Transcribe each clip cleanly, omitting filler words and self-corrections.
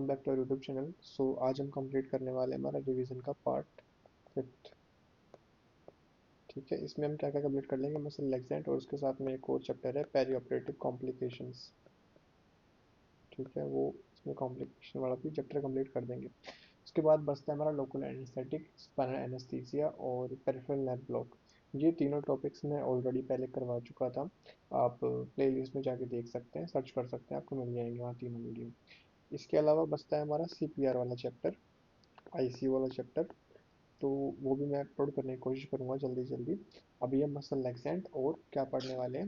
Back to YouTube channel. आज हम complete करने वाले हैं हमारा रिवीजन का पार्ट फिफ्थ। ठीक है, इसमें हम क्या क्या कंप्लीट कर लेंगे, मसल रिलैक्सेंट और उसके साथ में एक और चैप्टर है पेरी ऑपरेटिव कॉम्प्लिकेशंस। ठीक है, वो इसमें कॉम्प्लिकेशन वाला भी चैप्टर कंप्लीट कर देंगे। उसके बाद बचता है हमारा लोकल एनेस्थेटिक, स्पाइनल एनेस्थीसिया और पेरिफेरल नर्व ब्लॉक। ये तीनों टॉपिक्स मैं ऑलरेडी पहले करवा चुका था। आप प्लेलिस्ट में जाके देख सकते हैं, सर्च कर सकते हैं, आपको मिल जाएंगे वहाँ तीनों वीडियो। इसके अलावा बचता है हमारा सीपीआर वाला चैप्टर, आईसीयू वाला चैप्टर। तो वो भी मैं अपलोड करने की कोशिश करूंगा जल्दी जल्दी। अभी हम मसल लैक्सेंट और क्या पढ़ने वाले हैं,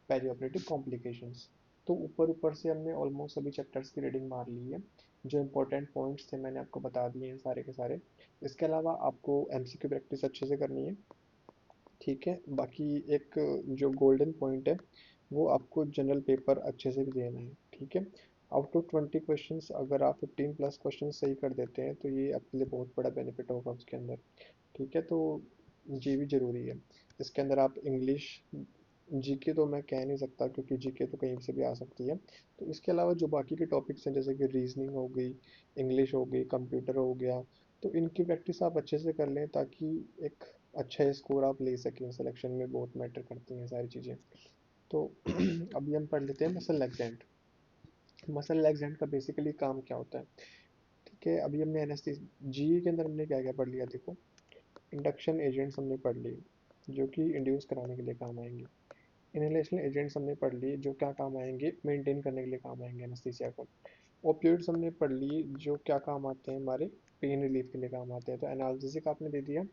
पेरी ऑपरेटिव कॉम्प्लिकेशंस। तो ऊपर ऊपर से हमने ऑलमोस्ट सभी चैप्टर्स की रीडिंग मार ली है। जो इंपॉर्टेंट पॉइंट्स थे मैंने आपको बता दिए हैं सारे के सारे। इसके अलावा आपको एमसीक्यू प्रैक्टिस अच्छे से करनी है। ठीक है, बाकी एक जो गोल्डन पॉइंट है वो आपको जनरल पेपर अच्छे से भी देना है। ठीक है, आउट ऑफ 20 क्वेश्चंस अगर आप 15+ क्वेश्चन सही कर देते हैं तो ये आपके लिए बहुत बड़ा बेनिफिट होगा उसके अंदर। ठीक है, तो ये भी ज़रूरी है। इसके अंदर आप इंग्लिश, जीके तो मैं कह नहीं सकता क्योंकि जीके तो कहीं से भी आ सकती है। तो इसके अलावा जो बाकी के टॉपिक्स हैं जैसे कि रीजनिंग हो गई, इंग्लिश हो गई, कंप्यूटर हो गया, तो इनकी प्रैक्टिस आप अच्छे से कर लें ताकि एक अच्छा स्कोर आप ले सकें। सिलेक्शन में बहुत मैटर करती हैं सारी चीज़ें। तो अभी हम पढ़ लेते हैं मसल लैक्सेंट। मसल रिलैक्सेंट का बेसिकली काम क्या होता है। ठीक है, अभी हमने एनेस्थीसिया जी के अंदर हमने क्या क्या पढ़ लिया, देखो। इंडक्शन एजेंट्स हमने पढ़ लिए जो कि इंड्यूस कराने के लिए काम आएंगे। इनहेलेशन एजेंट्स हमने पढ़ लिए जो क्या काम आएंगे, मेंटेन करने के लिए काम आएंगे एनेस्थीसिया को। ओपियोइड्स हमने पढ़ लिए जो क्या काम आते हैं, हमारे पेन रिलीफ के लिए काम आते हैं। तो एनाल्जेसिक आपने दे दिया,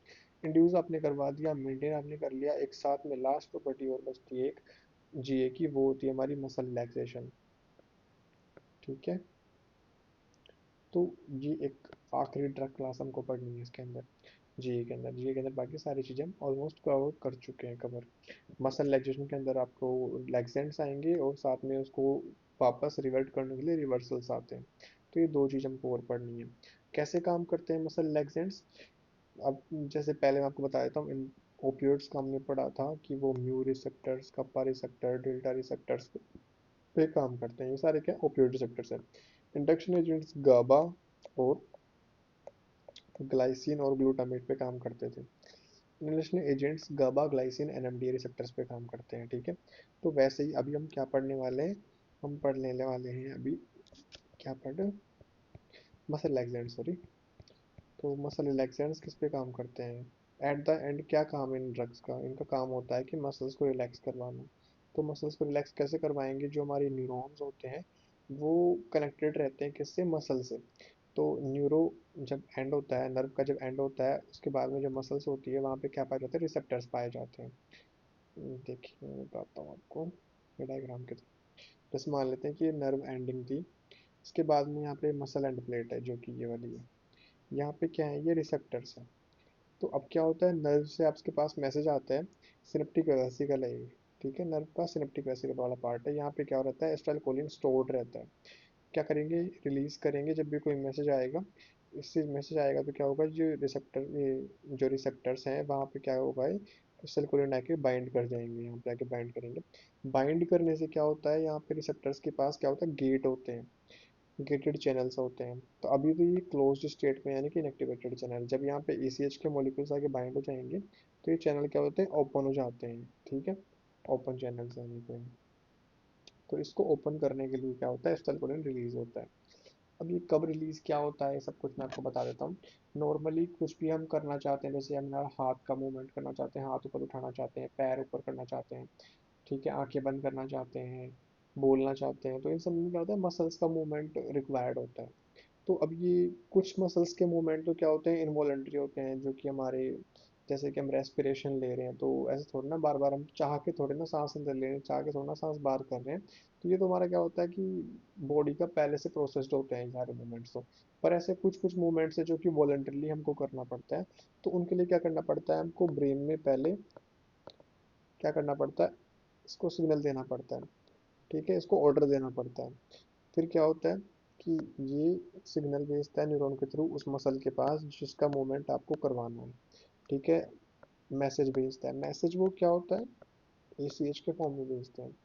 इंड्यूस आपने करवा दिया, मेंटेन आपने कर लिया। एक साथ में लास्ट प्रॉपर्टी और बचती है एक जीए की, वो होती है हमारी मसल रिलैक्सेशन। ठीक है, तो ये एक आखिरी ड्रग क्लास हमको पढ़नी है इसके अंदर, जीए के अंदर बाकी सारी चीज़ें हम ऑलमोस्ट कवर कर चुके हैं कवर। मसल रिलैक्सेशन के अंदर आपको रिलैक्सेंट्स आएंगे और साथ में उसको वापस रिवर्ट करने के लिए रिवर्सल्स आते हैं। तो ये दो चीज़ हमको और पढ़नी है। कैसे काम करते हैं मसल रिलैक्सेंट्स। अब जैसे पहले मैं आपको बता देता हूँ, इन ओपियोइड्स का हमने पढ़ा था कि वो mu receptors, kappa receptor, delta receptors पे काम करते हैं। ये सारे क्या ओपियोइड रिसेप्टर्स हैं। इंडक्शन एजेंट्स गाबा और ग्लाइसिन और ग्लूटामेट पे काम करते थे। इनहेलेशन एजेंट्स गाबा, ग्लाइसिन, एनएमडीए रिसेप्टर्स पे काम करते हैं। ठीक है, तो वैसे ही अभी हम क्या पढ़ने वाले हैं, हम पढ़ने वाले हैं अभी क्या पढ़, मसल रिलैक्सेंट, सॉरी। तो मसल रिलैक्सेंट्स किस पे काम करते हैं एट द एंड, क्या काम है इन ड्रग्स का, इनका काम होता है कि मसल्स को रिलैक्स करवाना। तो मसल्स को रिलैक्स कैसे करवाएंगे, जो हमारे न्यूरॉन्स होते हैं वो कनेक्टेड रहते हैं किससे, मसल से। तो न्यूरो जब एंड होता है, नर्व का जब एंड होता है उसके बाद में जो मसल्स होती है वहाँ पे क्या पाए जाते हैं, रिसेप्टर्स पाए जाते हैं। देखिए मैं बताता हूँ आपको डायग्राम के थ्रू। जैसे मान लेते हैं कि ये नर्व एंडिंग थी, इसके बाद में यहाँ पे मसल एंड प्लेट है जो कि ये वाली है। यहाँ पे क्या है, ये रिसेप्टर्स है। तो अब क्या होता है, नर्व से आपके पास मैसेज आता है, सिनेप्टिक वेसिकल है ये। ठीक है, नर्व का सिनेप्टिक वेसिकल वाला पार्ट है। यहाँ पे क्या रहता है, एसिटाइलकोलिन स्टोर्ड रहता है। क्या करेंगे, रिलीज करेंगे जब भी कोई मैसेज आएगा। इससे मैसेज आएगा तो क्या होगा, जो रिसेप्टर, ये जो रिसेप्टर्स हैं वहाँ पे क्या होगा, एसिटाइलकोलिन आके बाइंड कर जाएंगे, यहाँ पे आके बाइंड करेंगे। बाइंड करने से क्या होता है, यहाँ पे रिसेप्टर्स के पास क्या होता है, गेट होते हैं, गेटेड चैनल्स होते हैं। तो अभी तो ये क्लोज्ड स्टेट में यानी कि इनएक्टिवेटेड चैनल, जब यहाँ पे ECH के मॉलिक्यूल्स आके बाइंड हो जाएंगे तो ये चैनल क्या होते हैं, ओपन हो जाते हैं। ठीक है, ओपन चैनल्स यानी कि, तो इसको ओपन करने के लिए क्या होता है, एसिटाइलकोलिन रिलीज होता है। अब ये कब रिलीज क्या होता है, सब कुछ मैं आपको बता देता हूँ। नॉर्मली कुछ भी हम करना चाहते हैं, जैसे हम हाथ का मूवमेंट करना चाहते हैं, हाथ ऊपर उठाना चाहते हैं, पैर ऊपर करना चाहते हैं, ठीक है, आंखें बंद करना चाहते हैं, बोलना चाहते हैं, तो इन सब में क्या होता है, मसल्स का मूवमेंट रिक्वायर्ड होता है। तो अब ये कुछ मसल्स के मूवमेंट तो क्या होते हैं, इनवॉलेंट्री होते हैं, जो कि हमारे, जैसे कि हम रेस्पिरेशन ले रहे हैं तो ऐसे थोड़ी ना बार बार हम चाह के थोड़े ना सांस अंदर ले रहे हैं, चाह के थोड़ा ना सांस बाहर कर रहे हैं। तो ये तो हमारा क्या होता है कि बॉडी का पहले से प्रोसेस्ड होते हैं ये सारे मूवमेंट्स तो। पर ऐसे कुछ कुछ मूवमेंट्स है जो कि वॉलेंटरली हमको करना पड़ता है। तो उनके लिए क्या करना पड़ता है, हमको ब्रेन में पहले क्या करना पड़ता है, इसको सिग्नल देना पड़ता है। ठीक है, इसको ऑर्डर देना पड़ता है। फिर क्या होता है कि ये सिग्नल भेजता है न्यूरॉन के थ्रू उस मसल के पास जिसका मूवमेंट आपको करवाना है। ठीक है, मैसेज भेजता है। मैसेज वो क्या होता है, ACH के फॉर्म में भेजते हैं।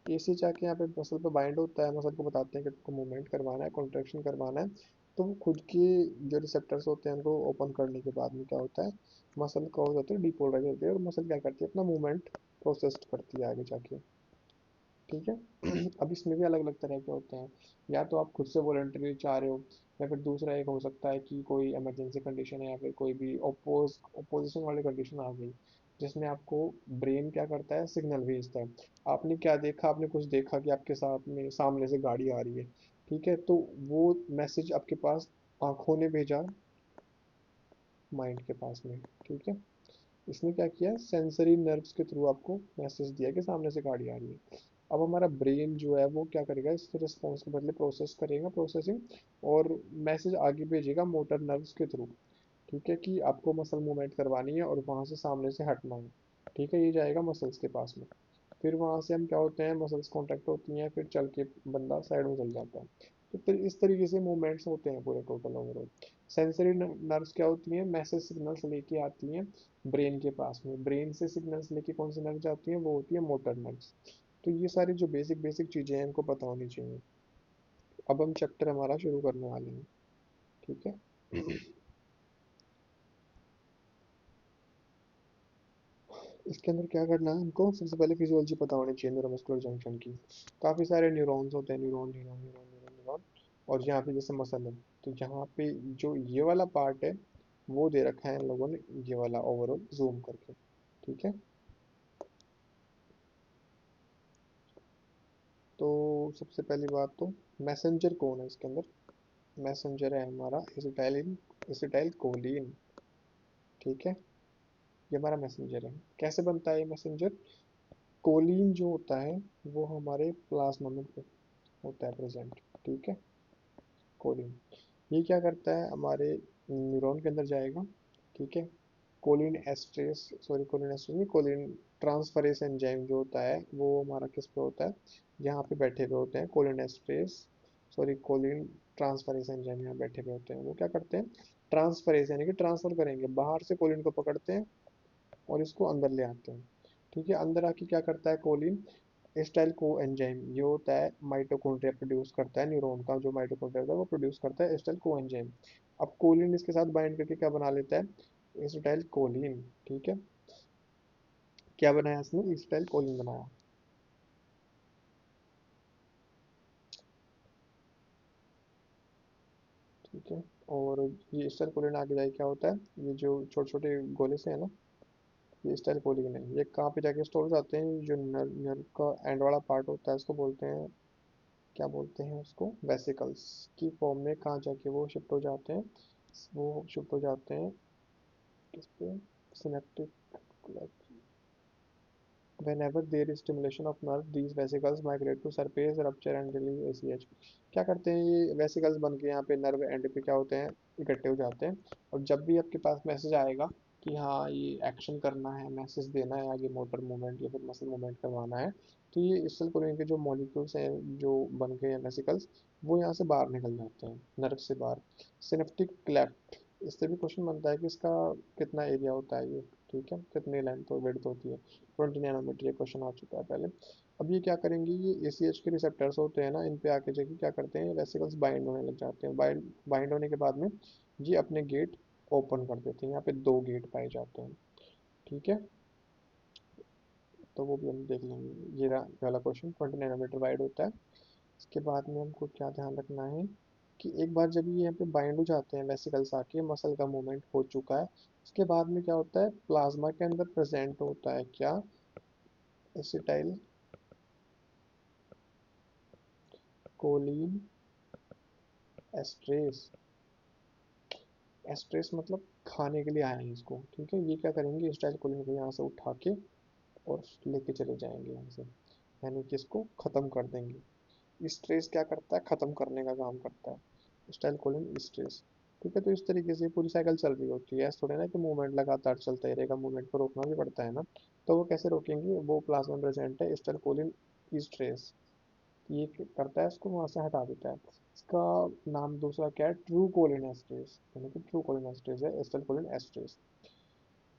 एसी जाके यहाँ पे मसल पे बाइंड होता है, मसल को बताते हैं कि तुमको मूवमेंट करवाना है, कॉन्ट्रेक्शन करवाना है। तो वो खुद की जो रिसेप्टर्स होते हैं उनको ओपन करने के बाद में क्या होता है, मसल को हो जाती है डिपोलराइज होती है, और मसल क्या करती है अपना मूवमेंट प्रोसेस करती है आगे जाके। ठीक है। अब इसमें भी अलग अलग तरह के होते हैं, या तो आप खुद से वॉलंटरी चाह रहे हो, या फिर दूसरा एक हो सकता है कि कोई इमरजेंसी कंडीशन है, या फिर कोई भी ओपोजिशन वाली कंडीशन आ गई, जिसमें आपको ब्रेन क्या करता है, सिग्नल भेजता है। आपने क्या देखा, आपने कुछ देखा कि आपके साथ में सामने से गाड़ी आ रही है, ठीक है, तो वो मैसेज आपके पास आंखों ने भेजा माइंड के पास में। ठीक है। इसने क्या किया, सेंसरी नर्व्स के थ्रू आपको मैसेज दिया कि सामने से गाड़ी आ रही है। अब हमारा ब्रेन जो है वो क्या करेगा, इस रिस्पॉन्स के बदले प्रोसेस करेगा, प्रोसेसिंग, और मैसेज आगे भेजेगा मोटर नर्व्स के थ्रू। ठीक है, कि आपको मसल मूवमेंट करवानी है और वहां से सामने से हटना है। ठीक है, ये जाएगा मसल्स के पास में। फिर वहां से हम क्या होते हैं, मसल्स कॉन्ट्रैक्ट होती हैं, फिर चल के बंदा साइड में चल जाता है। तो फिर इस तरीके से मूवमेंट्स होते हैं पूरे टोटल ओवरऑल। सेंसरी नर्व्स क्या होती हैं, मैसेज सिग्नल्स लेके आती हैं ब्रेन के पास में। ब्रेन से सिग्नल्स लेके कौन सी नर्व्स आती हैं, वो होती है मोटर नर्व्स। तो ये सारी जो बेसिक बेसिक चीजें हैं इनको पता होनी चाहिए। अब हम चैप्टर हमारा शुरू करने वाले हैं। ठीक है। इसके अंदर क्या करना है हमको, सबसे पहले फिजियोलॉजी पता होनी चाहिए न्यूरोमस्कुलर जंक्शन की। काफी सारे न्यूरॉन्स होते हैं, neuron neuron neuron neuron neuron. और यहाँ पे जैसे मसल है, तो यहाँ पे जो ये वाला पार्ट है वो दे रखा है इन लोगों ने, ये वाला ओवरऑल जूम करके। ठीक है। तो सबसे पहली बात तो, मैसेंजर कौन है इसके अंदर, मैसेंजर है हमारा एसिटाइलिन, एसिटाइल कोलिन। ठीक है, ये हमारा मैसेंजर है। कैसे बनता है ये मैसेंजर, कोलिन जो होता है वो हमारे प्लाज्मा में होता है प्रेजेंट। ठीक है, कोलिन, ये क्या करता है, हमारे न्यूरॉन के अंदर जाएगा। ठीक है, कोलिन एस्ट्रेस, सॉरी कोलिन एस्ट्रेस नहीं, कोलिन ट्रांसफरेस एंजाइम जो होता है वो हमारा किस पे होता है, यहाँ पे बैठे हुए होते हैं choline esterase, sorry choline transferase enzyme यहाँ बैठे हुए होते हैं। वो क्या करते हैं, ट्रांसफरेस यानी कि ट्रांसफर करेंगे, बाहर से कोलिन को पकड़ते हैं और इसको अंदर ले आते हैं। ठीक है, अंदर आके क्या करता है कोलिन, एस्टाइल को एंजाइम, ये होता है माइटोकॉन्ड्रिया प्रोड्यूस करता है, न्यूरॉन का जो माइटोकॉन्ड्रिया होता है वो प्रोड्यूस करता है एस्टाइल को एंजाइम। अब कोलिन इसके साथ बाइंड करके क्या बना लेता है, एसिटाइल कोलिन। ठीक है, क्या बनाया इसने, एसिटाइल कोलिन बनाया। ठीक है, और ये एसिटाइल कोलिन आगे जाके क्या होता है, ये जो छोटे छोटे गोले से है ना, ये एसिटाइल कोलिन है, ये कहाँ पे जाके स्टोर हो जाते हैं, जो नर्व नर्व का एंड वाला पार्ट होता है उसको बोलते हैं, क्या बोलते हैं उसको, वेसिकल्स की फॉर्म में कहाँ जाके वो शिफ्ट हो जाते हैं, वो शिफ्ट हो जाते हैं किस पे, synaptic, whenever there is stimulation of nerve these vesicles migrate to surface rupture and release ACH। क्या करते हैं, ये वेसिकल्स बन के यहाँ पे नर्व एंड पे क्या होते हैं, इकट्ठे हो जाते हैं। और जब भी आपके पास मैसेज आएगा कि हाँ ये एक्शन करना है, मैसेज देना है आगे, मोटर मूवमेंट या फिर मसल मूवमेंट करवाना है, तो ये एसिटाइलकोलिन के जो मॉलिक्यूल्स हैं जो बन गए हैं वेसिकल्स, वो यहाँ से बाहर निकल जाते हैं नर्व से बाहर। सिनेप्टिक क्लेफ्ट, इससे भी क्वेश्चन बनता है कि इसका कितना एरिया होता है ये। ठीक है, कितनी लेंथ और विड्थ होती है, 20 नैनोमीटर, ये क्वेश्चन आ चुका है पहले। अब ये क्या करेंगे, ये एसीएच के रिसेप्टर्स होते हैं ना, इन पे आके जाके क्या करते हैं, वेसिकल्स बाइंड होने लग जाते हैं। बाइंड बाइंड होने के बाद में ये अपने गेट ओपन कर देते हैं, यहाँ पे दो गेट पाए जाते हैं। ठीक है, तो वो भी हम देख लेंगे। ये वाला क्वेश्चन 20 नैनोमीटर वाइड होता है। इसके बाद में हमको क्या ध्यान रखना है, कि एक बार जब ये यहाँ पे बाइंड हो जाते हैं वेसिकल्स आके, मसल का मूवमेंट हो चुका है, उसके बाद में क्या होता है, प्लाज्मा के अंदर प्रेजेंट होता है क्या, एसिटाइल कोलिन एस्ट्रेस। एस्ट्रेस मतलब खाने के लिए आए हैं इसको। ठीक है, ये क्या करेंगे, एसिटाइल कोलिन को यहाँ से उठा के और लेके चले जाएंगे यहाँ से, यानी कि इसको खत्म कर देंगे। स्ट्रेस क्या करता है, खत्म करने का काम करता है, एसिटाइल कोलिन स्ट्रेस। ठीक है, तो इस तरीके से पूरी साइकिल चल रही होती है, ऐसा थोड़ा ना कि मूवमेंट लगातार चलता ही रहेगा, मूवमेंट को रोकना भी पड़ता है ना। तो वो कैसे रोकेंगे, वो प्लाज्मा में प्रेजेंट है एसिटाइल कोलिन स्ट्रेस, ये करता है इसको वहां से हटा देता है। इसका नाम दूसरा क्या है, ट्रू कोलिन एस्ट्रेस, यानी कि ट्रू कोलिन एस्ट्रेस है एस्टर कोलिन एस्ट्रेस।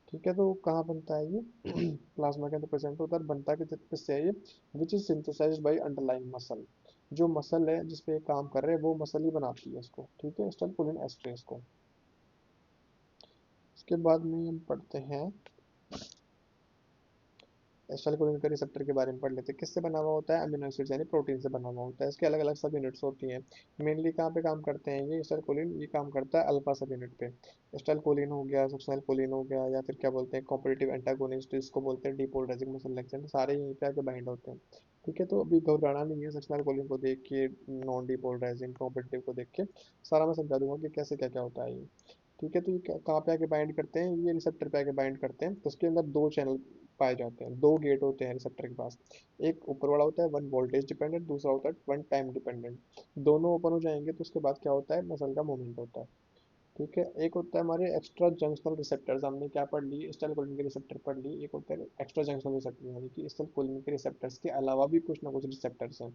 ठीक है, तो कहाँ बनता है ये? प्लाज्मा के अंदर प्रेजेंट होता है, बनता है किससे है ये? Which is synthesized by underlying muscle. जो मसल है जिसपे ये काम कर रहे हैं वो मसल ही बनाती है इसको, ठीक है, स्टाइल एस्ट्रेस को। इसके बाद में हम पढ़ते हैं एसिटाइलकोलिन का रिसेप्टर के बारे में पढ़ लेते हैं। किससे बना हुआ होता है? अमीनो एसिड्स यानी प्रोटीन से बना हुआ होता है। इसके अलग अलग सब यूनिट्स होती हैं। मेनली कहाँ पे काम करते हैं ये एसिटाइलकोलिन? ये काम करता है अल्फा सब यूनिट पे। एसिटाइलकोलिन हो गया, सक्सिनलकोलिन हो गया, या फिर क्या बोलते हैं कॉम्पिटिटिव एंटागोनिस्ट, इसको बोलते हैं डिपोलराइजिंग मसल रिलैक्सेंट, सारे यहीं पे आके बाइंड होते हैं। ठीक है, तो अभी घबराना नहीं है सक्सिनलकोलिन को देख के, नॉन डिपोलराइजिंग कॉम्पिटिटिव को देख के। सारा मैं समझा दूंगा कि कैसे क्या क्या होता है ये। ठीक है, तो ये कहाँ पे आके बाइंड करते हैं? ये रिसेप्टर पे आके बाइंड करते हैं। तो उसके अंदर दो चैनल पाए जाते हैं, दो गेट होते हैं रिसेप्टर के पास। एक ऊपर वाला होता है वन वोल्टेज डिपेंडेंट, दूसरा होता है वन टाइम डिपेंडेंट। दोनों ओपन हो जाएंगे तो उसके बाद क्या होता है? मसल का मूवमेंट होता है। ठीक है, एक होता है हमारे एक्स्ट्रा जंक्शनल रिसेप्टर्स, हमने क्या पढ़ ली? एसिटाइलकोलिन के रिसेप्टर पढ़ ली। एक होता है एक्स्ट्रा जंक्शनल रिसेप्टर, यानी कि एसिटाइलकोलिन के रिसेप्टर्स के अलावा भी कुछ ना कुछ रिसेप्टर्स हैं।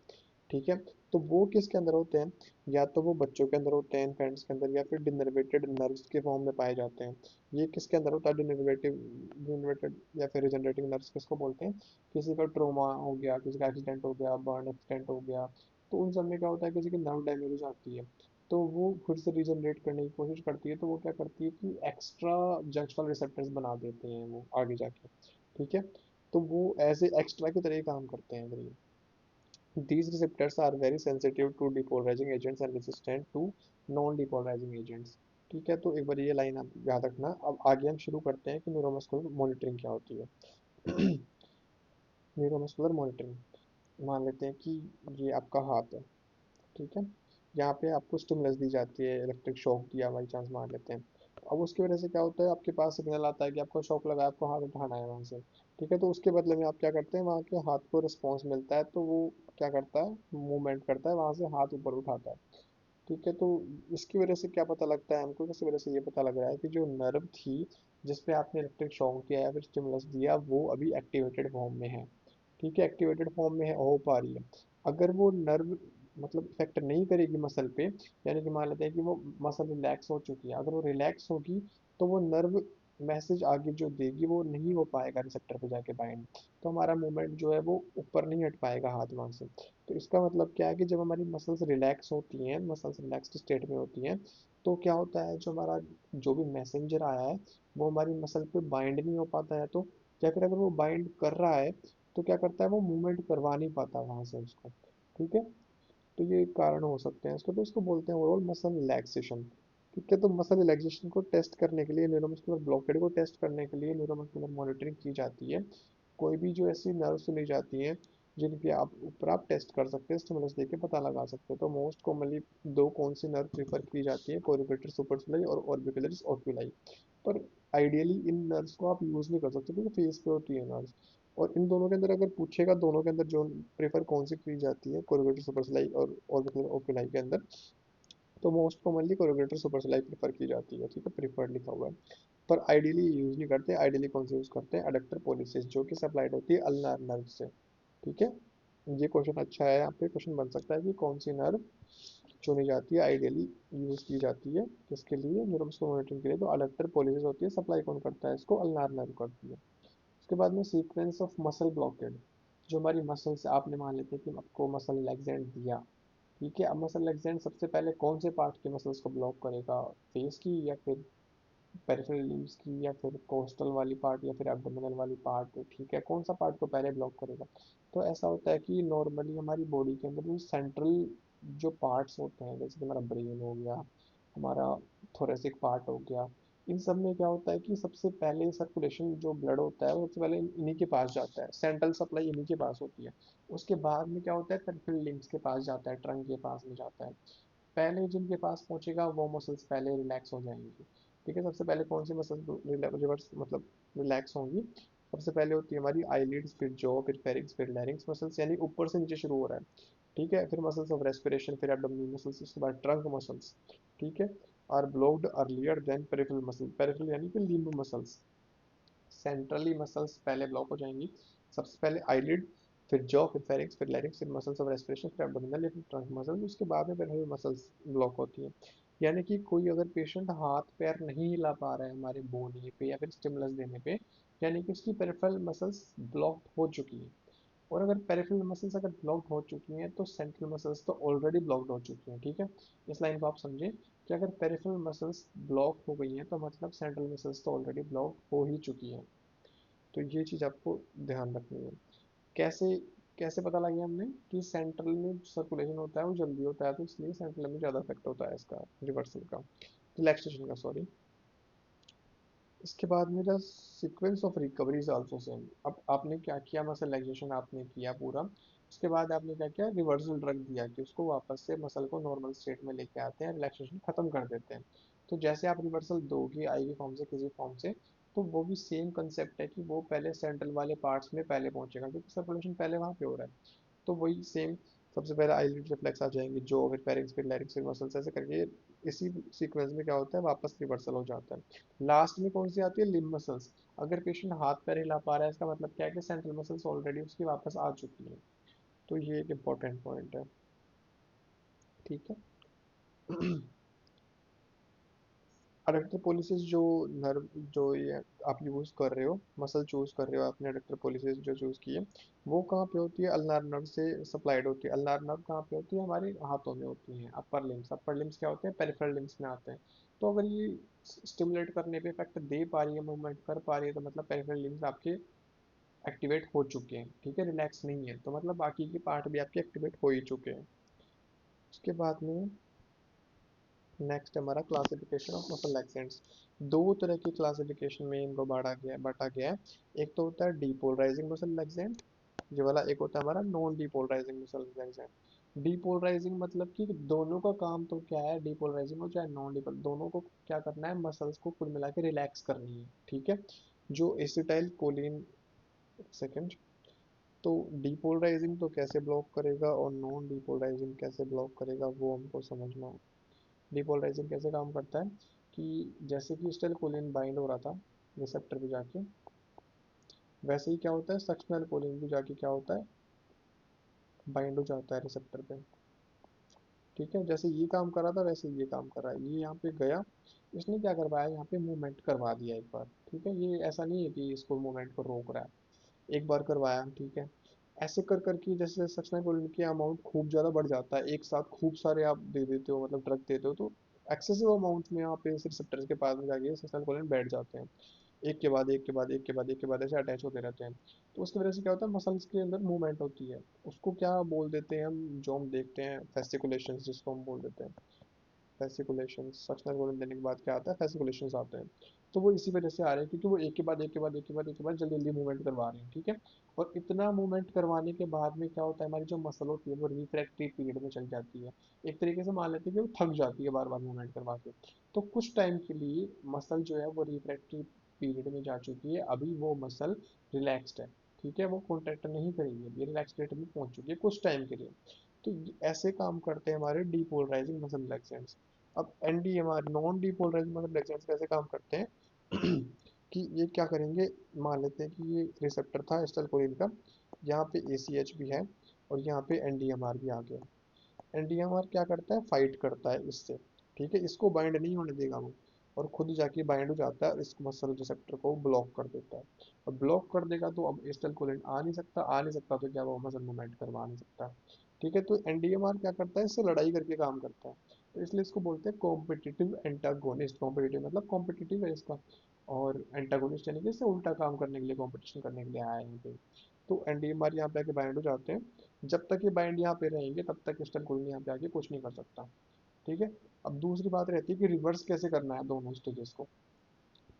ठीक है, तो वो किसके अंदर होते हैं? या तो वो बच्चों के अंदर होते हैं, इन्फेंट्स के अंदर, या फिर डिनर्वेटेड नर्व्स के फॉर्म में पाए जाते हैं। ये किसके अंदर होता है? डिनर्वेटेड या फिर रिजनरेटिंग नर्व्स किसको बोलते हैं? किसी का ट्रोमा हो गया, किसी का एक्सीडेंट हो गया, बर्न एक्सीडेंट हो गया, तो उन सब में क्या होता है, किसी की नर्व डैमेज हो जाती है, तो वो फिर से रीजनरेट करने की कोशिश करती है, तो वो क्या करती है कि एक्स्ट्रा जंक्शनल रिसेप्टर्स बना देते हैं वो आगे जाके। ठीक है, तो वो एज ए एक्स्ट्रा की तरह ही काम करते हैं फिर ये। These receptors are very sensitive to depolarizing agents and resistant to non-depolarizing agents। ठीक है, तो एक बार ये लाइन आप याद रखना। अब आगे हम शुरू करते हैं कि न्यूरोमस्कुलर मॉनिटरिंग क्या होती है। न्यूरोमस्कुलर मॉनिटरिंग, मान लेते हैं कि ये आपका हाथ है। ठीक है, यहाँ पे आपको स्टिमुलस दी जाती है, इलेक्ट्रिक शॉक दिया बाई चांस मान लेते हैं। अब उसकी वजह से क्या होता है, आपके पास सिग्नल आता है कि आपको शॉक लगा है, आपको हाथ उठाना है वहां से। ठीक है, तो उसके बदले में आप क्या करते हैं, वहाँ के हाथ को रिस्पॉन्स मिलता है, तो वो क्या करता है, मूवमेंट करता है, वहां से हाथ ऊपर उठाता है। ठीक है, तो इसकी वजह से क्या पता लगता है हमको? इसकी वजह से ये पता लग रहा है कि जो नर्व थी जिसपे आपने इलेक्ट्रिक शॉक दिया या फिर स्टिमुलस दिया, वो अभी एक्टिवेटेड फॉर्म में है। ठीक है, एक्टिवेटेड फॉर्म में है, हो पा रही है। अगर वो नर्व मतलब इफेक्ट नहीं करेगी मसल पे, यानी कि मान लेते हैं कि वो मसल रिलैक्स हो चुकी है, अगर वो रिलैक्स होगी तो वो नर्व मैसेज आगे जो देगी वो नहीं हो पाएगा रिसेप्टर पे जाके बाइंड, तो हमारा मूवमेंट जो है वो ऊपर नहीं हट पाएगा हाथ वहां से। तो इसका मतलब क्या है कि जब हमारी मसल्स रिलैक्स होती हैं, मसल्स रिलैक्स्ड स्टेट में होती हैं, तो क्या होता है, जो हमारा जो भी मैसेंजर आया है वो हमारी मसल पे बाइंड नहीं हो पाता है, तो या फिर अगर वो बाइंड कर रहा है तो क्या करता है, वो मूवमेंट करवा नहीं पाता वहां से उसको। ठीक है, तो ये कारण हो सकते हैं इसको, तो इसको बोलते हैं ओवरऑल मसल रिलैक्सेशन। ठीक है, तो मसल रिलैक्सेशन को टेस्ट करने के लिए, न्यूरोमस्कुलर ब्लॉकेड को टेस्ट करने के लिए न्यूरोमस्कुलर मॉनिटरिंग की जाती है। कोई भी जो ऐसी नर्व सुनी जाती हैं जिनके आप ऊपर आप टेस्ट कर सकते हैं, स्टिमुलस देके पता लगा सकते हैं, तो मोस्ट कॉमनली दो कौन सी नर्व प्रीफर की जाती है? कोरिलेटर सुपरसुलाई और ऑर्बिकुलरिस ओक्यूलाई। पर आइडियली इन नर्व्स को आप यूज नहीं कर सकते क्योंकि फेस पे होती है नर्व्स। और इन दोनों के अंदर अगर पूछेगा, दोनों के अंदर जो प्रेफर कौन सी की जाती है कोरिलेटर सुपरसुलाई और ऑर्बिकुलर ओक्यूलाई के अंदर, तो मोस्ट कॉमनली कोरिलेटर सुपरसुलाई प्रेफर की जाती है। ठीक है, प्रेफर्ड लिखा हुआ है। पर आइडियली यूज नहीं करते, आइडियली कौन सी यूज करते हैं? अडक्टर पोलिसिस, जो कि सप्लाइड होती है अल्नार नर्व से। ठीक है, ये क्वेश्चन अच्छा है, यहाँ पे क्वेश्चन बन सकता है कि कौन सी नर्व चुनी जाती है, आइडियली यूज की जाती है किसके लिए? न्यूरोमस्कुलर मॉनिटरिंग के लिए। तो अडक्टर पोलिसिस होती है, सप्लाई कौन करता है इसको? अल्नार नर्व करती है। उसके बाद में सीक्वेंस ऑफ मसल ब्लॉकेड, जो हमारी मसल से आपने मान लेते हैं कि आपको मसल रिलैक्सेंट दिया। ठीक है, अब मसल रिलैक्सेंट सबसे पहले कौन से पार्ट के मसल्स को ब्लॉक करेगा? फेस की, या फिर पेरिफेरल लिम्स की, या फिर कोस्टल वाली पार्ट, या फिर एब्डोमिनल वाली पार्ट? ठीक है, कौन सा पार्ट को पहले ब्लॉक करेगा? तो ऐसा होता है कि नॉर्मली हमारी बॉडी के अंदर जो सेंट्रल जो पार्ट्स होते हैं, जैसे कि हमारा ब्रेन हो गया, हमारा थोरेसिक पार्ट हो गया, इन सब में क्या होता है कि सबसे पहले सर्कुलेशन जो ब्लड होता है वो सबसे पहले इन्हीं के पास जाता है, सेंट्रल सप्लाई इन्हीं के पास होती है। उसके बाद में क्या होता है, पेरिफेरल लिम्स के पास जाता है, ट्रंक के पास में जाता है। पहले जिनके पास पहुंचेगा वो मसल्स पहले रिलैक्स हो जाएंगी। ठीक है, सबसे पहले कौन सी मसल रिवर्स मतलब रिलैक्स होंगी? सबसे पहले होती है हमारी आईलिड्स, फिर जॉ, फिर फेरिंग्स, फिर लैरिंग्स मसल्स, यानी ऊपर से नीचे शुरू हो रहा है। ठीक है, फिर मसल्स ऑफ रेस्पिरेशन, फिर एब्डोमिनल मसल्स, उसके बाद ट्रंक मसल्स। ठीक है, are blocked earlier than peripheral muscle, peripheral यानी कि लिम्ब मसल्स। सेंट्रली मसल्स पहले ब्लॉक हो जाएंगी, सबसे पहले आईलिड, फिर जॉ, फिर फेरिंक्स, फिर लैरिंक्स, फिर मसल्स ऑफ रेस्पिरेशन, फिर एब्डोमिनल या फिर ट्रंक मसल्स, उसके बाद में पेरिफेरल मसल्स ब्लॉक होती है। यानी कि कोई अगर पेशेंट हाथ पैर नहीं हिला पा रहा है हमारे बोलने पे या फिर स्टिमुलस देने पे, यानी कि उसकी पेरिफेरल मसल्स ब्लॉक हो चुकी है। और अगर पेरिफेरल मसल्स अगर ब्लॉक्ड हो चुकी हैं तो सेंट्रल मसल्स तो ऑलरेडी ब्लॉक्ड हो चुकी हैं, ठीक है। इस लाइन को आप समझे कि अगर पेरिफेरल मसल्स ब्लॉक हो गई हैं तो मतलब सेंट्रल मसल्स तो ऑलरेडी ब्लॉक हो ही चुकी हैं। तो ये चीज़ आपको ध्यान रखनी है। कैसे कैसे पता लगे हमने कि सेंट्रल में सर्कुलेशन होता है वो जल्दी होता है, तो इसलिए सेंट्रल में ज़्यादा इफेक्ट होता है इसका, रिवर्सल का, रिलैक्सेशन का, सॉरी। इसके बाद मेरा sequence of recovery is also same. अब आपने क्या किया, मसल रिलैक्सेशन आपने किया पूरा, उसके बाद आपने क्या किया, रिवर्सल ड्रग दिया कि उसको वापस से मसल को नॉर्मल स्टेट में लेके आते हैं, रिलैक्सेशन खत्म कर देते हैं। तो जैसे आप रिवर्सल दोगे आईवी फॉर्म से किसी फॉर्म से, तो वो भी सेम कंसेप्ट है कि वो पहले सेंट्रल वाले पार्ट्स में पहले पहुंचेगा क्योंकि सर्कुलेशन पहले वहां पे हो रहा है। तो वही सेम, सबसे पहले आईलिड रिफ्लेक्स आ जाएंगे, जो फिर फेरिंक्स फिर लैरिंक्स फिर मसल्स, ऐसे करके इसी सीक्वेंस में क्या होता है वापस रिवर्सल हो जाता है। लास्ट में कौन सी आती है, लिम्ब मसल्स। अगर पेशेंट हाथ पैर हिला पा रहा है इसका मतलब क्या है कि सेंट्रल मसल्स ऑलरेडी उसकी वापस आ चुकी है। तो ये एक इम्पोर्टेंट पॉइंट है, ठीक है। अडक्टर पोलिसिस जो नर्व, जो ये आप यूज कर रहे हो, मसल चूज कर रहे हो आपने, अडक्टर पोलिसिस जो चूज की है, वो कहाँ पे होती है, अल्नार नर्व से सप्लाइड होती है। अल्नार नर्व कहाँ पे होती है, हमारे हाथों में होती है। अपर लिम्स, अपर लिम्स क्या होते हैं, पेरिफेरल लिम्स में आते हैं। तो अगर ये स्टिमुलेट करने पे इफेक्ट दे पा रही है, मूवमेंट कर पा रही है, तो मतलब पेरिफेरल लिम्स आपके एक्टिवेट हो चुके हैं, ठीक है, रिलैक्स नहीं है, तो मतलब बाकी के पार्ट भी आपके एक्टिवेट हो ही चुके हैं। उसके बाद में नेक्स्ट हमारा क्लासिफिकेशन ऑफ मसल एक्सेंट्स। दो तरह की क्लासिफिकेशन में इनको बांटा गया है। एक तो होता है डीपोलराइजिंग मसल एक्सेंट, ये वाला। एक होता है हमारा non depolarising muscle accent. Depolarising मतलब कि दोनों का काम तो क्या है, डीपोलराइजिंग हो चाहे नॉन डीपोल, दोनों को क्या करना है, मसल्स को कुल मिला के रिलैक्स करनी है, ठीक है। जो एसिटाइल कोलिन, सेकंड, तो डीपोलराइजिंग तो कैसे ब्लॉक करेगा और नॉन डीपोलराइजिंग कैसे ब्लॉक करेगा वो हमको समझना है। डिपोलराइजिंग कैसे काम करता है कि जैसे कि स्टेल कोलिन बाइंड हो रहा था रिसेप्टर पे जाके, वैसे ही क्या होता है सक्शनल कोलिन भी जाके क्या होता है, बाइंड हो जाता है रिसेप्टर पे, ठीक है। जैसे ये काम कर रहा था वैसे ये काम कर रहा है। ये यहाँ पे गया, इसने क्या करवाया, यहाँ पे मूवमेंट करवा दिया एक बार, ठीक है। ये ऐसा नहीं है कि इसको मूवमेंट को रोक रहा है, एक बार करवाया, ठीक है। ऐसे कर करके जैसे सक्शनल कोलिन की अमाउंट खूब ज़्यादा बढ़ जाता है, एक साथ खूब सारे आप दे देते हो, मतलब ड्रग देते हो, तो एक्सेसिव अमाउंट में यहाँ पे रिसेप्टर्स के पास में जाके सक्शनल कोलिन बैठ जाते हैं, एक के बाद एक के बाद एक के बाद एक के बाद ऐसे अटैच होते रहते हैं। तो उसकी वजह से क्या होता है, मसल्स के अंदर मूवमेंट होती है। उसको क्या बोल देते हैं हम, जो हम देखते हैं फेस्टिकुलेशन, जिसको हम बोल देते हैं फैसिकुलेशंस। सक्शनल कोलन देने के बाद क्या आता है, फैसिकुलेशंस आते हैं। तो वो इसी वजह से आ रहे हैं क्योंकि वो एक के बाद एक के बाद एक के बाद एक के बाद जल्दी जल्दी मूवमेंट करवा रहे हैं, ठीक है। और इतना मूवमेंट करवाने के बाद में क्या होता है, हमारी जो मसल होती है वो रिफ्रैक्टरी पीरियड में चल जाती है। एक तरीके से मान लेते हैं कि वो थक जाती है बार बार मूवमेंट करवा के। तो कुछ टाइम के लिए मसल जो है वो रिफ्रैक्टरी पीरियड में जा चुकी है, अभी वो मसल रिलैक्स्ड है, ठीक है, वो कॉन्ट्रैक्ट नहीं करेगी, अभी रिलैक्स स्टेट में पहुंच चुकी है कुछ टाइम के लिए। तो ऐसे काम करते हैं हमारे डीपोलराइजिंग मसल रिलैक्सेंट्स। अब एनडीएमआर, नॉन डीपोलराइजिंग मसल रिलैक्सेंट्स कैसे काम करते हैं कि ये क्या करेंगे, मान लेते हैं कि ये रिसेप्टर था एसिटाइलकोलिन का, यहाँ पे एसीएच भी है और यहाँ पे एनडीएमआर भी आ गया। एनडीएमआर क्या करता है, फाइट करता है इससे, ठीक है, इसको बाइंड नहीं होने देगा वो, और खुद जाके बाइंड हो जाता है और इस मसल रिसेप्टर को ब्लॉक कर देता है। और ब्लॉक कर देगा तो अब एसिटाइलकोलिन आ नहीं सकता, तो क्या वो मसल मूवमेंट करवा नहीं सकता, ठीक है। तो एनडीएमआर क्या करता है, इससे लड़ाई करके काम करता है। तो इसलिए इसको बोलते हैं कॉम्पिटिटिव एंटागोनिस्ट। कॉम्पिटिटिव मतलब कॉम्पिटिटिव है इसका, और एंटागोनिस्ट यानी कि इससे उल्टा काम करने के लिए, कॉम्पिटिशन करने के लिए आया है यहाँ पे। तो एनडीएमआर यहाँ पे आके बाइंड हो जाते हैं। जब तक ये बाइंड यहाँ पे रहेंगे तब तक क्रिस्टल कोई यहाँ पे आके कुछ नहीं कर सकता, ठीक है। अब दूसरी बात रहती है कि रिवर्स कैसे करना है दोनों स्टेजेस को।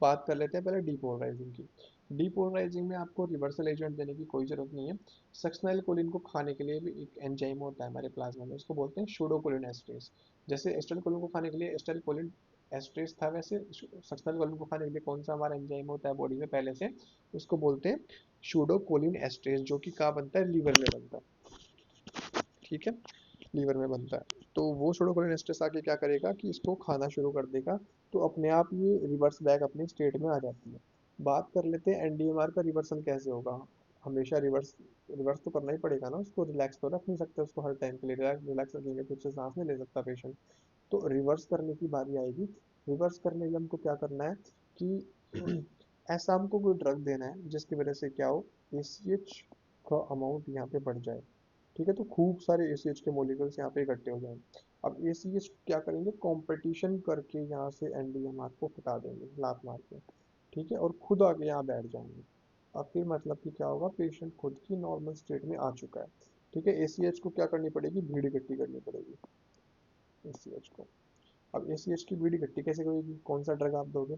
बात कर लेते हैं पहले डीपोलराइजिंग की। डीपोलराइजिंग में आपको रिवर्सल एजेंट देने की कोई जरूरत नहीं है। सक्शनल कोलिन को खाने के लिए भी एक एंजाइम होता है हमारे प्लाज्मा में, उसको बोलते हैं सूडोकोलिन एस्ट्रेस। जैसे एस्टाइल कोलिन को खाने के लिए एस्टाइल कोलिन एस्ट्रेस था, वैसे सक्शनल कोलिन को खाने के लिए कौन सा हमारा एंजाइम होता है बॉडी में पहले से, उसको बोलते हैं सूडोकोलिन एस्ट्रेस, जो कि कहाँ बनता है, लीवर में बनता है, ठीक है, लीवर में बनता है। तो वो सूडोकोलिन एस्ट्रेस आके क्या करेगा कि इसको खाना शुरू कर देगा, तो अपने आप ये रिवर्स बैक अपने स्टेट में आ जाती है। बात कर लेते हैं एनडीएमआर का रिवर्सल कैसे होगा। हमेशा रिवर्स रिवर्स तो करना ही पड़ेगा ना, उसको रिलैक्स तो रख नहीं सकते, उसको हर टाइम के लिए रिलैक्स रिलैक्स रखेंगे फिर से सांस नहीं ले सकता पेशेंट। तो रिवर्स करने की बारी आएगी। रिवर्स करने के लिए हमको क्या करना है कि ऐसा हमको कोई ड्रग देना है जिसकी वजह से क्या हो, एसीएच का अमाउंट यहाँ पे बढ़ जाए। ठीक है, तो खूब सारे एसीएच के मॉलिक्यूल्स यहाँ पे इकट्ठे हो जाएं। अब एसीएच क्या करेंगे, कंपटीशन करके यहाँ से एनडीएमआर को हटा देंगे लात मार के। ठीक है, और खुद आके यहाँ बैठ जाएंगे। अब फिर मतलब कि क्या होगा, पेशेंट खुद की नॉर्मल स्टेट में आ चुका है। ठीक है, एसीएच को क्या करनी पड़ेगी, भीड़ इकट्ठी करनी पड़ेगी एसीएच को। अब एसीएच की भीड़ इकट्ठी कैसे करेगी, कौन सा ड्रग आप दोगे,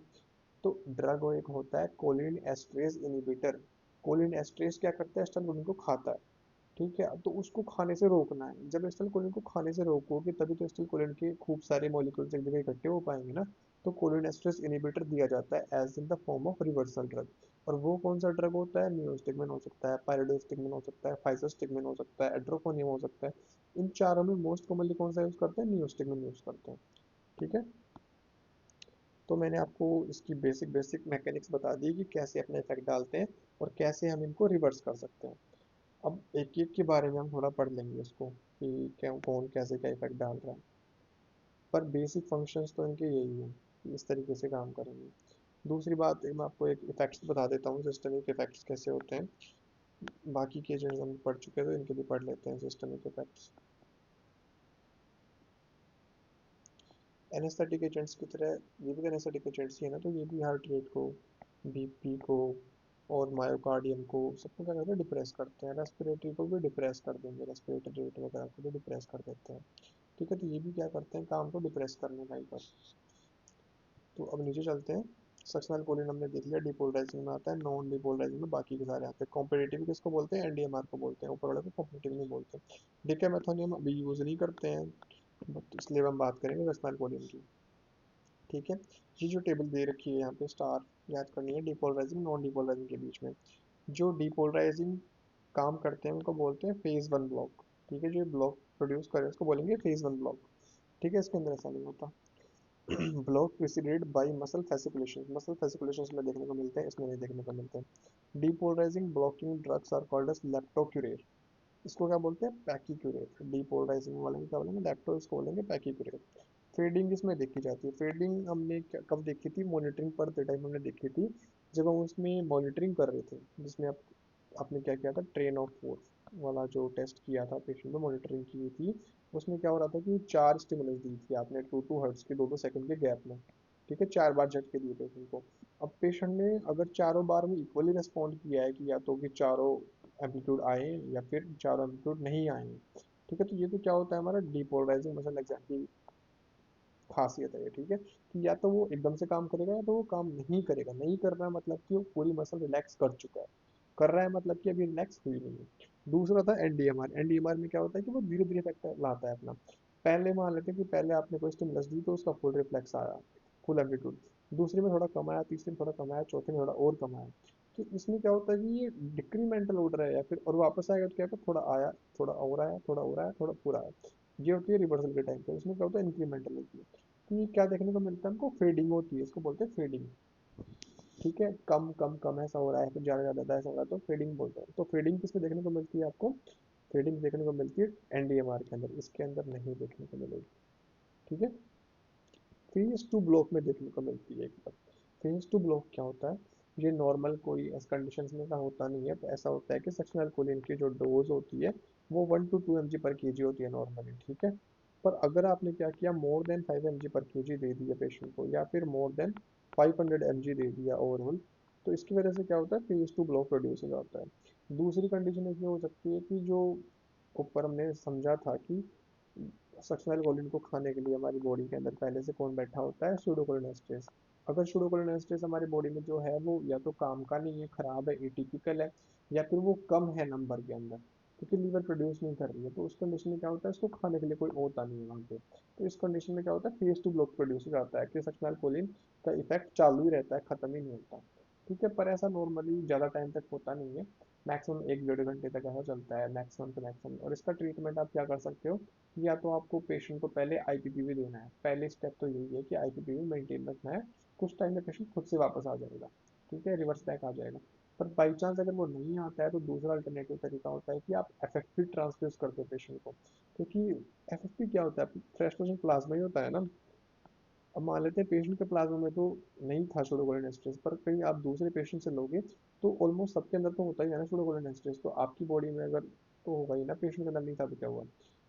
तो ड्रग एक होता है cholinesterase inhibitor. Cholinesterase क्या करता है, एस्टलकोलिन को खाता है। ठीक है, तो उसको खाने से रोकना है। जब एस्टलकोलिन को खाने से रोकोगे तभी तो एस्टलकोलिन के खूब सारे मॉलिक्यूल्स एक जगह इकट्ठे हो पाएंगे ना। तो कोलिन एस्ट्रेज इनिबिटर दिया जाता है as in the form of reversal drug. और वो कौन सा ड्रग होता है, नियोस्टिगमिन हो सकता है, पाइरिडोस्टिगमिन हो सकता है, फाइजोस्टिगमिन हो सकता है, एड्रोफोनियम हो सकता है। इन चारों में मोस्ट कॉमनली कौन सा यूज करते हैं, नियोस्टिगमिन यूज करते हैं। ठीक है, तो मैंने आपको इसकी बेसिक बेसिक मैकेनिक्स बता दी कि कैसे अपने इफेक्ट डालते हैं और कैसे हम इनको रिवर्स कर सकते हैं। अब एक एक के बारे में हम थोड़ा पढ़ लेंगे इसको कि क्या कौन कैसे क्या इफेक्ट डाल रहा है। पर बेसिक फंक्शंस तो इनके यही हैं कि इस तरीके से काम करेंगे। दूसरी बात मैं आपको एक इफेक्ट्स बता देता हूँ, सिस्टमिक इफेक्ट्स कैसे होते हैं। बाकी के जो हम पढ़ चुके हैं तो इनके भी पढ़ लेते हैं सिस्टमिक इफेक्ट्स। एनेस्थेटिक एजेंट्स की तरह ये भी एनेस्थेटिक एजेंट्स ही है ना, तो ये भी हार्ट रेट को, बीपी को और मायोकार्डियम को सबको क्या करते हैं, डिप्रेस करते हैं। रेस्पिरेटरी को भी डिप्रेस कर देंगे, रेस्पिरेटरी रेट वगैरह को भी डिप्रेस कर देते हैं। ठीक है, तो ये भी क्या करते हैं, काम को डिप्रेस करने का ही कर। तो अब नीचे चलते हैं। सक्शनल कोलिन हमने देख लिया, डिपोलराइजिंग में आता है, नॉन डिपोलराइजिंग में बाकी के सारे आते हैं। कॉम्पिटिटिव किसको बोलते हैं, एनडीएमआर को बोलते हैं, ऊपर वाले को कॉम्पिटिटिव नहीं बोलते। डिकैमेथोनियम अभी यूज नहीं करते हैं, बट इसलिए हम बात करेंगे सक्शनल कोलिन की। ठीक है, ये जो टेबल दे रखी है यहाँ पे स्टार याद करनी है डिपोलराइजिंग नॉन डिपोलराइजिंग के बीच में। जो डिपोलराइजिंग काम करते हैं उनको बोलते हैं फेज वन ब्लॉक। ठीक है, जो ब्लॉक प्रोड्यूस करे उसको बोलेंगे फेज वन ब्लॉक। ठीक है, इसके अंदर ऐसा नहीं होता। Block preceded by muscle fasciculation, muscle fasciculation में देखने को मिलते हैं, इसमें नहीं देखने को मिलते हैं। Depolarising blocking drugs are called as leptocurare, इसको क्या बोलते हैं, पैकीक्यूरेट। डिपोलराइजिंग वाले को क्या बोलेंगे, लेप्टो, इसको बोलेंगे पैकीक्यूरेट। फेडिंग इसमें देखी जाती है। फेडिंग हमने कब देखी थी, मॉनिटरिंग पढ़ते टाइम हमने देखी थी, जब हम उसमें मॉनिटरिंग कर रहे थे, जिसमें आप आपने क्या किया था, ट्रेन ऑफ फोर वाला जो टेस्ट किया था, पेशेंट में मॉनिटरिंग की थी। उसमें क्या हो रहा था कि चार स्टिमुलस दी थी आपने, 2 2 हर्ट्ज के 2 2 सेकंड के गैप में। ठीक है, 4 बार झटके दिए पेशेंट को। अब पेशेंट ने अगर चारों बार में इक्वली रिस्पॉन्ड किया है कि या तो कि चारों एम्पलीट्यूड आए या फिर चारों एम्पलीट्यूड नहीं आए हैं। ठीक है, तो ये तो क्या होता है, हमारा डिपोलराइजिंग मसल एग्जाम की खासियत है ये। ठीक है, कि या तो वो एकदम से काम करेगा या तो वो काम नहीं करेगा। नहीं कर रहा है मतलब कि वो पूरी मसल रिलैक्स कर चुका है, कर रहा है मतलब कि अभी रिलैक्स हुई नहीं है। दूसरा था एनडीएमआर। एनडीएमआर में क्या होता है कि वो धीरे धीरे इफेक्ट लाता है अपना। पहले मान लेते हैं कि पहले आपने कोई स्टिमुलस दी तो उसका फुल रिफ्लेक्स आया, फुल एम्पलीट्यूड। दूसरे में थोड़ा कम आया, तीसरे में थोड़ा कम आया, चौथे में थोड़ा और कम आया। तो इसमें क्या होता है कि ये डिक्रीमेंटल ऑर्डर है, या फिर और वापस आएगा तो क्या होगा, थोड़ा आया, थोड़ा और आया, थोड़ा और आया, थोड़ा पूरा आया। ये होती है रिवर्सल के टाइम पे। इसमें क्या होता है, इंक्रीमेंटल होती है। तो ये क्या देखने को मिलता है हमको, फेडिंग होती है, इसको बोलते हैं फेडिंग। ठीक है, कम कम कम ऐसा हो रहा है, फिर ज्यादा ज्यादा ऐसा हो रहा है, तो फेडिंग बोलते हैं। तो फेडिंग किसमें देखने को मिलती है आपको, फेडिंग देखने को मिलती है एनडीएमआर के अंदर, इसके अंदर नहीं देखने को मिलेगी। ठीक है, फेज टू ब्लॉक में देखने को मिलती है एक बार। फेज टू ब्लॉक क्या होता है, ये नॉर्मल कोई ऐसे कंडीशंस में का होता नहीं है। तो ऐसा होता है कि सक्शनल कोलिन की जो डोज होती है वो 1 to 2 mg पर केजी होती है नॉर्मली। ठीक है, पर अगर आपने क्या किया, मोर देन 5 mg पर केजी दे दिया पेशेंट को, या फिर मोर देन 500 mg दे दिया ओवरऑल, तो इसकी वजह से क्या होता है, फेज टू ब्लॉक प्रोड्यूस हो जाता है। दूसरी कंडीशन ये हो सकती है कि जो ऊपर हमने समझा था कि सक्शनल कोलिन को खाने के लिए हमारी बॉडी के अंदर पहले से कौन बैठा होता है, सूडोकोलिनेस्टेस। अगर सूडोकोलिनेस्टेस हमारी बॉडी में जो है वो या तो काम का नहीं है, खराब है, एटिपिकल है, या फिर वो कम है नंबर के अंदर, क्योंकि लीवर प्रोड्यूस नहीं कर रही है, तो उस कंडीशन में क्या होता है, इसको खाने के लिए कोई होता नहीं है वहाँ पे। तो इस कंडीशन में क्या होता है, फेज टू ब्लॉक प्रोड्यूस हो जाता है कि सक्शनल कोलिन का इफेक्ट चालू ही रहता है, खत्म ही नहीं होता। ठीक है, पर ऐसा नॉर्मली ज़्यादा टाइम तक होता नहीं है। मैक्सिमम 1 1.5 घंटे तक ऐसा चलता है, मैक्सिमम टू मैक्सिमम। और इसका ट्रीटमेंट आप क्या कर सकते हो, या तो आपको पेशेंट को पहले आईपीपीवी देना है। पहले स्टेप तो यही है कि आईपीपीवी मेंटेन रखना है। कुछ टाइम में पेशेंट खुद से वापस आ जाएगा। ठीक है, रिवर्स बैक आ जाएगा। पर बाई चांस अगर वो नहीं आता है तो दूसरा अल्टरनेटिव तरीका होता है कि आप एफएफपी ट्रांसफ्यूज कर दो पेशेंट को। क्योंकि एफएफपी क्या होता है, फ्रेशनेशन प्लाज्मा ही होता है ना। अब मान लेते हैं पेशेंट के प्लाज्मा में तो नहीं था सुडोकोलिनेस्ट्रेस, पर कहीं आप दूसरे पेशेंट से लोगे तो ऑलमोस्ट सबके अंदर तो होता ही है ना सुडोकोलिनेस्ट्रेस, तो आपकी बॉडी में अगर तो होगा ही ना, पेशेंट के अंदर नहीं था तो क्या हुआ।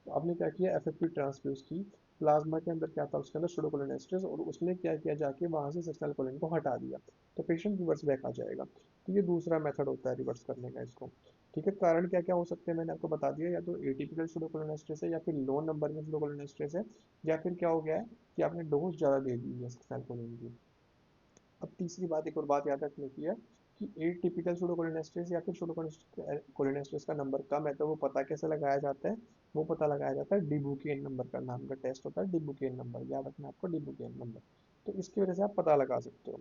तो आपने क्या किया, एफएफपी ट्रांसफ्यूज की, प्लाज्मा के अंदर क्या था, उसके अंदर सुडोकोलिनेस्ट्रेस, और उसने क्या किया, जाके वहां से सक्सेनकोलिन को हटा दिया, तो पेशेंट रिवर्स बैक आ जाएगा। तो ये दूसरा मेथड होता है रिवर्स करने का इसको। ठीक है, कारण क्या क्या हो सकते हैं मैंने आपको बता दिया, या तो एटिपिकल सुडोकोलिनेस्ट्रेस है, या फिर लो नंबर में सुडोकोलिनेस्ट्रेस है, या फिर क्या हो गया है कि आपने डोज ज़्यादा दे दी है सैल्पोनिन की। अब तीसरी बात, एक और बात याद रखने की है कि एटिपिकल सुडोकोलिनेस्ट्रेस या फिर सुडोकोलिनेस्ट्रेस का नंबर कम है, तो वो पता कैसे लगाया जाता है, वो पता लगाया जाता है डिबुकेन नंबर का, नाम का टेस्ट होता है डिबुकेन नंबर, याद रखना आपको डिबुकेन नंबर। तो इसकी वजह से आप पता लगा सकते हो।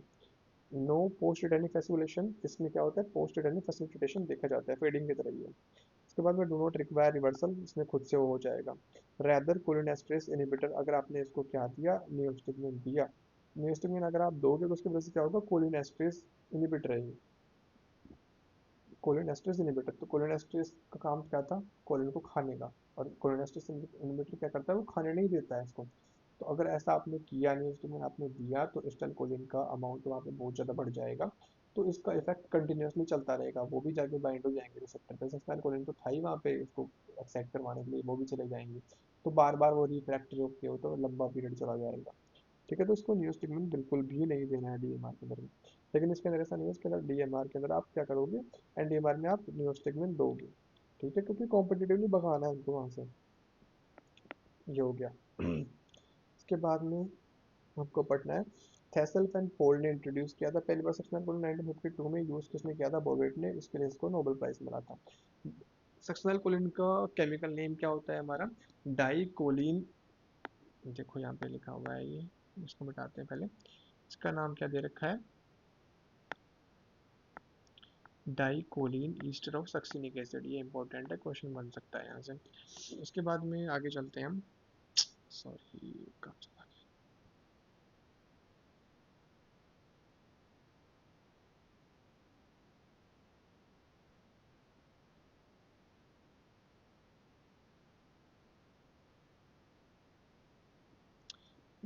नो पोस्ट एटेनिक फैसिकुलेशन, इसमें क्या होता है, पोस्ट एटेनिक फैसिलिटेशन देखा जाता है, फेडिंग की तरह ही है। उसके बाद में डू नॉट रिक्वायर रिवर्सल, इसमें खुद से वो हो जाएगा। रैदर कोलिनेस्ट्रेस इनहिबिटर, अगर आपने इसको क्या दिया, नियोस्टिग्मिन दिया, नियोस्टिग्मिन अगर आप दोगे तो उसकी वजह से क्या होगा, कोलिनेस्ट्रेस इनहिबिटर है ये, कोलिनेस्ट्रेस इनहिबिटर। तो कोलिनेस्ट्रेस का काम क्या था, कोलिन को खाने का, और कोलिनेस्ट्रेस इनहिबिटर क्या करता है, वो खाने नहीं देता है इसको। तो अगर ऐसा आपने किया, नियोस्टिग्मिन आपने दिया, तो एसिटाइलकोलिन का अमाउंट वहाँ पे बहुत ज़्यादा बढ़ जाएगा। तो इसका इफेक्ट कंटिन्यूअसली चलता रहेगा, वो भी जाके बाइंड हो जाएंगे रिसेप्टर पे, एसिटाइलकोलिन तो था ही वहाँ पे इसको एक्साइट करवाने के लिए, वो भी चले जाएंगे। तो बार बार वो रिफ्रैक्टरी होते हो तो लंबा पीरियड चला जाएगा। ठीक है, तो इसको न्यूस्टिग्मिन बिल्कुल भी नहीं देना है डीएमआर के अंदर में। लेकिन इसके अंदर ऐसा नहीं है, इसके अंदर डीएमआर के अंदर आप क्या करोगे, एनडीएमआर में आप न्यूस्टिग्मिन दोगे। ठीक है, क्योंकि कॉम्पिटिटिवली भगाना है उनको वहाँ से। ये हो गया। इसके बाद में आपको पढ़ना है, थेसल एंड पोल ने इंट्रोड्यूस किया था पहली बार सक्सेनल कोलिन 1952 में, यूज किसने किया था, बॉबेट ने, इसके लिए इसको नोबेल प्राइज मिला था। सक्सेनल कोलिन का केमिकल नेम क्या होता है हमारा, डाइकोलिन। देखो यहाँ पे लिखा हुआ है ये, इसको मिटाते हैं पहले। इसका नाम क्या दे रखा है, डाइकोलिन ईस्टर ऑफ सक्सिनिक एसिड, ये इंपॉर्टेंट है, क्वेश्चन बन सकता है यहाँ से। इसके बाद में आगे चलते हैं हम, सॉरी कहाँ चला गया,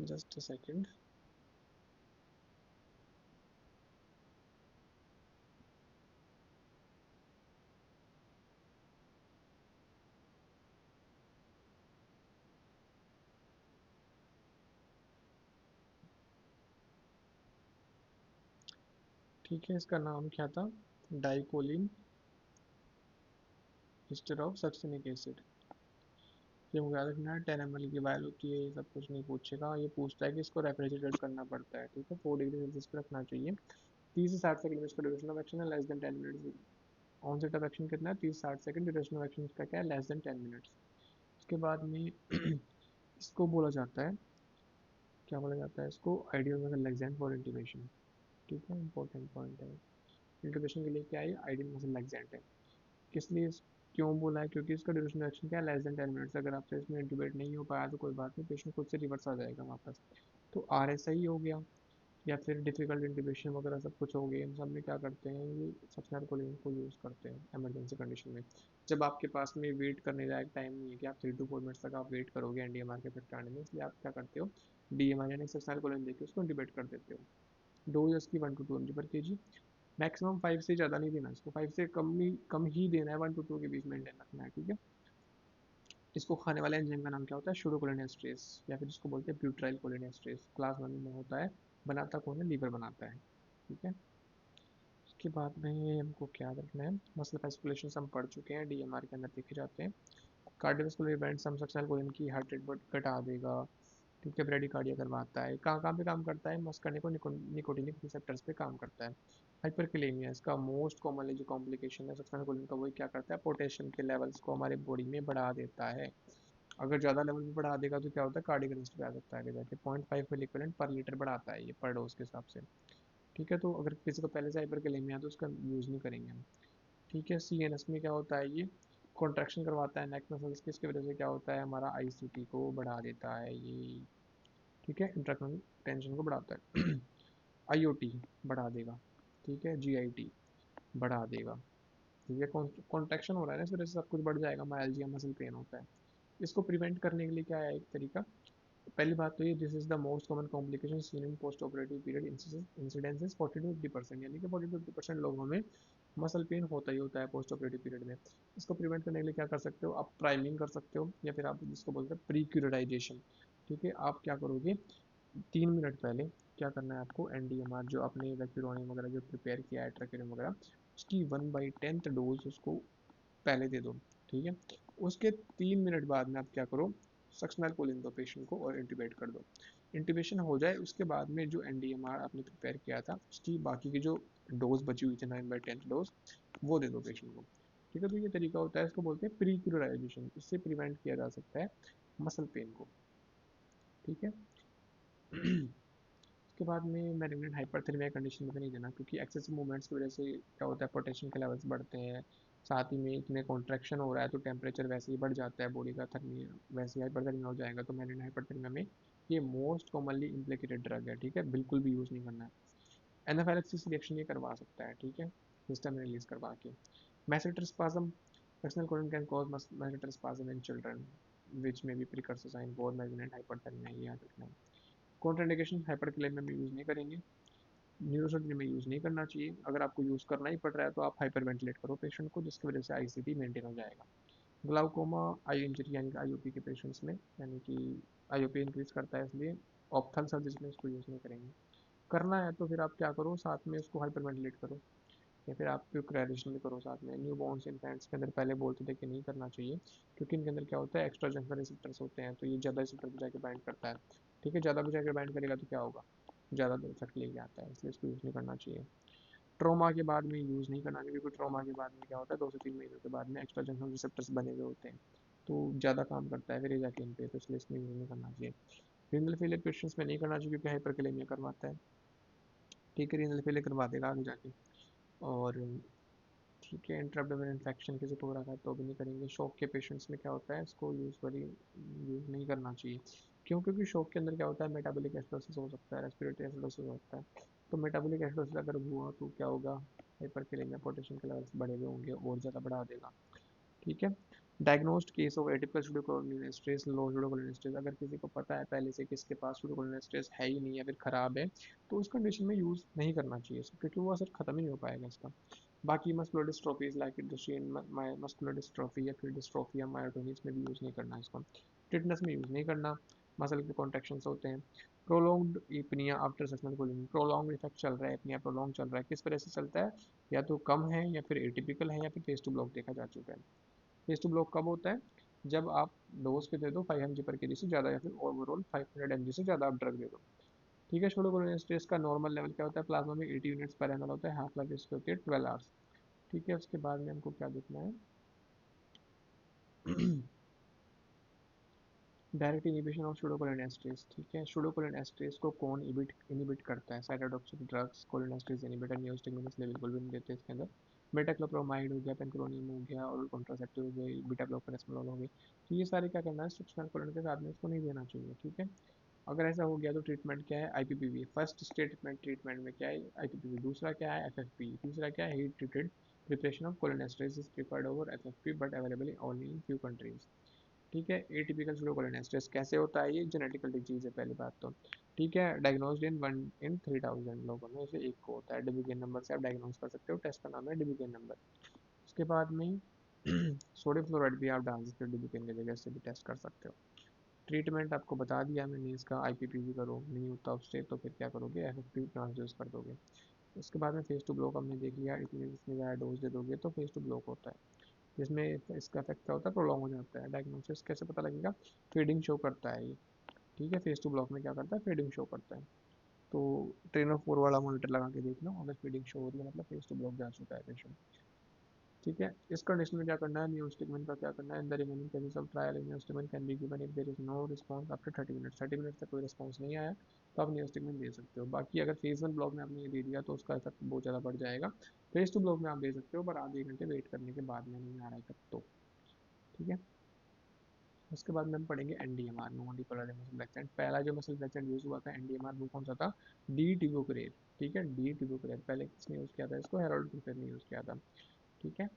जस्ट अ सेकेंड। ठीक है, इसका नाम क्या था, डाइकोलिन ईस्टर ऑफ सक्सिनिक एसिड। ये मुझे याद रखना है, 10 ml की वायल होती है, ये सब कुछ नहीं पूछेगा, ये पूछता है कि इसको रेफ्रिजरेट करना पड़ता है। ठीक है, 4 डिग्री सेल्सियस पे रखना चाहिए। 30 से 60 सेकंड में इसका ड्यूरेशन ऑफ एक्शन है, less than 10 minutes. Onset of action कितना है, 30 से 60 सेकंड, ड्यूरेशन ऑफ एक्शन इसका क्या है, लेस देन 10 मिनट्स। उसके बाद में इसको बोला जाता है, क्या बोला जाता है इसको, आइडियल मसल लैक्सेंट फॉर इंटीमेशन। ठीक है, इंपॉर्टेंट पॉइंट है। इंटीमेशन के लिए क्या है, आइडियल मसल लैक्सेंट है। किस लिए क्यों बोला है, क्योंकि इसका ड्यूरेशन एक्शन क्या है, लेस देन 10 मिनट्स। अगर आपसे इसमें इंटीमेट नहीं हो पाया तो कोई बात नहीं, पेशेंट खुद से रिवर्स आ जाएगा वापस। तो आर एस आई हो गया, या फिर डिफिकल्ट इंटीमेशन वगैरह सब कुछ हो गया, इन सब में क्या करते हैं, ये सक्सेनर कोलिन को यूज़ करते हैं इमरजेंसी कंडीशन में। जब आपके पास में वेट करने लायक टाइम नहीं है कि आप 3 to 4 मिनट्स तक आप वेट करोगे एनडीएमआर के इफेक्ट आने में, इसलिए आप क्या करते हो, डीएमआर यानी सक्सेनर कोलिन देकर उसको इंटीमेट कर देते हो। डोज इसकी 1 to 2 mg/kg, मैक्सिमम 5 से ज़्यादा नहीं देना इसको, 5 से कम ही देना है, 1 to 2 के बीच मेंटेन रखना है। ठीक है, इसको खाने वाले एंजाइम का नाम क्या होता है, शूडोकोलिनेस्ट्रेस, या फिर इसको बोलते हैं ब्यूटाइल कोलिनेस्ट्रेस। क्लास 1 में होता है, बनाता कौन है, लीवर बनाता है। ठीक है, उसके बाद में हमको क्या रखना है, मसल फैसिकुलेशन हम पढ़ चुके हैं, डीएमआर के अंदर देखे जाते हैं। कार्डियोवास्कुलर इवेंट्स हम सक्सेनल कोलिन की हार्ट रेट घटा देगा। ठीक है, ब्रेडिकार्डिया करवाता है, कहाँ कहाँ पे काम करता है, मस्करने को निकोटिनिक रिसेप्टर्स पे काम करता है। हाइपरकलेमिया इसका मोस्ट कॉमनली जो कॉम्प्लिकेशन है सक्सेनल कोलिन का, वही क्या करता है, पोटेशियम के लेवल्स को हमारे बॉडी में बढ़ा देता है। अगर ज़्यादा लेवल पे बढ़ा देगा तो क्या होता है, कार्डियक अरेस्ट पे आ सकता है आगे जाके। 0.5 मिली पर लीटर बढ़ाता है ये पर डोज के हिसाब से। ठीक है, तो अगर किसी को पहले से हाइपरकलेमिया है तो उसका यूज़ नहीं करेंगे हम। ठीक है, सीएनएस में क्या होता है, ये कॉन्ट्रैक्शन करवाता है नेक मसल्स की, इसकी वजह से क्या होता है, हमारा आईसीटी को बढ़ा देता है ये। ठीक है, इंट्राक्रैनियल टेंशन को बढ़ाता है। आईओटी बढ़ा देगा। ठीक है, जीआईटी बढ़ा देगा। ठीक है, कॉन्ट्रैक्शन हो रहा है ना, इस वजह से सब कुछ बढ़ जाएगा, मायल्जिया मसल पेन होता है। इसको प्रिवेंट करने के लिए क्या है एक तरीका, पहली बात तो ये, this is the most common complication seen in post operative period incidences 40 to 50%, यानी कि 40 to 50% लोगों में मसल पेन होता ही होता है पोस्ट ऑपरेटिव पीरियड में। इसको प्रिवेंट करने के लिए क्या कर सकते हो, आप प्राइमिंग कर सकते हो, या फिर आप जिसको बोलते हैं प्रीक्यूराइजेशन। ठीक है, आप क्या करोगे, 3 मिनट पहले क्या करना है आपको, एनडीएमआर जो आपने वेक्यूरोनियम वगैरह जो प्रिपेयर किया है, ट्रकेरियम वगैरह, उसकी 1/10 डोज उसको पहले दे दो। ठीक है, उसके 3 मिनट बाद में आप क्या करो, सक्शनल कूलिंग दो पेशेंट को और इंट्यूबेट कर दो। इंट्यूबेशन हो जाए उसके बाद में जो एनडीएमआर आपने प्रिपेयर किया था उसकी बाकी की जो डोज बची हुई थी 9/10 डोज, वो दे दो पेशेंट को। ठीक है, तो ये तरीका होता है, इसको बोलते हैं प्रीक्यूराइजेशन, इससे प्रिवेंट किया जा सकता है मसल पेन को। ठीक है। उसके बाद में मैलिग्नेंट हाइपरथर्मिया कंडीशन में तो नहीं देना, क्योंकि एक्सेसिव मूवमेंट्स की वजह से क्या होता है, पोटेशियम के लेवल्स बढ़ते हैं, साथ ही में इसमें कॉन्ट्रैक्शन हो रहा है तो टेम्परेचर वैसे ही बढ़ जाता है बॉडी का, थर्मिया वैसे ही हाइपरथर्मिया हो जाएगा। तो मैलिग्नेंट हाइपरथर्मिया में ये मोस्ट कॉमनली इम्प्लिकेटेड ड्रग है। ठीक है, बिल्कुल भी यूज़ नहीं करना है। एनाफाइलेक्सिस रिएक्शन ये करवा सकता है। ठीक है, सिस्टम में रिलीज करवा के। Masseter spasm, external colon can cause masseter spasm in children which may be precursor sign for malignant hyperthermia, ये याद रखना है। कॉन्ट्राइंडिकेशन, हाइपरकैलेमिया में यूज़ नहीं करेंगे, न्यूरोसर्जरी में यूज़ नहीं करना चाहिए। अगर आपको यूज़ करना ही पड़ रहा है तो आप हाइपर वेंटिलेट करो पेशेंट को, जिसकी वजह से आईसीटी मेंटेन हो जाएगा। ग्लाउकोमा, आई इंजरी यानी कि आईओपी के पेशेंट्स में, यानी कि आईओपी इंक्रीज करता है, इसलिए ऑप्थल सर्जरी में इसको यूज़ नहीं करेंगे। करना है तो फिर आप क्या करो, साथ में उसको हाइपर वेंटिलेट करो, या फिर आप क्रेडिशन भी करो साथ में। न्यू बॉर्न्स इन्फेंट्स के अंदर पहले बोलते थे कि नहीं करना चाहिए, क्योंकि इनके अंदर क्या होता है, एक्स्ट्रा जंक्शन रिसेप्टर्स होते हैं, तो ये ज़्यादा रिसेप्टर पर जाकर बाइंड करता है। ठीक है, ज़्यादा पर जाकर बाइंड करेगा तो क्या होगा, ज़्यादा देर तक लेके आता है, इसलिए इसको यूज़ नहीं करना चाहिए। ट्रॉमा के बाद में यूज़ नहीं करना चाहिए, क्योंकि ट्रॉमा के बाद में क्या होता है, 2 से 3 महीनों के बाद में एक्स्ट्रा जंक्शन रिसेप्टर्स बने हुए होते हैं, तो ज़्यादा काम करता है फिर ये जाके इन पे, तो इसलिए इसमें यूज़ नहीं करना चाहिए। रीनल फेलियर पेशेंट्स में नहीं करना चाहिए, क्योंकि हाइपरकैलेमिया करवाता है। ठीक है, रीनल फेलियर करवा देगा आगे जाके। और ठीक है, इंट्राब्डोमिनल इन्फेक्शन किसी को हो रखा है तो भी नहीं करेंगे। शॉक के पेशेंट्स में क्या होता है, इसको यूजुअली यूज़ नहीं करना चाहिए। क्यों, क्योंकि शॉक के अंदर क्या होता है, मेटाबॉलिक एसिडोसिस हो सकता है, रेस्पिरेटरी एसिडोसिस हो सकता है। तो मेटाबॉलिक एसिडोसिस अगर हुआ तो क्या होगा, हाइपरकैलेमिया, पोटेशियम के लेवल्स बढ़े हुए होंगे और ज़्यादा बढ़ा देगा। ठीक है। Diagnosed case of atypical pseudocholinesterase, low pseudocholinesterase, अगर किसी को पता है पहले से कि इसके पास सूडोकोलिन स्ट्रेस है ही नहीं या फिर खराब है, तो उस कंडीशन में यूज़ नहीं करना चाहिए इसको, क्योंकि वो असर खत्म ही नहीं हो पाएगा इसका। बाकी मस्कुलर डिस्ट्रॉफीज लाइक दुशेन मस्कुलर डिस्ट्रॉफी या फिर डिस्ट्रॉफी या मायोटोनी, इसमें भी यूज़ नहीं करना इसको। टिटनेस में यूज़ नहीं करना, मसल के कॉन्ट्रैक्शंस होते हैं। Prolonged apnoea after sectional cooling, prolong effect चल रहा है, इपनिया प्रोलॉन्ग चल रहा है, किस वजह से चलता है, या तो कम है या फिर एटिपिकल है या फिर फेस टू ब्लॉक देखा जा चुका है। फेस टू ब्लॉक कब होता है, जब आप डोज पे दे दो 500 mg/kg से ज़्यादा, या फिर ओवरऑल 500 mg से ज़्यादा आप ड्रग दे दो। ठीक है, सूडोकोलिन स्ट्रेस का नॉर्मल लेवल क्या होता है, प्लाज्मा में 80 यूनिट्स पर एमएल होता है, हाफ लाइफ इसकी होती है 12 आवर्स। ठीक है, उसके बाद में हमको क्या देखना है, डायरेक्ट इनिबिशन ऑफ सूडोकोलिनेस्ट्रेस। ठीक है, सूडोकोलिनेस्ट्रेस को कौन इनिबिट करता है, साइटोटॉक्सिक ड्रग्स कोलिनेस्ट्रेस इनिबिटर, नियोस्टिग्मिन इसलिए बिल्कुल भी नहीं देते इसके अंदर। मेटाक्लोप्रोमाइड हो गया, पेनक्लोनियम हो गया, और कॉन्ट्रासेप्टिव हो गई, बीटा ब्लॉकर एस्मोल हो गई। तो ये सारे क्या करना है, सक्शनल कोलन के साथ में इसको नहीं देना चाहिए। ठीक है, अगर ऐसा हो गया तो ट्रीटमेंट क्या है, आईपीपीवी। फर्स्ट स्टेटमेंट ट्रीटमेंट में क्या है, आईपीपीवी। दूसरा क्या है, एफएफपी। तीसरा क्या है, heat treated preparation of cholinesterase is preferred over FFP but available only in few countries. ठीक है, एटिपिकल सूडोकोलिनेस्ट्रेस कैसे होता है, ये जेनेटिकल डिजीज है पहली बात तो। ठीक है, डायग्नोस्ड इन 1 in 3000 लोगों में से एक को होता है। डिबिगेन नंबर से आप डायग्नोज कर सकते हो, टेस्ट का नाम है डिबिगेन नंबर। उसके बाद में सोडियम फ्लोराइड भी आप डाल सकते हो डिबिगेन की जगह, से भी टेस्ट कर सकते हो। ट्रीटमेंट आपको बता दिया मैंने इसका, आईपीपीवी करो, नहीं होता उससे तो फिर क्या करोगे, एफएफपी ट्रांसड्यूस कर दोगे। उसके बाद में फेस टू ब्लॉक हमने देख लिया, इतने जितने ज़्यादा डोज दे दोगे तो फेस टू ब्लॉक होता है, जिसमें इसका इफेक्ट क्या होता है, प्रोलॉन्ग हो जाता है। डायग्नोसिस कैसे पता लगेगा, फीडिंग शो करता है ये। ठीक है, फेस टू ब्लॉक में क्या करता है, फीडिंग शो करता है। तो ट्रेन ऑफ 4 वाला मॉनिटर लगा के देख लो, अगर फीडिंग शो हो रही है मतलब फेस टू ब्लॉक जा चुका है पेशेंट। ठीक है, इस कंडीशन में क्या करना है, नियोस्टिगमिन का क्या करना है, in the remaining cases of trial neostigmine can be given if there is no response after 30 minutes. 30 minutes तक कोई रिस्पांस नहीं आया तो आप नियोस्टिगमिन दे सकते हो। बाकी अगर फेज 1 ब्लॉक में आपने ये दे दिया तो उसका इफेक्ट बहुत ज़्यादा बढ़ जाएगा। फेज 2 ब्लॉक में आप दे सकते हो, पर आधे घंटे वेट करने के बाद में नहीं आ रहा है इफेक्ट तो। ठीक है, उसके बाद में हम पढ़ेंगे एनडीएमआर, नॉन डिपोलराइजिंग मसल रिलैक्सेंट। पहला जो मसल रिलैक्सेंट यूज हुआ था एनडीएमआर, वो कौन सा था, डी टिबोक्रेर। ठीक है, डी टिबोक्रेर पहले किसने यूज किया था इसको, हेरोल्ड प्रिफेर ने यूज किया था। ठीक है,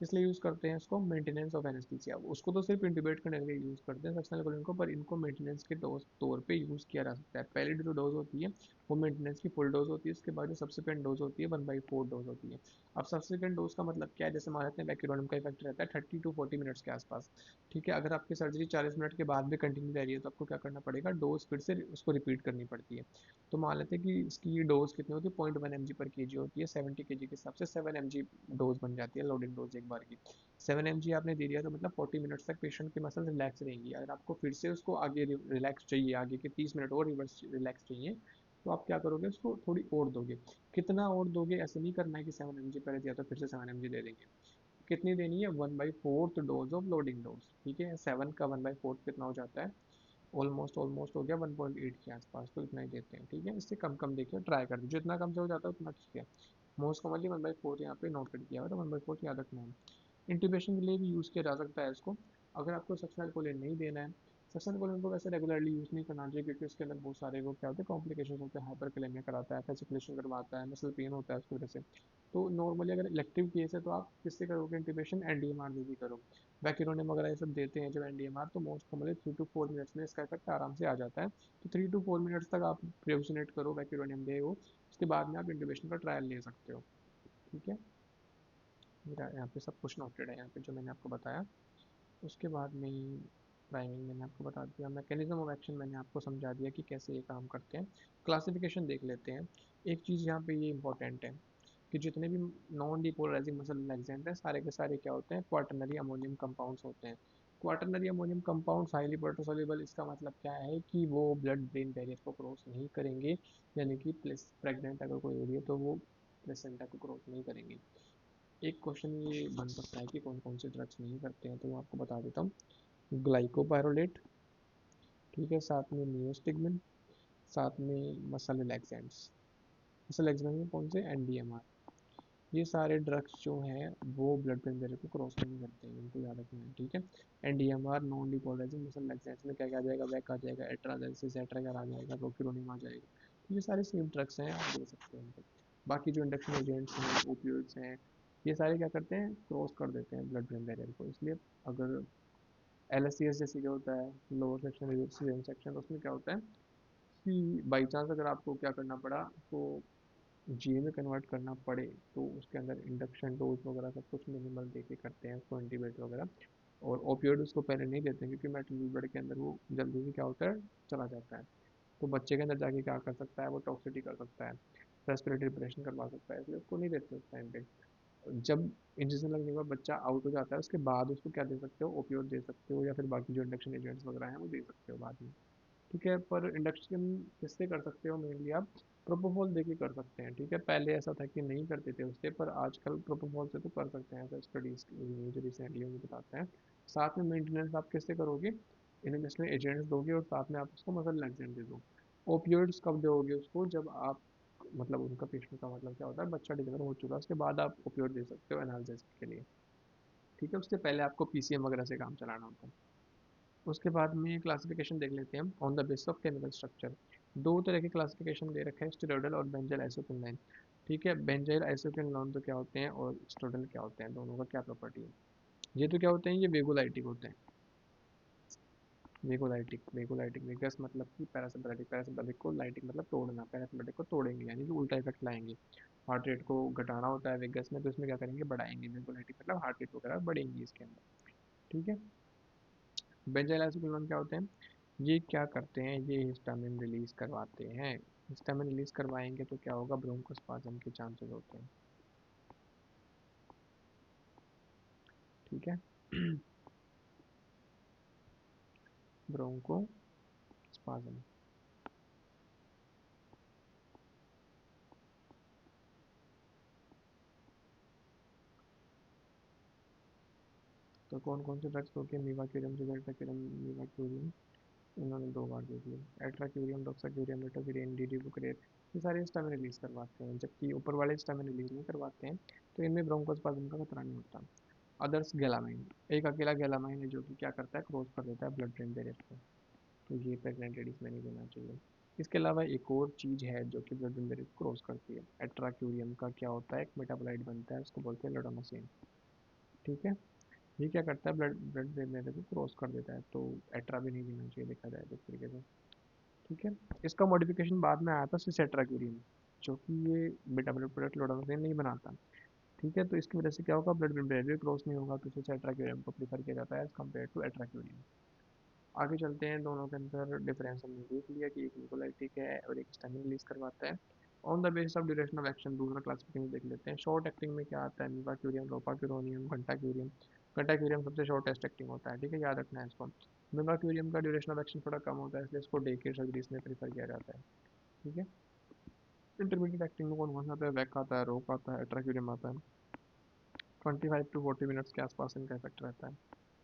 इसलिए यूज़ करते हैं इसको मेंटेनेंस ऑफ एनेस्थीसिया। उसको तो सिर्फ इंट्यूबेट करने के लिए यूज़ करते हैं सक्शनल कोलिन को, पर इनको मेंटेनेंस के तौर पे यूज़ किया जा सकता है। पहली जो डोज होती है वो मेंटेनेंस की फुल डोज होती है, उसके बाद जो सब्सिक्वेंट डोज होती है 1/4 डोज होती है। अब सब्सिक्वेंट डोज का मतलब क्या है, जैसे मान लेते हैं वैक्यूरोनियम का इफेक्ट रहता है 30 to 40 मिनट्स के आसपास। ठीक है, अगर आपकी सर्जरी 40 मिनट के बाद भी कंटिन्यू रह रही है तो आपको क्या करना पड़ेगा, डोज फिर से उसको रिपीट करनी पड़ती है। तो मान लेते हैं कि इसकी डोज कितनी होती है, 0.1 mg/kg होती है, 70 kg के हिसाब से 7 mg डोज बन जाती है, लोडिंग डोज एक बार की। 7 mg आपने दे दिया तो मतलब 40 मिनट्स तक पेशेंट की मसल रिलैक्स रहेंगी। अगर आपको फिर से उसको आगे रिलैक्स चाहिए, आगे के 30 मिनट और रिवर्स रिलैक्स चाहिए, तो आप क्या करोगे, उसको थोड़ी और दोगे। कितना और दोगे, ऐसे नहीं करना है कि 7 mg पहले दिया तो फिर से 7 mg दे देंगे। कितनी देनी है, 1/4 डोज ऑफ लोडिंग डोज। ठीक है, 7 का 1/4 कितना हो जाता है, ऑलमोस्ट ऑलमोस्ट हो गया 1.8 के आसपास, तो इतना ही देते हैं। ठीक है, इससे कम कम देखिए, ट्राई कर दीजिए, जितना कम से हो जाता है उतना ठीक है। मोस्ट कॉमनली 1/4 यहाँ पे नोट कर दिया हुआ, तो 1/4 याद रखना है। इंट्यूबेशन के लिए भी यूज़ किया जा सकता है इसको। अगर आपको सक्शनल कोलिन नहीं देना है, सक्शन कोलिन को वैसे रेगुलरली यूज़ नहीं करना चाहिए, क्योंकि उसके अंदर बहुत सारे वो क्या होते हैं, कॉम्प्लिकेशन होते हैं, हाइपरकैलेमिया कराता है, फेसिकुलेशन करवाता है, मसल पेन होता है उसकी वजह से। तो नॉर्मली अगर इलेक्टिव केस है तो आप किससे करोगे इंट्यूबेशन, एनडीएमआर में भी करो। वैक्यूरोनियम वगैरह ये सब देते हैं जब एनडीएमआर, तो मोस्ट कॉमनली 3 to 4 मिनट्स में इसका इफेक्ट आराम से आ जाता है। तो 3 to 4 मिनट्स तक आप प्रेउसिनेट करो, वैक्यूरोनियम दे वो, उसके बाद में आप इंट्यूबेशन का ट्रायल ले सकते हो। ठीक है, मेरा यहाँ पे सब कुछ नोटेड है, यहाँ पे जो मैंने आपको बताया। उसके बाद में प्राइमिंग मैंने आपको बता दिया, मैकेनिज्म ऑफ एक्शन मैंने आपको समझा दिया कि कैसे ये काम करते हैं। क्लासिफिकेशन देख लेते हैं। एक चीज़ यहाँ पे ये इंपॉर्टेंट है कि जितने भी नॉन डिपोलराइजिंग मसल रिलैक्सेंट हैं, सारे के सारे क्या होते हैं, क्वाटरनरी अमोनियम कंपाउंड्स होते हैं। Quaternary ammonium compounds highly water इसका मतलब क्या है कि वो ब्लड ब्रेन बैरियर को क्रॉस नहीं करेंगे, यानी कि प्रेग्नेंट अगर कोई हो रही है तो वो प्लेसेंटा को क्रॉस नहीं करेंगे। एक क्वेश्चन ये बन सकता है कि कौन कौन से ड्रग्स नहीं करते हैं, तो मैं आपको बता देता हूँ। ग्लाइकोपायरोलेट, ठीक है, साथ में नियोस्टिग्मिन, साथ में मसल रिलैक्सेंट्स। मसल रिलैक्सेंट में कौन से, एनडीएमआर। ये सारे ड्रग्स जो हैं वो ब्लड ब्रेन बैरियर को क्रॉस नहीं करते हैं, इनको याद रखना है। ठीक है, एनडीएमआर नॉन डिपोलराइजिंग मसल रिलैक्सेंट्स में क्या क्या आ जाएगा, वैक आ जाएगा, एट्राजेंसिस एट्रागर आ जाएगा, रोक्यूरोनिम आ जाएगा। तो ये सारे सेम ड्रग्स हैं, आप दे सकते हैं इनको। बाकी जो इंडक्शन एजेंट्स हैं, ओपियोइड्स हैं, ये सारे क्या करते हैं, क्रॉस कर देते हैं ब्लड ब्रेन बैरियर को। इसलिए अगर एलएससीएस जैसे क्या होता है, लोअर सेक्शन सेक्शन, उसमें क्या होता है कि बाई चांस अगर आपको क्या करना पड़ा तो जीए में कन्वर्ट करना पड़े, तो उसके अंदर इंडक्शन डोज वगैरह सब कुछ मिनिमल दे के करते हैं उसको, एंटीबायोटिक वगैरह। और ओपियोइड उसको पहले नहीं देते हैं, क्योंकि मेटल ब्लड के अंदर वो जल्दी से क्या होता है, चला जाता है। तो बच्चे के अंदर जाके क्या कर सकता है, वो टॉक्सिटी कर सकता है, रेस्पिरेटरी डिप्रेशन करवा सकता है, इसलिए उसको नहीं देते उस टाइम पे। जब इंजेक्शन लगने के बाद बच्चा आउट हो जाता है, उसके बाद उसको क्या दे सकते हो, ओपियोइड दे सकते हो, या फिर बाकी जो इंडक्शन एजेंट्स वगैरह हैं वो दे सकते हो बाद में। ठीक है, पर इंडक्शन किससे कर सकते हो, मेनली आप प्रोपोफॉल दे के कर सकते हैं। ठीक है, पहले ऐसा था कि नहीं करते थे उससे, पर आजकल प्रोपोफॉल से तो कर सकते हैं, ऐसा स्टडीज जो रिसेंटली हुई बताते हैं। साथ में मेंटेनेंस आप किससे करोगे, इंडक्शन एजेंट्स दोगे, और साथ में आप उसको मसल रिलैक्सेंट दे दो। ओपियोइड्स कब दोगे उसको, जब आप मतलब उनका पेशेंट का मतलब क्या होता है, बच्चा डिलीवर हो चुका है, उसके बाद आप ओपियोइड दे सकते हो एनाल्जेसिक के लिए। ठीक है, उससे पहले आपको पीसीएम वगैरह से काम चलाना होता है। उसके बाद में क्लासिफिकेशन देख लेते हैं हम, on the basis of chemical structure. दो तरह के क्लासिफिकेशन दे रखा है, स्टेरॉयडल और बेंजाइल आइसोक्विनोन। ठीक है, बेंजाइल आइसोक्विनोन तो क्या होते हैं और स्टेरॉयडल क्या होते हैं, दोनों का क्या प्रॉपर्टी है। ये तो क्या होते हैं, ये वेगोलाइटिक होते हैं। वेगोलाइटिक, वेगोलाइटिक वेगस मतलब कि पैरासिम्पैथेटिक, पैरासिम्पैथेटिक को लाइटिक मतलब तोड़ना, पैरासिम्पैथेटिक को तोड़ेंगे, यानी कि उल्टा इफेक्ट लाएंगे। हार्ट रेट को घटाना होता है वेगस में, तो इसमें क्या करेंगे, बढ़ाएंगे। वेगोलाइटिक मतलब हार्ट रेट वगैरह बढ़ेंगी इसके अंदर। ठीक है, बेंजाइलाइसोक्विनोन क्या होते हैं, ये क्या करते हैं, ये हिस्टामिन रिलीज करवाते हैं। हिस्टामिन रिलीज करवाएंगे तो क्या होगा, ब्रोंकोस्पाज्म के चांसेस होते हैं। ठीक है, ब्रोंकोस्पाज्म। तो कौन कौन से ड्रग्स होते हैं, मीवाक्यूरियम, रिवेल्टाक्यूरियम, मीवाक्यूरियम, इन्होंने 2 बार दे दिए। एट्राक्यूरियम, डोक्साक्यूरियम, मेटाक्यूरियम, डीडीबुक्रेट, ये सारे हिस्टामिन रिलीज करवाते हैं, जबकि ऊपर वाले हिस्टामिन रिलीज नहीं करवाते हैं। तो इनमें ब्रोंकोस्पाज्म का खतरा नहीं होता। अदर्स गैलामाइन, एक अकेला गैलामाइन है जो कि क्या करता है, क्रॉस कर देता है ब्लड ब्रेन बैरियर को, तो ये प्रेग्नेंट लेडीज में नहीं देना चाहिए। इसके अलावा एक और चीज़ है जो कि ब्लड ब्रेन बैरियर को क्रॉस करती है, एट्राक्यूरियम का क्या होता है, एक मेटाबोलाइट बनता है, उसको बोलते हैं लेडोनोसिन। ठीक है। ये क्या करता है, ब्लड ब्लड ब्रेन बैरियर को क्रॉस कर देता है, तो एट्रा भी नहीं देना चाहिए देखा जाए तो इस तरीके से। ठीक है। इसका मॉडिफिकेशन बाद में आया था सिसेट्राक्यूरियम, जो कि ये बीटा प्रोडक्ट लोडोमेसेन नहीं बनाता। ठीक है, तो इसकी वजह से क्या होगा, ब्लड ब्रेन बैरियर क्रॉस नहीं होगा, तो सिसेट्राक्यूरियम को प्रीफर किया जाता है एज कम्पेयर टू एट्राक्यूरियम। आगे चलते हैं, दोनों के अंदर डिफरेंस हमने देख लिया कि एक न्यूकोलाइटिक है और एक स्टैमिन रिलीज करवाता है। On the basis of duration of action दूसरा क्लासिफिकेशन देख लेते हैं। शॉर्ट एक्टिंग में क्या आता है, मीवाक्यूरियम, रोपाक्यूरोनियम, घंटाक्यूरियम। घंटाक्यूरियम सबसे शॉर्टेस्ट एक्टिंग होता है, ठीक है, याद रखना है इसको। मीवाक्यूरियम का ड्यूरेशन ऑफ एक्शन थोड़ा कम होता है, इसलिए इसको डे केयर सर्जरीज में प्रीफर किया जाता है। ठीक है। इंटरमीडिएट एक्टिंग में कौन कौन सा आता है, वैक आता है, रोक आता है, एट्राक्यूरियम आता है। 25 to 40 मिनट्स के आसपास इनका इफेक्ट रहता है।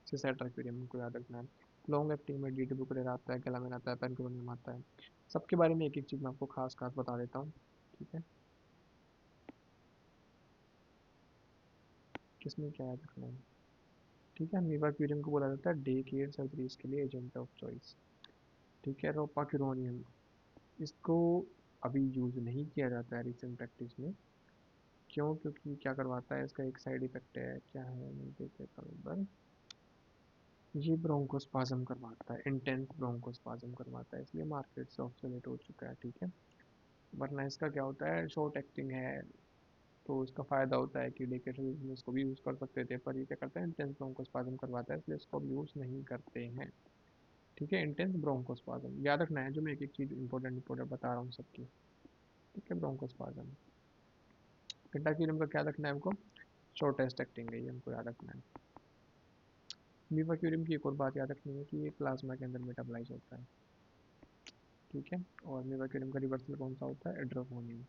सिसेट्राक्यूरियम को याद रखना है। लॉन्ग एक्टिंग में डी बुकरेर आता है, गलामिन आता है, पेनक्लोनियम आता है। सबके बारे में एक एक चीज़ मैं आपको खास खास बता देता हूँ। ठीक है, किसमें क्या याद रखना है। ठीक है, मीवाक्यूरियम को बोला जाता है डे केयर सर्जरीज के लिए एजेंट ऑफ चॉइस। ठीक है, रोपाक्यूरोनियम, इसको अभी यूज़ नहीं किया जाता है रिसेंट प्रैक्टिस में। क्यों, क्योंकि क्या करवाता है, इसका एक साइड इफेक्ट है, क्या है मैं देख लेता हूँ एक बार। ये ब्रोंकोस्पाज्म करवाता है, इंटेंस ब्रोंकोस्पाज्म करवाता है, इसलिए मार्केट से ऑब्सोलेट हो चुका है। ठीक है, वरना इसका क्या होता है, शॉर्ट एक्टिंग है, तो इसका फ़ायदा होता है कि डेकेटर में इसको भी यूज़ कर सकते थे, पर ये क्या करता है, इंटेंस ब्रोंकोस्पाज्म करवाता है, इसलिए इसको अब यूज़ नहीं करते हैं। ठीक है, इंटेंस ब्रोंकोस्पाज्म याद रखना है, जो मैं एक एक चीज़ इंपॉर्टेंट इंपॉर्टेंट बता रहा हूँ सबकी। ठीक है, ब्रोंकोस्पाज्म। पेंटाक्यूरियम का क्या रखना है हमको, शॉर्टेस्ट एक्टिंग है, ये हमको याद रखना है। मीवाक्यूरियम की एक और बात याद रखनी है कि ये प्लाज्मा के अंदर मेटाबलाइज होता है। ठीक है, और मीवाक्यूरियम का रिवर्सल कौन सा होता है, एड्रोफोनियम।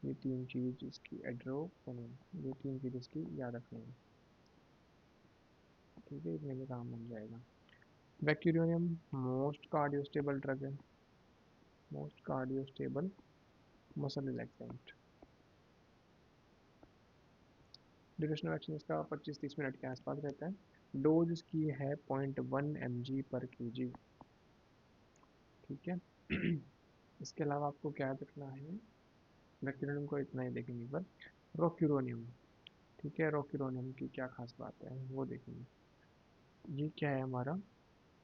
ये तीन चीज़ इसकी, एड्रोफोनियम, ये तीन चीज़ इसकी याद रखनी है। ठीक है, इतने में काम बन जाएगा। बैक्टीरियोनियम मोस्ट कार्डियोस्टेबल ड्रग है, most cardiostable muscle relaxant. Duration of action इसका 25-30 मिनट के आसपास रहता है। डोज इसकी है 0.1 mg/kg। ठीक है। इसके अलावा आपको क्या याद रखना है, बैक्टीरियम को इतना ही देखेंगे पर। रोक्यूरोनियम, ठीक है, रोक्यूरोनियम की क्या खास बात है वो देखेंगे। ये क्या है हमारा,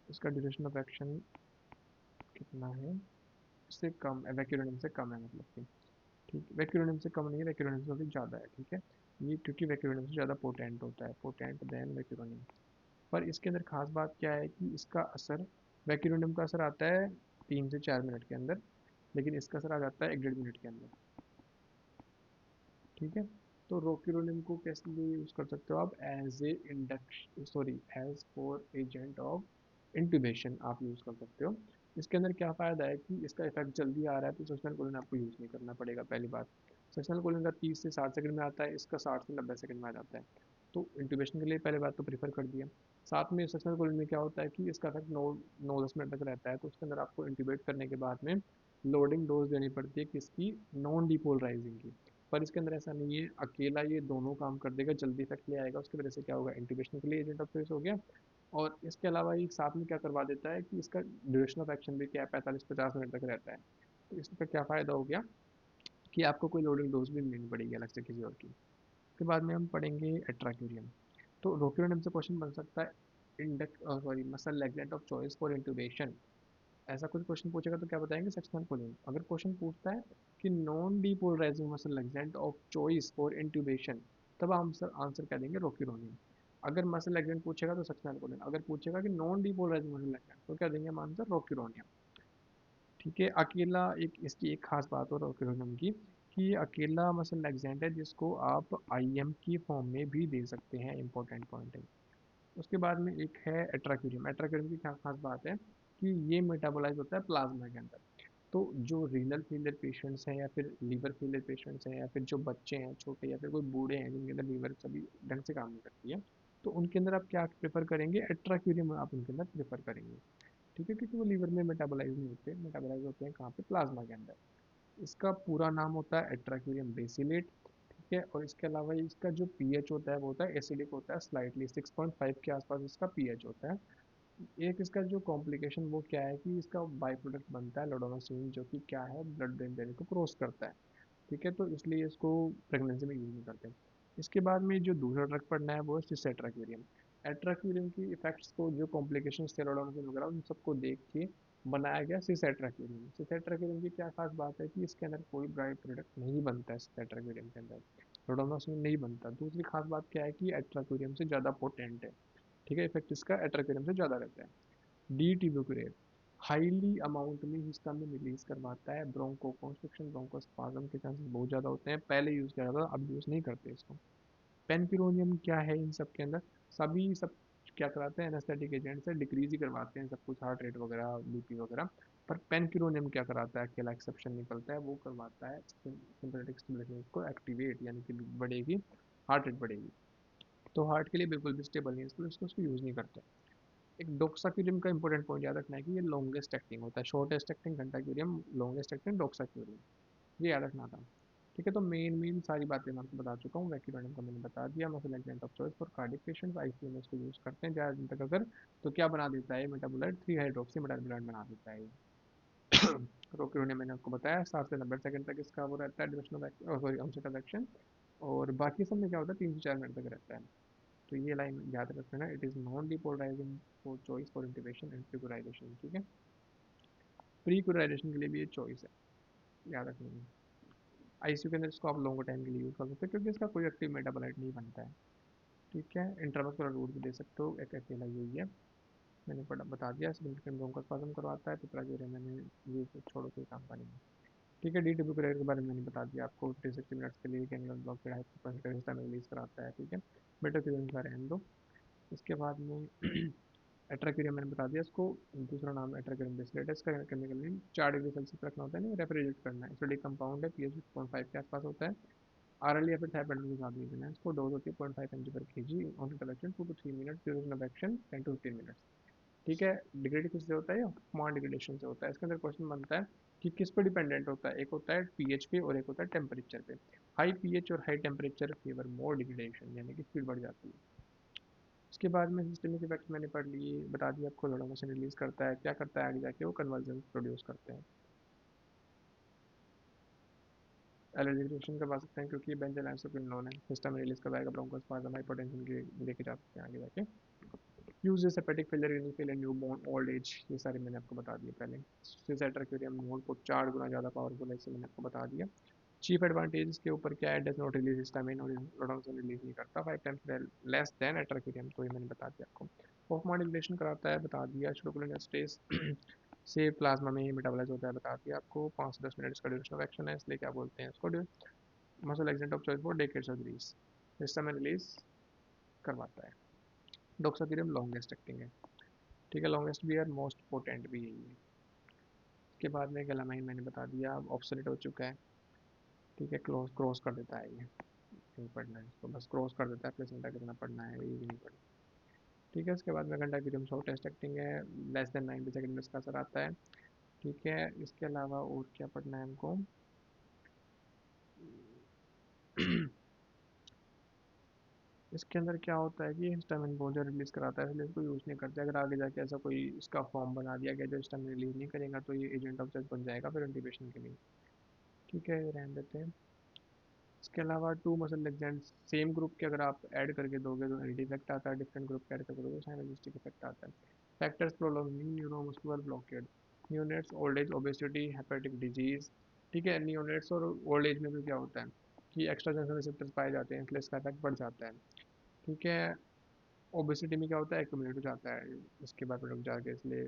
इसका ड्यूरेशन ऑफ एक्शन कितना है, इससे कम है, वैक्यूरोनियम से कम है मतलब कि। ठीक, वैक्यूरोनियम से कम नहीं है, वैक्यूरोनियम से भी ज़्यादा है। ठीक है, ये क्योंकि वैक्यूरोनियम से ज़्यादा पोटेंट होता है, पोटेंट देन वैक्यूरोनियम। पर इसके अंदर खास बात क्या है कि इसका असर, वैक्यूरोनियम का असर आता है 3 से 4 मिनट के अंदर, लेकिन इसका असर आ जाता है 1 डेढ़ मिनट के अंदर। ठीक है, तो रोक्यूरोनियम को कैसे लिए यूज़ कर सकते हो आप, as a induction, sorry, as for agent of intubation आप यूज़ कर सकते हो। इसके अंदर क्या फ़ायदा है कि इसका इफेक्ट जल्दी आ रहा है, तो सक्शनल कूलिंग आपको यूज़ नहीं करना पड़ेगा, पहली बात। सक्शनल कूलिंग का 30 से 60 सेकंड में आता है, इसका 60 से 90 सेकंड में आ जाता है। तो इंट्यूबेशन के लिए पहले बात तो प्रीफर कर दिया। साथ में सक्शनल कूलिंग में क्या होता है कि इसका इफेक्ट 9 9 10 मिनट तक रहता है, तो उसके अंदर आपको इंट्यूबेट करने के बाद में लोडिंग डोज देनी पड़ती है किसकी, नॉन डिपोलराइजिंग की। पर इसके अंदर ऐसा नहीं है, अकेला ये दोनों काम कर देगा, जल्दी इफेक्ट ले आएगा, उसकी वजह से क्या होगा, इंट्यूबेशन के लिए एजेंट ऑफ चॉइस हो गया। और इसके अलावा ये साथ में क्या करवा देता है कि इसका ड्यूरेशन ऑफ एक्शन भी क्या है, 45 50 मिनट तक रहता है। तो इसका क्या फ़ायदा हो गया कि आपको कोई लोडिंग डोज भी नहीं लेनी पड़ेगी अलग से किसी और की। उसके बाद में हम पढ़ेंगे एट्राक्यूरियम। तो रोक्यूरियम से क्वेश्चन बन सकता है, इंडक sorry muscle relaxant of choice for intubation. ऐसा कुछ क्वेश्चन पूछेगा तो क्या बताएंगे, सेक्शनल कूलिंग। अगर क्वेश्चन पूछता है कि non depolarising muscle relaxant of choice for intubation, तब आंसर आंसर क्या देंगे, रोक्यूरोनियम। अगर मसल लैगनेंट पूछेगा तो सेक्शनल कूलिंग, अगर पूछेगा कि नॉन डीपोलराइजिंग मसल लैगनेंट तो क्या देंगे हम आंसर, रोक्यूरोनियम। ठीक है, अकेला एक इसकी एक खास बात हो रोक्यूरोनियम की, कि ये अकेला मसल लैगनेंट है जिसको आप आईएम की फॉर्म में भी दे सकते हैं, इंपॉर्टेंट पॉइंट है। उसके बाद में एक है एट्राक्यूरियम। एट्राक्यूरियम की क्या खास बात है कि ये मेटाबोलाइज होता है प्लाज्मा के अंदर। तो जो रीनल फेलियर पेशेंट्स हैं या फिर लीवर फेलियर पेशेंट्स हैं या फिर जो बच्चे हैं छोटे या फिर कोई बूढ़े हैं जिनके अंदर लीवर सभी ढंग से काम नहीं करती है, तो उनके अंदर आप क्या प्रेफर करेंगे, एट्राक्यूरियम आप उनके अंदर प्रेफर करेंगे। ठीक है, क्योंकि वो लीवर में मेटाबोलाइज नहीं होते, मेटाबोलाइज होते हैं कहाँ पे, प्लाज्मा के अंदर। इसका पूरा नाम होता है एट्राक्यूरियम बेसिलेट। ठीक है, और इसके अलावा इसका जो पीएच होता है वो होता है एसिडिक होता है, स्लाइटली 6.5 के आसपास इसका पीएच होता है। एक इसका जो कॉम्प्लिकेशन वो क्या है कि इसका बाई प्रोडक्ट बनता है लोडोनासिन, जो कि क्या है, ब्लड ब्रेन बैरियर को क्रॉस करता है। ठीक है, तो इसलिए इसको प्रेगनेंसी में यूज़ नहीं करते। इसके बाद में जो दूसरा ड्रग पढ़ना है वो है सिसेट्राक्यूरियम। एट्राक्यूरियम की इफेक्ट्स को, जो कॉम्प्लिकेशन स्टेरॉयड वगैरह उन सबको देख के बनाया गया सिसेट्राक्यूरियम। सिसेट्राक्यूरियम की क्या खास बात है कि इसके अंदर कोई बाई प्रोडक्ट नहीं बनता है सिसेट्राक्यूरियम के अंदर, रोडोनोस में नहीं बनता। दूसरी खास बात क्या है कि एट्राक्यूरियम से ज़्यादा पोटेंट है, ठीक है, इफेक्ट इसका एट्राक्यूरियम से ज़्यादा रहता है। डी टिब्यूकुरेट हाईली अमाउंट में हिस्टामिन रिलीज करवाता है, ब्रोंको कॉन्स्ट्रिक्शन ब्रोंकोस्पाज्म के चांसेस बहुत ज़्यादा होते हैं, पहले यूज़ किया जाता था, अब यूज़ नहीं करते इसको। पेनक्यूरोनियम क्या है इन सब के अंदर, सभी सब क्या कराते हैं, एनेस्थेटिक एजेंट से डिक्रीज ही करवाते हैं सब कुछ, हार्ट रेट वगैरह बीपी वगैरह। पर पेनक्यूरोनियम क्या कराता है, अकेला एक्सेप्शन निकलता है, वो करवाता है सिंपैथेटिक स्टिमुलेशन को एक्टिवेट, यानी कि बढ़ेगी, हार्ट रेट बढ़ेगी। तो हार्ट के लिए बिल्कुल भी स्टेबल नहीं है, इसको उसको यूज़ नहीं करते। एक डोक्साक्यूरियम का इंपॉर्टेंट पॉइंट याद रखना है कि ये लॉन्गेस्ट एक्टिंग होता है, शॉर्टेस्ट एक्टिंग घंटाक्यूरियम, लॉन्गेस्ट एक्टिंग डोक्साक्यूरियम, ये याद रखना था। ठीक है, तो मेन मेन सारी बातें मैं आपको बता चुका हूँ। वैक्यूम का मैंने बता दिया, muscle exempt of choice for cardiac patients, ICU में इसको यूज़ करते हैं ज़्यादा दिन तक अगर, तो क्या बना देता है, मेटाबोलाइट 3 हाइड्रोक्सी मेटाबोलाइट बना देता है। रोकियो ने मैंने आपको बताया 60 से 90 सेकंड तक इसका वो रहता है duration of, sorry, onset of action. और बाकी सब में क्या होता है, 3 से 4 मिनट तक रहता है। तो ये लाइन याद रखना, it is non depolarising for choice for intubation and precurarisation, ठीक है। प्रीकुराइजेशन के लिए भी ये चॉइस है, याद रखना है। आईसीयू के अंदर इसको आप लॉन्ग टाइम के लिए यूज़ कर सकते हैं क्योंकि इसका कोई एक्टिव मेटाबोलाइट नहीं बनता है, ठीक है। इंट्रामस्कुलर रूट भी दे सकते हो, एक अकेला यही है, मैंने पढ़ा बता दिया। सिग्निफिकेंट ब्रोंकोस्पाज्म करवाता है, पिपराजोरियम मैंने ये तो छोड़ो, कोई काम का नहीं है, ठीक है। डी ट्यूबिकुलर के बारे में मैंने बता दिया आपको, 360 मिनट्स के लिए कैनुलर ब्लॉकेड हाइपोटेंसिव रिलीज कराता है, ठीक है। मेटाक्यूरियम का रहने दो। इसके बाद में एट्राक्यूरियम मैंने बता दिया, इसको दूसरा नाम है एट्राक्यूरियम बेसिलेट, इसका केमिकल नेम 4 डिग्री सेल्सियस रखना होता है, नहीं रेफ्रिजरेट करना है। एसिडिक कंपाउंड है, पीएच 6.5 के आसपास होता है। आरएल या फिर थायराइड के साथ भी देना है इसको। डोज होती है 0.5 mg/kg, on interaction 2 to 3 minute, duration of action 10 to 15 minutes, ठीक है। डिग्रेड किससे होता है, हॉफमान डिग्रेडेशन से होता है। इसके अंदर क्वेश्चन बनता है कि किस पर डिपेंडेंट होता है, एक होता है पीएच पे और एक होता है टेम्परेचर पे। हाई पीएच और हाई टेम्परेचर फेवर मोर डिग्रेडेशन, यानी कि स्पीड बढ़ जाती है। उसके बाद में सिस्टमिक इफेक्ट मैंने पढ़ लिए, बता दिया आपको, लोडोमेशन रिलीज करता है, क्या करता है आगे जाके, वो कन्वर्जन प्रोड्यूस करते हैं। एलर्जिक रिएक्शन करवा सकते हैं क्योंकि बेंजोइलैनिसोप्रिनोलोन है, सिस्टम में रिलीज करवाएगा, ब्रोंकोस्पाज्म हाइपोटेंशन के लेके जा सकते हैं आगे जाके। Use is hepatic failure, unique failure, newborn, old age, ये सारे मैंने आपको बता दिए पहले। सिसेट्राक्यूरियम मोड को 4 गुना ज़्यादा पावरफुल है, इसे मैंने आपको बता दिया। चीफ एडवांटेज के ऊपर क्या है, डज नॉट रिलीज हिस्टामिन और रोडोनिन रिलीज नहीं करता, 5 टाइम्स लेस देन एट्राक्यूरियम, तो ये मैंने बता दिया आपको। हॉफमान डिग्रेडेशन कराता है, बता दिया। स्ट्रोकुलिन से प्लाज्मा में मेटाबोलाइज होता है, बता दिया आपको। 5 से 10 मिनट इसका ड्यूरेशन ऑफ एक्शन है, इसलिए क्या बोलते हैं इसको, muscle accent of choice for decades of grease, histamine release करवाता है। डोक्साक्यूरियम लॉन्गेस्ट एक्टिंग है, ठीक है, लॉन्गेस्ट भी है, मोस्ट पोटेंट भी यही है। इसके बाद में गलामाइन मैंने बता दिया, अब ऑब्सोलेट हो चुका है, ठीक है, क्लोज क्रॉस कर देता है ये, नहीं पढ़ना है इसको, बस क्रॉस कर देता है, प्लेसेंटा कितना पढ़ना है ये भी नहीं पढ़ना, ठीक है। इसके बाद में घंटाक्यूरियम शॉर्टेस्ट एक्टिंग है, लेस देन 90 सेकंड में इसका असर आता है, ठीक है। इसके अलावा और क्या पढ़ना है हमको, इसके अंदर क्या होता है कि हिस्टामिन बहुत ज़्यादा रिलीज कराता है, इसलिए इसको यूज़ नहीं करते। अगर आगे जाके ऐसा कोई इसका फॉर्म बना दिया गया जो हिस्टामिन रिलीज नहीं करेगा, तो ये एजेंट ऑफ चॉइस बन जाएगा फिर इंटिबेशन के लिए, ठीक है, रहने देते हैं। इसके अलावा टू मसल एक्जेंट्स सेम ग्रुप के अगर आप ऐड करके दोगे तो एंटी इफेक्ट आता है, डिफरेंट ग्रुप के ऐड करके दोगे तो साइनर्जिस्टिक इफेक्ट आता है। Factors prolonging neuromuscular blockade, neonates, old age, obesity, hepatic disease, ठीक है। नियोनेट्स और ओल्ड एज में भी क्या होता है कि एक्स्ट्रा सेंसर रिसेप्टर्स पाए जाते हैं, इसलिए इसका इफेक्ट बढ़ जाता है, ठीक है। ओबेसिटी में क्या होता है, एक्यूमुलेट हो जाता है इसके बाद प्रोडक्ट जाके, इसलिए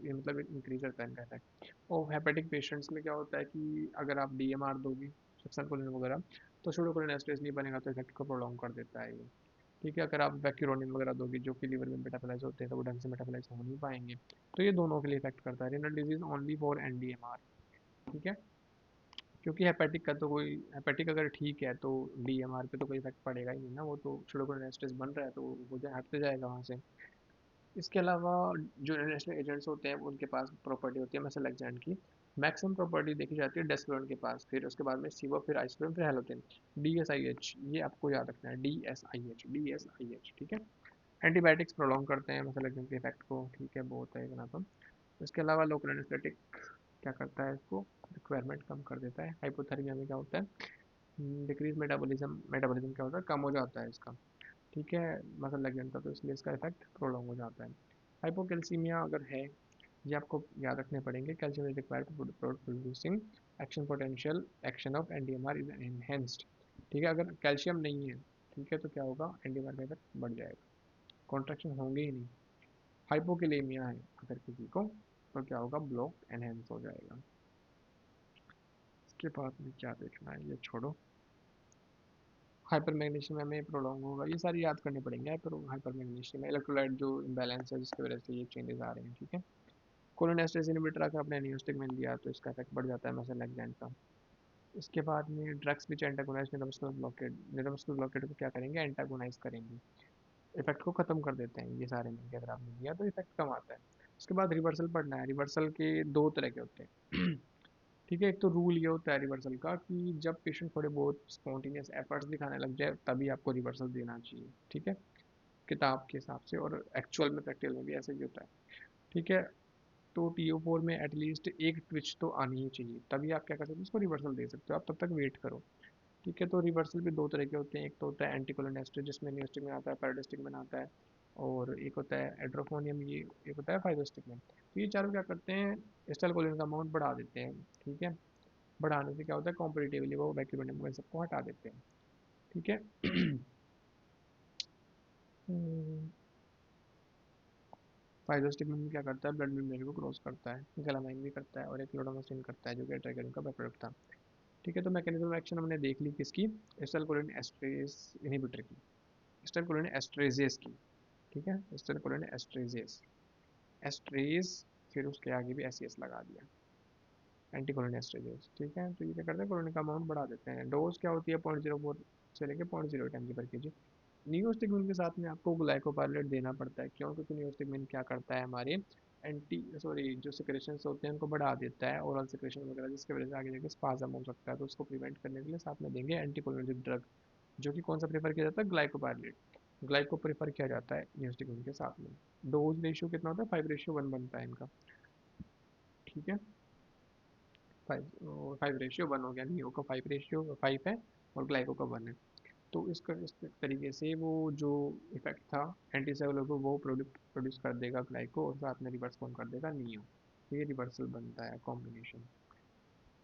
ये मतलब इंक्रीज रहता है इनका इफेक्ट। और हेपेटिक पेशेंट्स में क्या होता है कि अगर आप डीएमआर दोगे, सक्सन वगैरह, तो सुडोकुलिन एस्ट्रेस नहीं बनेगा, तो इफेक्ट को प्रोलॉन्ग कर देता है ये, ठीक है। अगर आप वैक्यूरोनिन वगैरह दोगे जो कि लीवर में मेटाबोलाइज होते हैं, तो वो ढंग से मेटाबोलाइज हो नहीं पाएंगे, तो ये दोनों के लिए इफेक्ट करता है। रेनल डिजीज ओनली फॉर एनडीएमआर, ठीक है, क्योंकि हेपेटिक का तो कोई, हेपेटिक अगर ठीक है तो डीएमआर पे तो कोई इफेक्ट पड़ेगा ही नहीं ना, वो तो सुडोकुलिन एस्ट्रेस बन रहा है तो वो हटते जाएगा वहाँ से। इसके अलावा जो इंटरनेशनल एजेंट्स होते हैं उनके पास प्रॉपर्टी होती है मसल एक्जेंट की, मैक्सिमम प्रॉपर्टी देखी जाती है डेस्फ्लोरन के पास, फिर उसके बाद में सीवो, फिर आइसोफ्लोरन, फिर हेलोथेन। DSIH ये आपको याद रखना है, DSIH, DSIH, ठीक है। एंटीबायोटिक्स प्रोलॉन्ग करते हैं मसल एक्जेंट के इफेक्ट को, ठीक है, बहुत है इतना तो। इसके अलावा लोकल एनेस्थेटिक क्या करता है, इसको रिक्वायरमेंट कम कर देता है। हाइपोथर्मिया में क्या होता है, डिक्रीज मेटाबॉलिज्म, मेटाबॉलिज्म क्या होता है, कम हो जाता है इसका, ठीक है, मसल लग जाता है तो इसलिए इसका इफेक्ट प्रोलॉन्ग हो जाता है। हाइपोकैल्सीमिया अगर है, ये आपको याद रखने पड़ेंगे। Calcium is required for producing action potential, action of NDMR is enhanced. ठीक है, अगर कैल्शियम नहीं है, ठीक है, तो क्या होगा, एनडीएमआर का इफेक्ट बढ़ जाएगा, कॉन्ट्रैक्शन होंगे ही नहीं। हाइपोकेलेमिया है अगर किसी को, तो क्या होगा, ब्लॉक एनहेंस हो जाएगा। इसके बाद में क्या देखना है, ये छोड़ो। हाइपर मैग्नीशियम में प्रोलॉन्ग होगा, ये सारी याद करने पड़ेंगे। हाइपर मैग्नीशियम में इलेक्ट्रोलाइट जो इम्बैलेंस है जिसकी वजह से ये चेंजेस आ रहे हैं, ठीक है। कोलोनेस्टेरोल इनहिबिटर अगर आपने नियोस्टिक लिया तो इसका इफेक्ट बढ़ जाता है मसल लैग्जैंड का। इसके बाद में drugs which antagonise neuromuscular blockade, neuromuscular blockade को क्या करेंगे, एंटागोनाइज करेंगे, इफेक्ट को खत्म कर देते हैं। ये सारे मिलकर अगर आपने लिया तो इफेक्ट कम आता है। उसके बाद रिवर्सल पढ़ना है। रिवर्सल के दो तरह के होते हैं ठीक है। एक तो रूल ये होता है रिवर्सल का कि जब पेशेंट थोड़े बहुत स्पॉन्टेनियस एफर्ट्स दिखाने लग जाए तभी आपको रिवर्सल देना चाहिए, ठीक है, किताब के हिसाब से, और एक्चुअल में प्रैक्टिकल में भी ऐसा ही होता है, ठीक है। तो TO4 में एटलीस्ट एक ट्विच तो आनी ही चाहिए, तभी आप क्या कर सकते हो, उसको रिवर्सल दे सकते हो, आप तब तक वेट करो, ठीक है। तो रिवर्सल भी दो तरह के होते हैं, एक तो होता है एंटीकोलिनेस्टेरोल जिसमें नियोस्टिक में आता है, पैराडिस्टिक में आता है, और एक होता है एड्रोफोनियम, ये एक होता है फाइब्रोस्टिक में। तो ये चारों क्या करते हैं, एसिटाइलकोलिन का अमाउंट बढ़ा देते हैं, ठीक है। बढ़ाने से क्या होता है, कॉम्पिटिटिवली वो वैक्यूम में सबको हटा देते हैं, ठीक है। फाइब्रोस्टिक में क्या करता है, ब्लड मेम्ब्रेन को क्रॉस करता है, गलामाइन भी करता है, और एक क्लोडोमास्टिन करता है जो कि एट्राइगोनिन का बाय प्रोडक्ट था, ठीक है। तो मैकेनिज्म ऑफ एक्शन हमने देख ली किसकी, एसिटाइलकोलिन एस्ट्रेज इनहिबिटर की, एसिटाइलकोलिन एस्ट्रेजेस की, ठीक है, एसिटाइलकोलिन एस्ट्रेजेस, एस्ट्रेज, फिर उसके आगे भी एस लगा दिया, एंटीकोलिन एस्ट्रेजेस, ठीक है। तो ये क्या करते हैं, कोलिन का अमाउंट बढ़ा देते हैं। डोज क्या होती है, 0.04 से लेकर 0.08 mg/kg। नियोस्टिग्मिन के साथ में आपको ग्लाइकोपाइलेट देना पड़ता है, क्यों, क्योंकि नियोस्टिग्मिन क्या करता है, हमारे एंटी सॉरी जो सिक्रेशन होते हैं उनको बढ़ा देता है, ओरल सिक्रेशन वगैरह, जिसकी वजह से आगे जाके स्पाज्म हो सकता है, तो उसको प्रिवेंट करने के लिए साथ में देंगे एंटीकोलिनर्जिक ड्रग, जो कि कौन सा प्रेफर किया जाता है, ग्लाइकोपाइलेट, ग्लाइको प्रेफर किया जाता है नियोस्टिग्मिन के साथ में। डोज रेशियो कितना होता है, 5:1 बनता है इनका, ठीक है। 5:1 हो गया, नियो का 5:5 है, और ग्लाइको का 1 है। तो इस तरीके से वो जो इफेक्ट था एंटीसेलुलर को वो प्रोड्यूस कर देगा ग्लाइको, और साथ में रिवर्स फॉर्म कर देगा नियो, तो ये रिवर्सल बनता है कॉम्बिनेशन।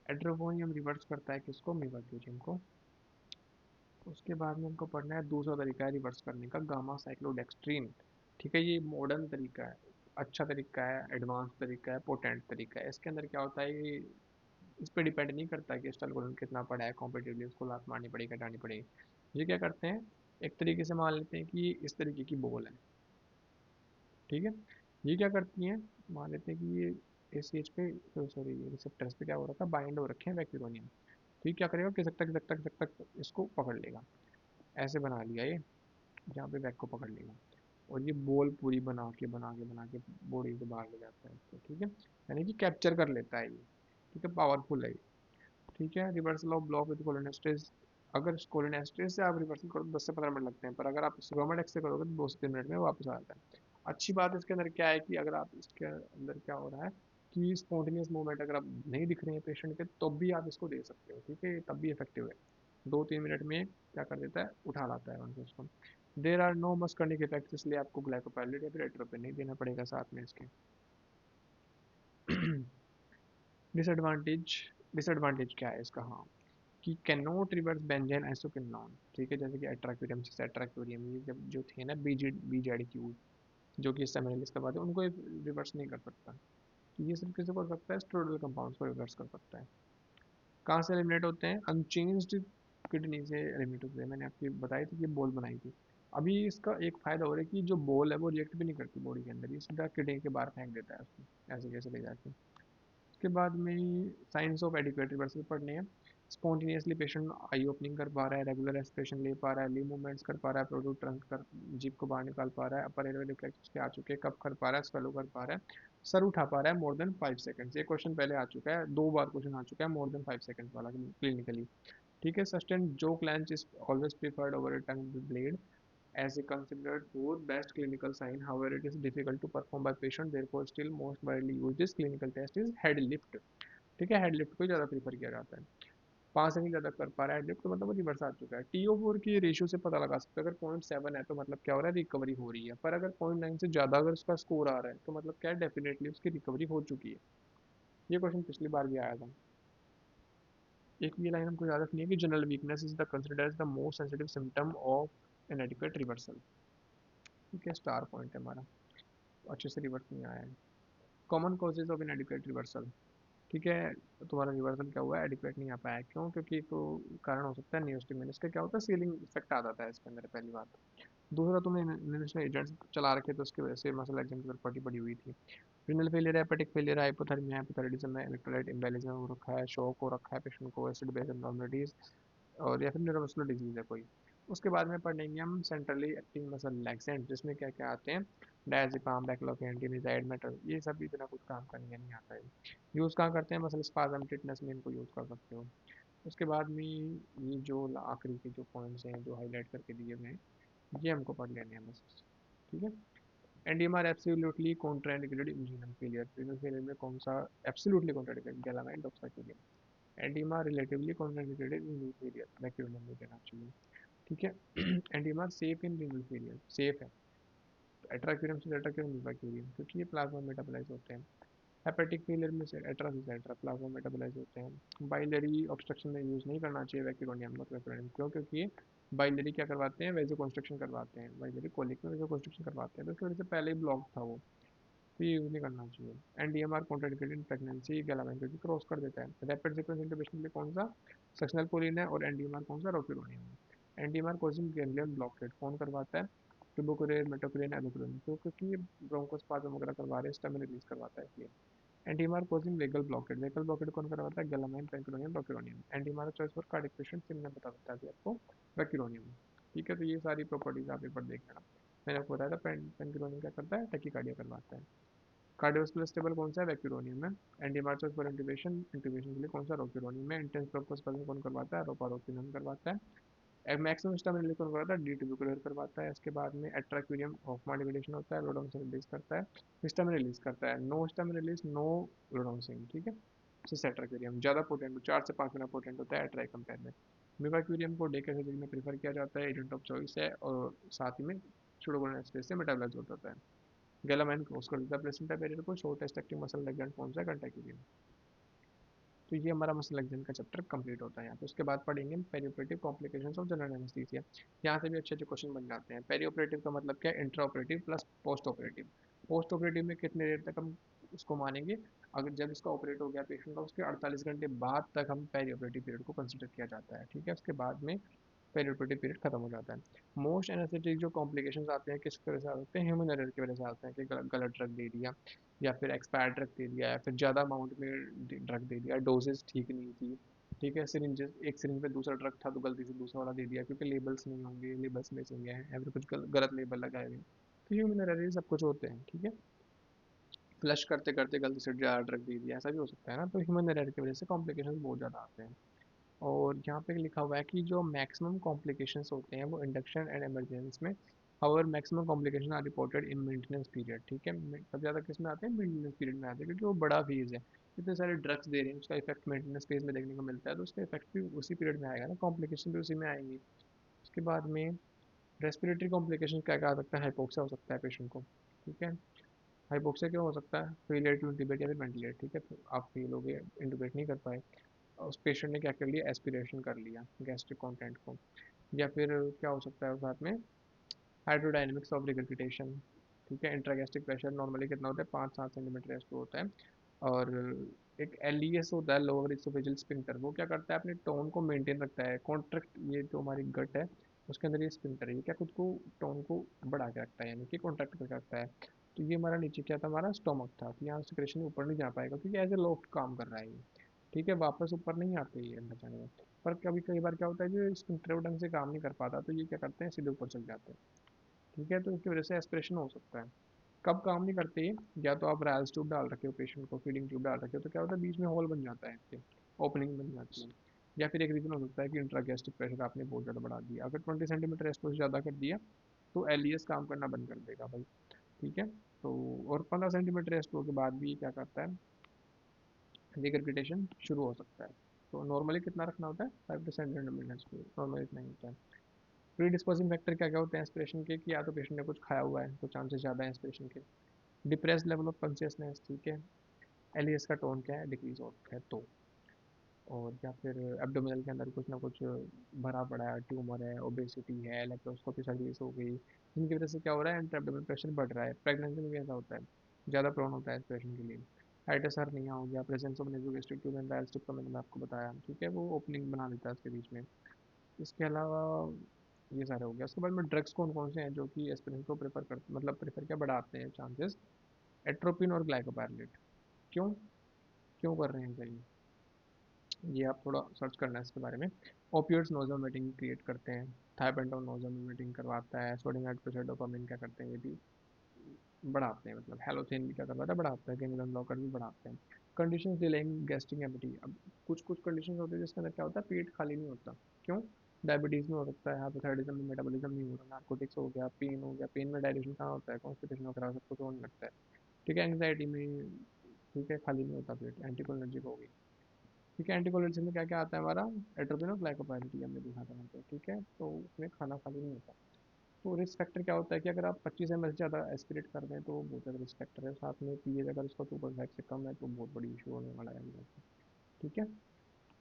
एड्रोफोनियम रिवर्स करता है किसको, मीवाक्यूरियम को। उसके बाद में हमको पढ़ना है दूसरा तरीका है रिवर्स करने का, गामा साइक्लोडेक्स्ट्रीन, ठीक है। ये मॉडर्न तरीका है, अच्छा तरीका है, एडवांस तरीका है, पोटेंट तरीका है। इसके अंदर क्या होता है, ये इस पर डिपेंड नहीं करता कि स्टाइल कितना पड़ा है, कॉम्पिटिटिवली उसको लात मारनी पड़ेगी, हटानी पड़ेगी। ये क्या करते हैं, एक तरीके से मान लेते हैं कि इस तरीके की बॉल है, ठीक है। ये क्या करती हैं, मान लेते हैं कि ये ACH पे, सॉरी रिसेप्टर्स पे क्या हो रखा है, बाइंड हो रखे हैं वैक्यूरोनियम। तो ये क्या करेगा, कि इसको पकड़ लेगा, ऐसे बना लिया ये, यहाँ पे बैक को पकड़ लेगा, और ये बॉल पूरी बना के बॉडी से बाहर ले जाता है इसको, ठीक है, यानी कि कैप्चर कर लेता है ये, ठीक है, पावरफुल है ये, ठीक है। रिवर्सल ऑफ ब्लॉक विद कोलिनेस्टेज, अगर कोलिनेस्टेज से आप रिवर्सल करो तो 10 से 15 मिनट लगते हैं, पर अगर आप सुगमन एक्स से करोगे तो 2 से 3 मिनट में वापस आ जाता है। अच्छी बात इसके अंदर क्या है कि अगर आप इसके अंदर क्या हो रहा है कि स्पॉन्टेनियस मूवमेंट अगर आप नहीं दिख रहे हैं पेशेंट के, तो भी आप इसको दे सकते हो, ठीक है, तब भी इफेक्टिव है। 2-3 मिनट में क्या कर देता है, उठा लाता है उनको उसको। देर आर नो मस्कर्निक इफेक्ट्स, इसलिए आपको ग्लाइकोपाइलेट या फिर एट्रोपिन नहीं देना पड़ेगा साथ में इसके। डिसएडवांटेज, डिसएडवांटेज क्या है इसका, हाँ, कि कैन नॉट रिवर्स बेंजेन आइसोकिनोन, ठीक है, जैसे कि एट्राक्यूरियम से एट्राक्यूरियम, ये जब जो थे ना बीजेड क्यूज, जो कि इस समय रिलीज करवाते हैं, उनको रिवर्स नहीं कर सकता। तो ये सिर्फ किसी को कर सकता है, स्टेरॉयडल कंपाउंड्स को रिवर्स कर सकता है। कहाँ से एलिमिनेट होते हैं, अनचेंज्ड किडनी से एलिमिनेट होते हैं। मैंने आपकी बताई थी कि बॉल बनाई थी। अभी इसका एक फायदा हो रहा है कि जो बॉल है वो रिएक्ट भी नहीं करती बॉडी के अंदर, ये सीधा किडनी के बाहर फेंक देता है उसको, ऐसे कैसे ले जाके। उसके बाद में साइंस ऑफ एडिक्वेट रिवर्सल पढ़ने हैं। स्पॉन्टेनियसली पेशेंट आई ओपनिंग कर पा रहा है, रेगुलर रेस्पिरेशन ले पा रहा है, ली मूवमेंट्स कर पा रहा है, प्रोड्यूट ट्रंक कर, जीप को बाहर निकाल पा रहा है, अपर एयरवे रिफ्लेक्स उसके आ चुके हैं, कब कर पा रहा है, स्वेलो कर पा रहा है, सर उठा पा रहा है मोर देन 5 सेकंड्स। ये क्वेश्चन पहले आ चुका है, 2 बार क्वेश्चन आ चुका है मोर देन 5 सेकंड्स वाला क्लिनिकली, ठीक है। Sustain jaw clench is always preferred over tongue blade as a considered for best clinical sign. However, it is difficult to perform by patient. Therefore, still most widely used is clinical test is head lift. ठीक है, head lift को ज़्यादा prefer किया जाता है। 5 से नहीं ज़्यादा कर पा रहा है एडलिफ्ट, तो मतलब वो रिवर्स आ चुका है। TO4 की रेशियो से पता लगा सकते हैं, अगर 0.7 है तो मतलब क्या हो रहा है, रिकवरी हो रही है। पर अगर 0.9 से ज़्यादा अगर उसका स्कोर आ रहा है तो मतलब क्या है, डेफिनेटली उसकी रिकवरी हो चुकी है। ये क्वेश्चन पिछली बार भी आया था। एक ये लाइन हमको याद रखनी है कि general weakness is the considered as the most sensitive symptom of inadequate reversal. ठीक है, स्टार पॉइंट है हमारा, अच्छे से रिवर्स नहीं आया है। Common causes of inadequate reversal. ठीक है, तो तुम्हारा रिवर्सल क्या हुआ है, एडिक्वेट नहीं आ पाया, क्यों? क्योंकि एक तो कारण हो सकता है नियोस्टिमिन, इसका क्या होता है, सीलिंग इफेक्ट आ जाता है इसके अंदर, पहली बात। दूसरा, तुमने इन्वेस्टमेंट एजेंट्स चला रखे तो उसकी वजह से मसल एक्शन की प्रॉपर्टी पड़ी हुई थी। रीनल फेलियर है, हेपेटिक फेलियर है, हाइपोथर्मिया है, हाइपोथायराइडिज्म है, इलेक्ट्रोलाइट इम्बैलेंस हो रखा है, शॉक हो रखा है पेशेंट को, एसिड बेस एब्नॉर्मलिटीज, और या फिर न्यूरोमस्कुलर डिजीज है कोई। उसके बाद में पढ़ेंगे हम सेंट्रली एक्टिंग मसल रिलैक्सेंट, जिसमें क्या क्या आते हैं, डायजेपाम, बैक्लोफेन, डिमेजाइड, मेटल, ये सब भी बिना कुछ काम का नहीं आता है। यूज़ कहाँ करते हैं, मसल स्पाज्म टिटनेस में इनको यूज़ कर सकते हो। उसके बाद में ये जो आखिरी के जो पॉइंट्स हैं जो हाईलाइट करके दिए हुए हैं, ये हमको पढ़ लेने हैं बस। ठीक है। NDMR absolutely contraindicated in renal failure. Renal failure में कौन सा एब्सोल्युटली कॉन्ट्राइंडिकेटेड, गैलामाइन, डॉक्साइक्लोज़िन। NDMR relatively contraindicated in renal failure, vecuronium में देना चाहिए। ठीक है। NDMR safe in renal failure, safe है। एट्राक्यूरम से एट्राक्यूरम यूबाक्यूरियम, क्योंकि ये प्लाज्मा मेटाबोलाइज होते हैं। हेपेटिक फेलियर में से एट्रा से एट्रा प्लाज्मा मेटाबोलाइज होते हैं। बाइलरी ऑब्स्ट्रक्शन में यूज़ नहीं करना चाहिए वैक्यूरोनियम, नॉट वैक्यूरोनियम, क्यों? क्योंकि ये बाइलरी क्या करवाते हैं, वेजो कंस्ट्रक्शन करवाते हैं, बाइलरी कोलिक में वेजो कंस्ट्रक्शन करवाते हैं, तो उसकी वजह से पहले ही ब्लॉक था वो, तो ये यूज़ नहीं करना चाहिए। एनडीएमआर कॉन्ट्राइंडिकेटेड इन प्रेगनेंसी, गैलामाइन क्योंकि क्रॉस कर देता है। रैपिड सीक्वेंस इंटुबेशन के लिए कौन सा, सक्शनल कोलिन है, और एनडीएमआर कौन सा, रोक्यूरोनियम है। एनडीएमआर कोजिंग गैंग्लियन ब्लॉकेट कौन करवाता है, ट्यूबोकुरेन, मेटोकुरेन, एलोकुरेन, क्योंकि ये ब्रोंकोस्पाज्म वगैरह करवा रहे हैं, स्टैमिना रिलीज करवाता है इसलिए। NDMR causing vagal blockade, vagal blockade कौन करवाता है, gallamine, pancuronium, rocuronium. NDMR choice for cardiac patient, मैंने बता सकता है आपको, वैक्यूरोनियम। ठीक है, तो ये सारी प्रॉपर्टीज आप पेपर देख लेना। मैंने आपको बताया था पेंक्रोनियम क्या करता है, टैकीकार्डिया करवाता है। कार्डियोवास्कुलर स्टेबल कौन सा है, वैक्यूरोनियम में। एंटीमार चॉइस फॉर इंट्यूबेशन, इंट्यूबेशन के लिए कौन सा, रोक्यूरोनियम में। इंटेंस ब्रोंकोस्पाज्म कौन करवाता है, रोपारोक्यूनम करवाता है। मैक्सिमम स्टैमिना रिलीज कौन करवाता है, डी ट्यूबिकुलर करवाता है। इसके बाद में एट्राक्यूरियम ऑफ मॉडिफिकेशन होता है, लोडोंसिन रिलीज करता है, स्टैमिना रिलीज करता है। No histamine release, no laudanosine. ठीक है, सिस एट्राक्यूरियम ज़्यादा पोटेंट, 4 से 5 गुना पोटेंट होता है एट्राई कंपेयर में। मिवाक्यूरियम को डे के सर्जरी में प्रीफर किया जाता है, एजेंट ऑफ चॉइस है, और साथ ही में सूडोगोनल स्पेस से मेटाबोलाइज होता है। गैलामाइन क्रॉस कर देता है प्लेसेंटा बैरियर को। शॉर्टेस्ट एक्टिंग मसल लिगेंड कौन सा है, कंटेक्यूरियम। तो ये हमारा मसल एक्शन का चैप्टर कंप्लीट होता है यहाँ पे। उसके बाद पढ़ेंगे हम पेरियोपरेटिव कॉम्प्लिकेशंस ऑफ जनरल एनेस्थीसिया। यहाँ से भी अच्छे अच्छे क्वेश्चन बन जाते हैं। पेरियोपरेटिव का मतलब क्या है, intra operative plus post operative. Post operative में कितने देर तक हम उसको मानेंगे, अगर जब इसका ऑपरेट हो गया पेशेंट का, उसके 48 घंटे बाद तक हम पेरियोपरेटिव पीरियड को कंसिडर किया जाता है। ठीक है, उसके बाद में पेरियोपरेटिव पीरियड खत्म हो जाता है। मोस्ट एनेस्थेटिक जो कॉम्प्लिकेशंस आते हैं किस वजह से आते हैं, ह्यूमन एरर की वजह से आते हैं, कि गलत ड्रग दे दिया, या फिर एक्सपायर्ड ड्रग दे दिया, या फिर ज़्यादा अमाउंट में ड्रग दे दिया, डोजेज ठीक नहीं थी। ठीक है, सिरिंज, एक सिरिंज पे दूसरा ड्रग था तो गलती से दूसरा वाला दे दिया, क्योंकि लेबल्स नहीं होंगे, लेबल्स में चाहिए हैं, या फिर कुछ गलत लेबल लगाए हुए हैं। तो ह्यूमन एरर ये सब कुछ होते हैं। ठीक है, फ्लश करते करते गलती से ज़्यादा ड्रग दे दिया, ऐसा भी हो सकता है ना, तो ह्यूमन एरर की वजह से कॉम्प्लिकेशन बहुत ज़्यादा आते हैं। और यहाँ पे लिखा हुआ है कि जो मैक्सिमम कॉम्प्लिकेशंस होते हैं वो इंडक्शन एंड इमरजेंसी में, however maximum complication are reported in maintenance period. ठीक है, सबसे ज़्यादा किस में आते हैं, मेंटेनेंस पीरियड में आते हैं, क्योंकि वो बड़ा फेज है, इतने सारे ड्रग्स दे रहे हैं, उसका इफेक्ट मेंटेनेंस फेज में देखने को मिलता है, तो उसका इफेक्ट भी उसी पीरियड में आएगा ना, कॉम्प्लिकेशन भी उसी में आएंगी। उसके बाद में रेस्पिरेटरी कॉम्प्लिकेशन क्या क्या आ सकता है, हाइपोक्सिया हो सकता है पेशेंट को। ठीक है, हाइपोक्सिया क्यों हो सकता है, फेलियर टू इंटूबेट या फिर वेंटिलेट। ठीक है, तो आप फेल हो गए, इंटूबेट नहीं कर पाए, उस पेशेंट ने क्या कर लिया, एस्पिरेशन कर लिया गैस्ट्रिक कंटेंट को। या फिर क्या हो सकता है उस साथ में, हाइड्रोडायनेमिक्स ऑफ रिगर्गिटेशन। ठीक है, इंट्रागैस्ट्रिक प्रेशर नॉर्मली कितना होता है, 5-7 सेंटीमीटर एस होता है। और एक एलईएस होता है, लोअर इसोफेजियल स्फिंक्टर, वो क्या करता है, अपने टोन को मेंटेन रखता है, कॉन्ट्रैक्ट, ये जो हमारी गट है उसके अंदर ये स्फिंक्टर है, ये क्या खुद को टोन को बढ़ा के रखता है, यानी कि कॉन्ट्रैक्ट करके रखता है। तो ये हमारा नीचे क्या था, हमारा स्टोमक था, तो यहाँ सिक्रेशन ऊपर नहीं जा पाएगा, क्योंकि एज ए लॉफ्ट काम कर रहा है ये। ठीक है, वापस ऊपर नहीं आते ये अंदर जाने में। पर कभी कई बार क्या होता है, जो स्फिंक्टर ढंग से काम नहीं कर पाता, तो ये क्या करते हैं, सीधे ऊपर चल जाते हैं। ठीक है, तो इसकी वजह से एस्पिरेशन हो सकता है। कब काम नहीं करते ये, या तो आप रायल्स ट्यूब डाल रखे हो पेशेंट को, फीडिंग ट्यूब डाल रखे हो, तो क्या होता है, बीच में होल बन जाता है इसके, ओपनिंग बन जाती है। या फिर एक रीज़न हो सकता है कि इंट्रागैस्ट्रिक प्रेशर आपने बहुत ज़्यादा बढ़ा दिया, अगर 20 सेंटीमीटर एस्टो से ज़्यादा कर दिया तो एलईएस काम करना बंद कर देगा भाई। ठीक है, तो और 15 सेंटीमीटर एस्टो के बाद भी क्या करता है, रिगर्गिटेशन शुरू हो सकता है। तो नॉर्मली कितना रखना होता है, 5 to 7 मिनट्स पे, नॉर्मली इतना ही होता है। प्री डिस्पोजिंग फैक्टर क्या क्या होते हैं एस्पिरेशन के, कि या तो पेशेंट ने कुछ खाया हुआ है तो चांसेस ज़्यादा है एस्पिरेशन के। डिप्रेस लेवल ऑफ कॉन्शियसनेस, ठीक है, एलियस का टोन क्या है, डिक्रीज होता है तो। और या फिर एब्डोमिनल के अंदर कुछ ना कुछ भरा पड़ा है, ट्यूमर है, ओबेसिटी है, लेप्रोस्कोपी सर्जरीज हो गई, जिनकी वजह से क्या हो रहा है, एब्डोमिनल प्रेशर बढ़ रहा है। प्रेगनेंसी में भी ऐसा होता है, ज़्यादा प्रोन होता है एस्पिरेशन के लिए। हाइटस हर्निया हो गया, presence of nasogastric tube and dialysis का मैंने आपको बताया, ठीक है, वो ओपनिंग बना देता है उसके बीच में। इसके अलावा ये सारे हो गया। उसके बाद में ड्रग्स कौन कौन से हैं जो कि एस्पिरिन को प्रेफर कर, मतलब प्रेफर क्या बढ़ाते हैं चांसेस, एट्रोपिन और ग्लाइकोपाइलेट। क्यों, क्यों कर रहे हैं सही, ये आप थोड़ा सर्च करना है इसके बारे में। ओपियोइड्स नोज़ल वोमिटिंग क्रिएट करते हैं, थायपेंटोन नोज़ल वोमिटिंग करवाता है, सोडियम हाइड्रोक्साइड डोपामिन क्या करते हैं, ये भी बढ़ाते हैं, मतलब हेलोथेन भी क्या करवाता है, बढ़ाता है, गैंग्लियन ब्लॉकर भी बढ़ाते हैं। कंडीशंस डिलेइंग गैस्ट्रिक एपिटी, अब कुछ कुछ कंडीशंस होती है जिसके अंदर क्या होता है, पेट खाली नहीं होता। क्यों, डायबिटीज़ में हो सकता है, हाइपोथायराइडिज्म में मेटाबॉलिज्म नहीं हो रहा, नार्कोटिक्स हो गया, पेन हो गया, पेन में डायरेक्शन कहाँ होता है, कॉन्स्टिपेशन वगैरह सब कुछ होने लगता है, ठीक है, एंग्जाइटी में, ठीक है, खाली नहीं होता पेट, एंटीकोलिनर्जिक हो गई, ठीक है। एंटीकोलिनर्जिक में क्या क्या आता है हमारा, एट्रोपिन और ग्लाइकोपाइलेट, हमने देखा था वहाँ पे, ठीक है, तो उसमें खाना खाली नहीं होता। तो रिस्क फैक्टर क्या होता है कि अगर आप 25 ml से ज़्यादा एस्पिरेट कर दें तो वो बहुत ज़्यादा रिस्क फैक्टर है, साथ में पीएच अगर उसका 2.5 से कम है तो बहुत बड़ी इशू होने वाला है अंदर से, ठीक है।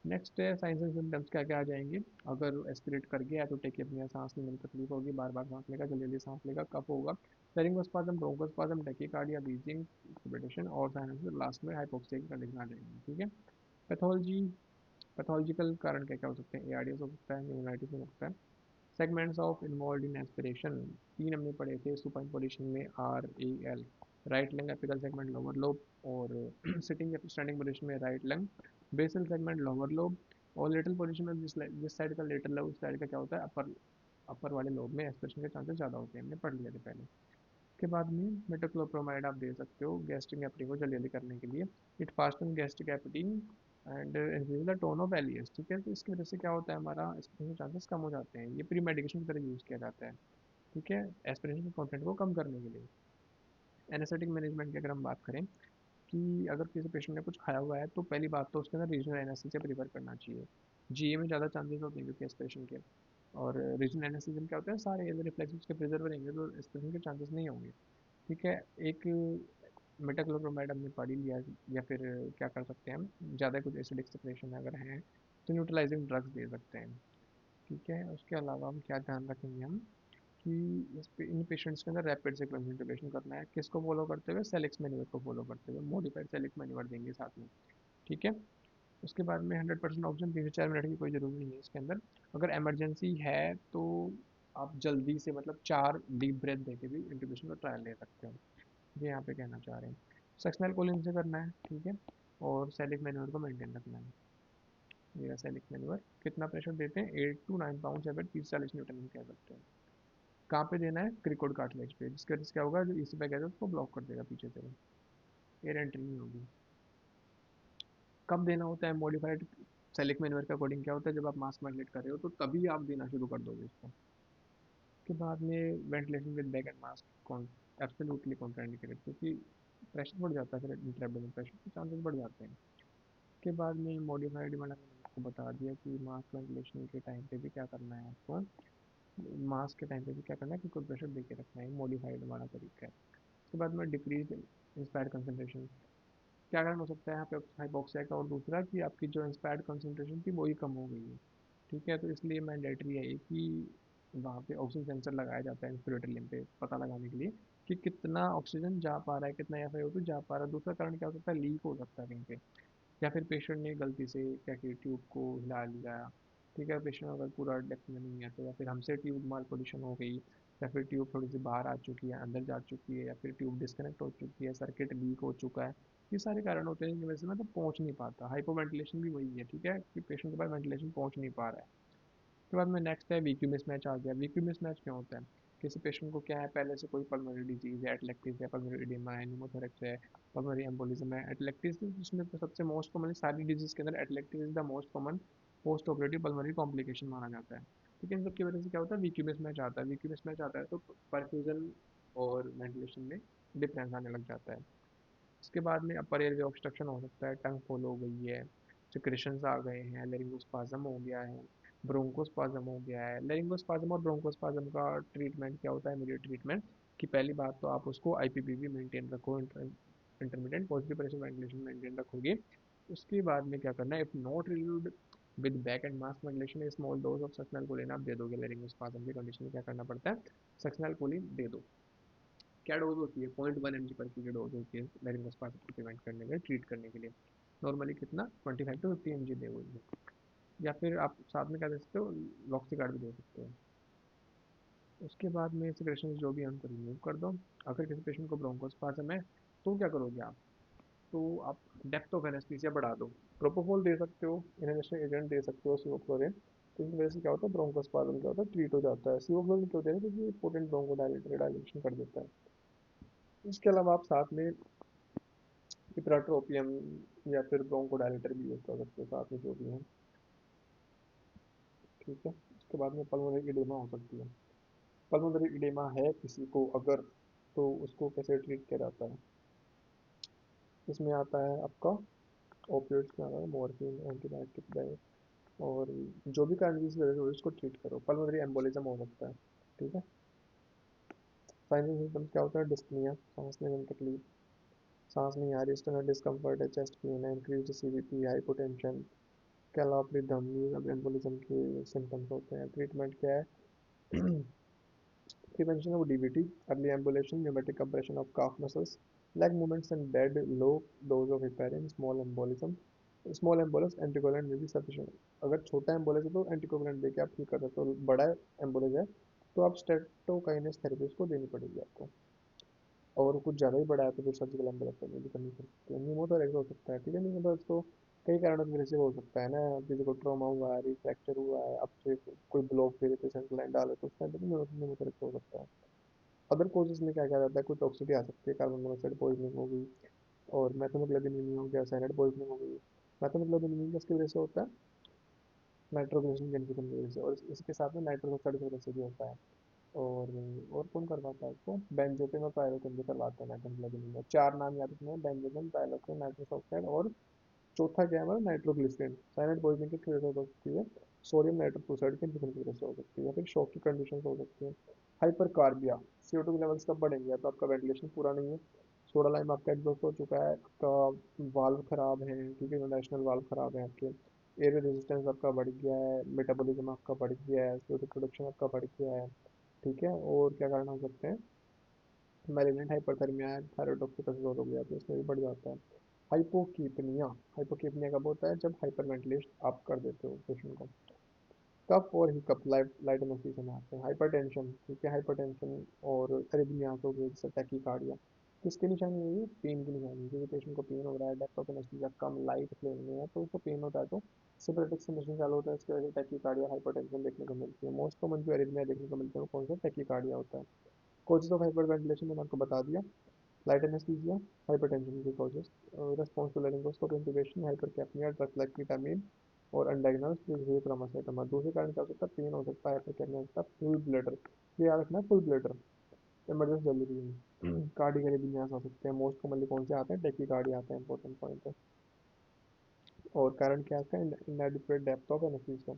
नेक्स्ट है साइंस एंड सिम्टम्स, क्या क्या आ जाएंगे, अगर एस्पिरेट कर गया है तो टेक अपनी सांस लेने में तकलीफ होगी, बार बार सांस लेगा, जल्दी जल्दी सांस लेगा, कफ होगा, फेरिंगोस्पाज्म, ब्रोंकोस्पाज्म, टैकीकार्डिया, ब्रीथिंग इंटरप्रिटेशन, और साइनस लास्ट में हाइपोक्सिया की कंडीशन आ जाएंगी, ठीक है। पैथोलॉजी, पैथोलॉजिकल कारण क्या क्या हो सकते हैं, एआरडीएस हो सकता है, न्यूमोनाइटिस हो सकता है। Segments of involve in aspiration, तीन हमने पढ़े थे सुपाइन पोजिशन में, R A L, right lung apical segment lower lobe, और सिटिंग स्टैंडिंग पोजिशन में right lung, basal segment lower lobe, और लेटल पोजिशन में जिस साइड का लेटल है उस साइड का क्या होता है, अपर, अपर वाले लोब में एस्पिरेशन के चांसेस ज़्यादा होते हैं, हमने पढ़ लिया था पहले। उसके बाद में मेटोक्लोप्रोमाइड आप दे सकते हो गैस्ट्रिक एपिटी को जल्दी जल्दी करने के लिए, it fasten gastric empty and increase the tone of L E S, ठीक है, तो इसकी वजह से क्या होता है, हमारा एस्पिरेशन के चांसेस कम हो जाते हैं, ये प्री मेडिकेशन की तरह यूज़ किया जाता है, ठीक है, एस्पिरेशन के कंटेंट को कम करने के लिए। एनेस्थेटिक मैनेजमेंट की अगर हम बात करें, कि अगर किसी पेशेंट ने कुछ खाया हुआ है तो पहली बात तो उसके अंदर रीजनल एनेस्थीसिया प्रीफर करना चाहिए, जीए में ज़्यादा चांसेस होते हैं क्योंकि एस्पिरेशन के, और रीजनल एनेस्थीसिया में क्या होता है, सारे रिफ्लेक्सेस के प्रिजर्व रहेंगे तो एस्पिरेशन के चांसेस नहीं होंगे, ठीक है। एक मेटाक्लोप्रोमाइड हमने पढ़ ही लिया, या फिर क्या कर सकते हैं हम, ज़्यादा कुछ एसिडिक सेपरेशन अगर है तो न्यूट्रलाइजिंग ड्रग्स दे सकते हैं, ठीक है। उसके अलावा हम क्या ध्यान रखेंगे हम, कि इन पेशेंट्स के अंदर रैपिड सीक्वेंस इंटुबेशन करना है, किसको फॉलो करते हुए, सेलिक्स मैन्यूवर को फॉलो करते हुए, मॉडिफाइड सेलिक्स मैन्यूवर देंगे साथ में, ठीक है। उसके बाद में 100% ऑक्सीजन 3 से 4 मिनट की कोई ज़रूरी नहीं है इसके अंदर, अगर इमरजेंसी है तो आप जल्दी से मतलब 4 डीप ब्रेथ देके भी इंटुबेशन का ट्रायल ले सकते हो, ये यहाँ पे कहना चाह रहे हैं। सेक्शनल कूलिंग से करना है, ठीक है, और सेलिक मैन्यूवर को मेंटेन रखना है। ये सेलिक मैन्यूवर कितना प्रेशर देते हैं, 8 to 9 पाउंड, या फिर 30 40 न्यूटन हम कह सकते हैं। कहाँ पे देना है, क्रिकोड कार्टिलेज पे, जिसके वजह से क्या होगा, जो ईसी बैग है उसको ब्लॉक कर देगा पीछे से, एयर एंट्री नहीं होगी। कब देना होता है मॉडिफाइड सेलिक मैन्यूवर के अकॉर्डिंग, क्या होता है, जब आप मास्क वेंटिलेट कर रहे हो तो तभी आप देना शुरू कर दोगे इसको। उसके बाद में ventilation with bag and mask कौन, एब्सोल्युटली कॉन्ट्राइंडिकेटेड, क्योंकि प्रेशर बढ़ जाता है, फिर इंट्राब्डोमिनल प्रेशर के चांसेस बढ़ जाते हैं। उसके बाद में मॉडिफाइड मैंने आपको बता दिया कि मास्क वेंटिलेशन के टाइम पे भी क्या करना है आपको, मास्क के टाइम पे भी क्या करना है कि कोई प्रेशर दे के रखना है, मॉडिफाइड हमारा तरीका है। उसके बाद में डिक्रीज इंस्पायर्ड कंसंट्रेशन, क्या कारण हो सकता है यहाँ पे हाइपोक्सिया का, और दूसरा कि आपकी जो इंस्पायर्ड कंसंट्रेशन थी वही कम हो गई है, ठीक है, तो इसलिए मैंडेटरी है ये कि वहाँ पे ऑक्सीजन सेंसर लगाया जाता है इंस्पिरेटरी लिम्ब पे, पता लगाने के लिए कि कितना ऑक्सीजन जा पा रहा है, कितना FiO2 जा पा रहा है। दूसरा कारण क्या हो सकता है, लीक हो सकता है कहीं पे, या फिर पेशेंट ने गलती से क्या कि ट्यूब को हिला लिया, ठीक है, पेशेंट अगर पूरा डेप्थ में नहीं है तो, या फिर हमसे ट्यूब माल पोजिशन हो गई, या फिर ट्यूब थोड़ी सी बाहर आ चुकी है, अंदर जा चुकी है, या फिर ट्यूब डिस्कनेक्ट हो चुकी है, सर्किट लीक हो चुका है, ये सारे कारण होते हैं जिनकी वजह से मतलब पहुंच नहीं पाता। हाइपोवेंटिलेशन भी वही है, ठीक है, कि पेशेंट के पास वेंटिलेशन पहुंच नहीं पा रहा है। उसके बाद में नेक्स्ट है वीक्यू मिसमैच आ गया। वीक्यू मिसमैच क्या होता है, किसी पेशेंट को क्या है, पहले से कोई पल्मोनरी डिजीज है, एटलेक्टिस है, पल्मोनरी एडिमा है, न्यूमोथोरेक्स है, पल्मोनरी एम्बोलिज्म है, एटलेक्टिस जिसमें तो सबसे मोस्ट कॉमन, सारी डिजीज के अंदर atelectasis is the most common post operative pulmonary complication माना जाता है, ठीक है। इन सब की वजह से क्या होता है, वीक्यू मिसमैच आता है, वीक्यू मिसमैच आता है तो परफ्यूजन और वेंटिलेशन में डिफरेंस आने लग जाता है। उसके बाद में अपर एयरवे ऑब्स्ट्रक्शन हो सकता है, टंग फॉलो हो गई है, सिक्रेशंस आ गए हैं, लेरिंगोस्पाज्म हो गया है, ब्रोंकोस्पाज्म हो गया है। लेरिंगोस्पाज्म और ब्रोंकोस्पाज्म का ट्रीटमेंट क्या होता है, इमीडिएट ट्रीटमेंट कि पहली बात तो आप उसको आईपीपीवी मेंटेन रखो, intermediate positive pressure ventilation maintain रखोगे। उसके बाद में क्या करना है, if not relieved with bag and mask ventilation small dose of succinyl choline आप दे दोगे। लेरिंगोस्पाज्म की कंडीशन में क्या करना पड़ता है, सक्शनल कोलिन दे दो। क्या डोज होती है, 0.1 mg पर की डोज होती है लेरिंगोस्पाज्म को प्रिवेंट करने के लिए, ट्रीट करने के लिए। नॉर्मली कितना, 25 to 50 mg दोगे। या फिर आप साथ में क्या दे सकते हो, लॉक्सिगार्ड भी दे सकते हो। उसके बाद में सिक्रेशन जो भी है उनको रिमूव कर दो। अगर किसी पेशेंट को ब्रोंकोस्पाज्म है तो क्या करोगे आप, तो आप डेप्थ ऑफ एनेस्थीसिया बढ़ा दो। प्रोपोफॉल दे सकते हो, इनहेलेशन एजेंट दे सकते हो, सिवोफ्लोरिन। तो इस वजह से क्या होता है, ब्रोंकोस्पाज्म क्या होता है, ट्रीट हो जाता है। सिवोफ्लोरिन क्यों दे रहे हैं, क्योंकि पोटेंट ब्रोंकोडायलेटर डायलेशन कर देता है। इसके अलावा आप साथ में इपराट्रोपियम या फिर ब्रोंकोडायलेटर भी यूज कर सकते हो साथ में, जो भी है। ठीक है। उसके बाद में पल्मोनरी इडेमा हो सकती है। पल्मोनरी इडेमा है किसी को अगर, तो उसको कैसे ट्रीट किया जाता है। इसमें आता है आपका ओपियोइड्स में आता है मॉर्फिन, एंटीबायोटिक और जो भी कारण की वजह से हो इसको ट्रीट करो। पल्मोनरी एम्बोलिज्म हो सकता है। ठीक है। साइनस सिम्टम्स क्या होता है, डिस्पनिया, सांस लेने में तकलीफ, सांस नहीं आ रही, स्टमक डिस्कम्फर्ट है, चेस्ट पेन है, इंक्रीज्ड सीवीपी, हाइपोटेंशन के अलावा अपनी धमनी अब एम्बोलिज्म के सिम्टम्स होते हैं। ट्रीटमेंट क्या है, prevention of DVT, early ambulation, pneumatic compression of calf muscles, leg movements and bed, low dose of heparin, small embolism. Small embolus anticoagulant में भी सफिशिएंट। अगर छोटा एम्बोलस है तो एंटीकोगुलेंट देके आप ठीक कर सकते हो। बड़ा एम्बोलस है तो आप स्टेटोकाइनेस थेरेपी उसको देनी पड़ेगी आपको। और कुछ ज़्यादा ही बड़ा है तो फिर सर्जिकल एम्बोलेक्टोमी भी करनी पड़ सकती है। न्यूमोथोरेक्स हो सकता है। ठीक है। न्यूमोथोरेक्स तो कई कारणों की वजह से हो सकता है ना, किसी को ट्रॉमा हुआ है, फ्रैक्चर हुआ है, अब से कोई ब्लॉक दे देते सेंट्रल लाइन डाले तो उस टाइम पे न्यूमोथोरेक्स हो सकता है। अदर कोजेस में क्या क्या रहता है, कुछ टॉक्सिटी आ सकती है, कार्बन मोनोऑक्साइड पॉइजनिंग हो गई, और मेथामोग्लोबिन हो गया, साइनाइड पॉइजनिंग हो गई। मेथामोग्लोबिन किसकी वजह से होता है, नाइट्रोग्लिसरीन के इन्फेक्शन की वजह से, और इसके साथ में नाइट्रोस ऑक्साइड की वजह से भी होता है। और कौन करवाता है इसको, बेंजोपिन और पायरोकिन भी करवाते हैं मेथामोग्लोबिन में। चार नाम याद रखने हैं, बेंजोपिन, पायरोकिन, नाइट्रोस ऑक्साइड और चौथा क्या है हमारा, नाइट्रोग्लिसरीन। साइनाइड पॉइजनिंग की वजह से हो सकती है, सोडियम नाइट्रोक्लोराइड के इन्फेक्शन की वजह से हो सकती है, या फिर शॉक की कंडीशन हो सकती है। हाइपरकार्बिया, CO2 के लेवल्स कब बढ़ेंगे, तो आपका वेंटिलेशन पूरा नहीं है, सोडा लाइम आपका एग्जॉस्ट हो चुका है, आपका वाल्व खराब है, ठीक है, इंटरनेशनल वाल्व खराब है आपके, एयर रेजिस्टेंस आपका बढ़ गया है, मेटाबॉलिज्म आपका बढ़ गया है, CO2 प्रोडक्शन आपका बढ़ गया है। ठीक है। और क्या कारण हो सकते हैं, मैलिग्नेंट हाइपरथर्मिया है, थायराइडोटॉक्सिकोसिस हो गया तो इसमें भी बढ़ जाता है। हाइपोकीपनिया, हाइपोकीपनिया कब होता है, जब हाइपर वेंटिलेशन आप कर देते हो पेशेंट को। कफ और हिकअप लाइट लाइट एनेस्थीसिया में आते हैं। हाइपरटेंशन, ठीक है, हाइपरटेंशन और अरिथमियास हो गई, जैसे टैकीकार्डिया। किसकी निशानी है ये, पेन की निशानी है, क्योंकि पेशेंट को पेन हो रहा है, depth of anaesthesia come light flame में है तो उसको पेन होता है, तो सिम्पथेटिक सेंसेशन चालू होता है, इसकी वजह से टैकीकार्डिया हाइपरटेंशन देखने को मिलती है। मोस्ट कॉमन जो अरिथमिया देखने को मिलते हैं वो कौन सा, टैकीकार्डिया होता है। कॉजेज ऑफ हाइपर वेंटिलेशन मैंने आपको बता दिया, लाइट एनेस्थीसिया, हाइपरटेंशन के causes, response to laryngoscopy, intubation, hypercapnia, drugs like ketamine और अनडायग्नोस्ड क्रोमासाइटोमा। दूसरे कारण क्या हो सकता है, पेन हो सकता है, हाइपरकैप्निया हो सकता है, फुल ब्लैडर, ये याद रखना है, फुल ब्लैडर, इमरजेंसी जरूरी है। कार्डियक अरेबियास हो सकते हैं, मोस्ट कॉमनली कौन से आते हैं, टैकीकार्डिया आते हैं, इंपॉर्टेंट पॉइंट है। और कारण क्या है इसका, इनएडिक्वेट डेप्थ ऑफ एनेस्थीसिया।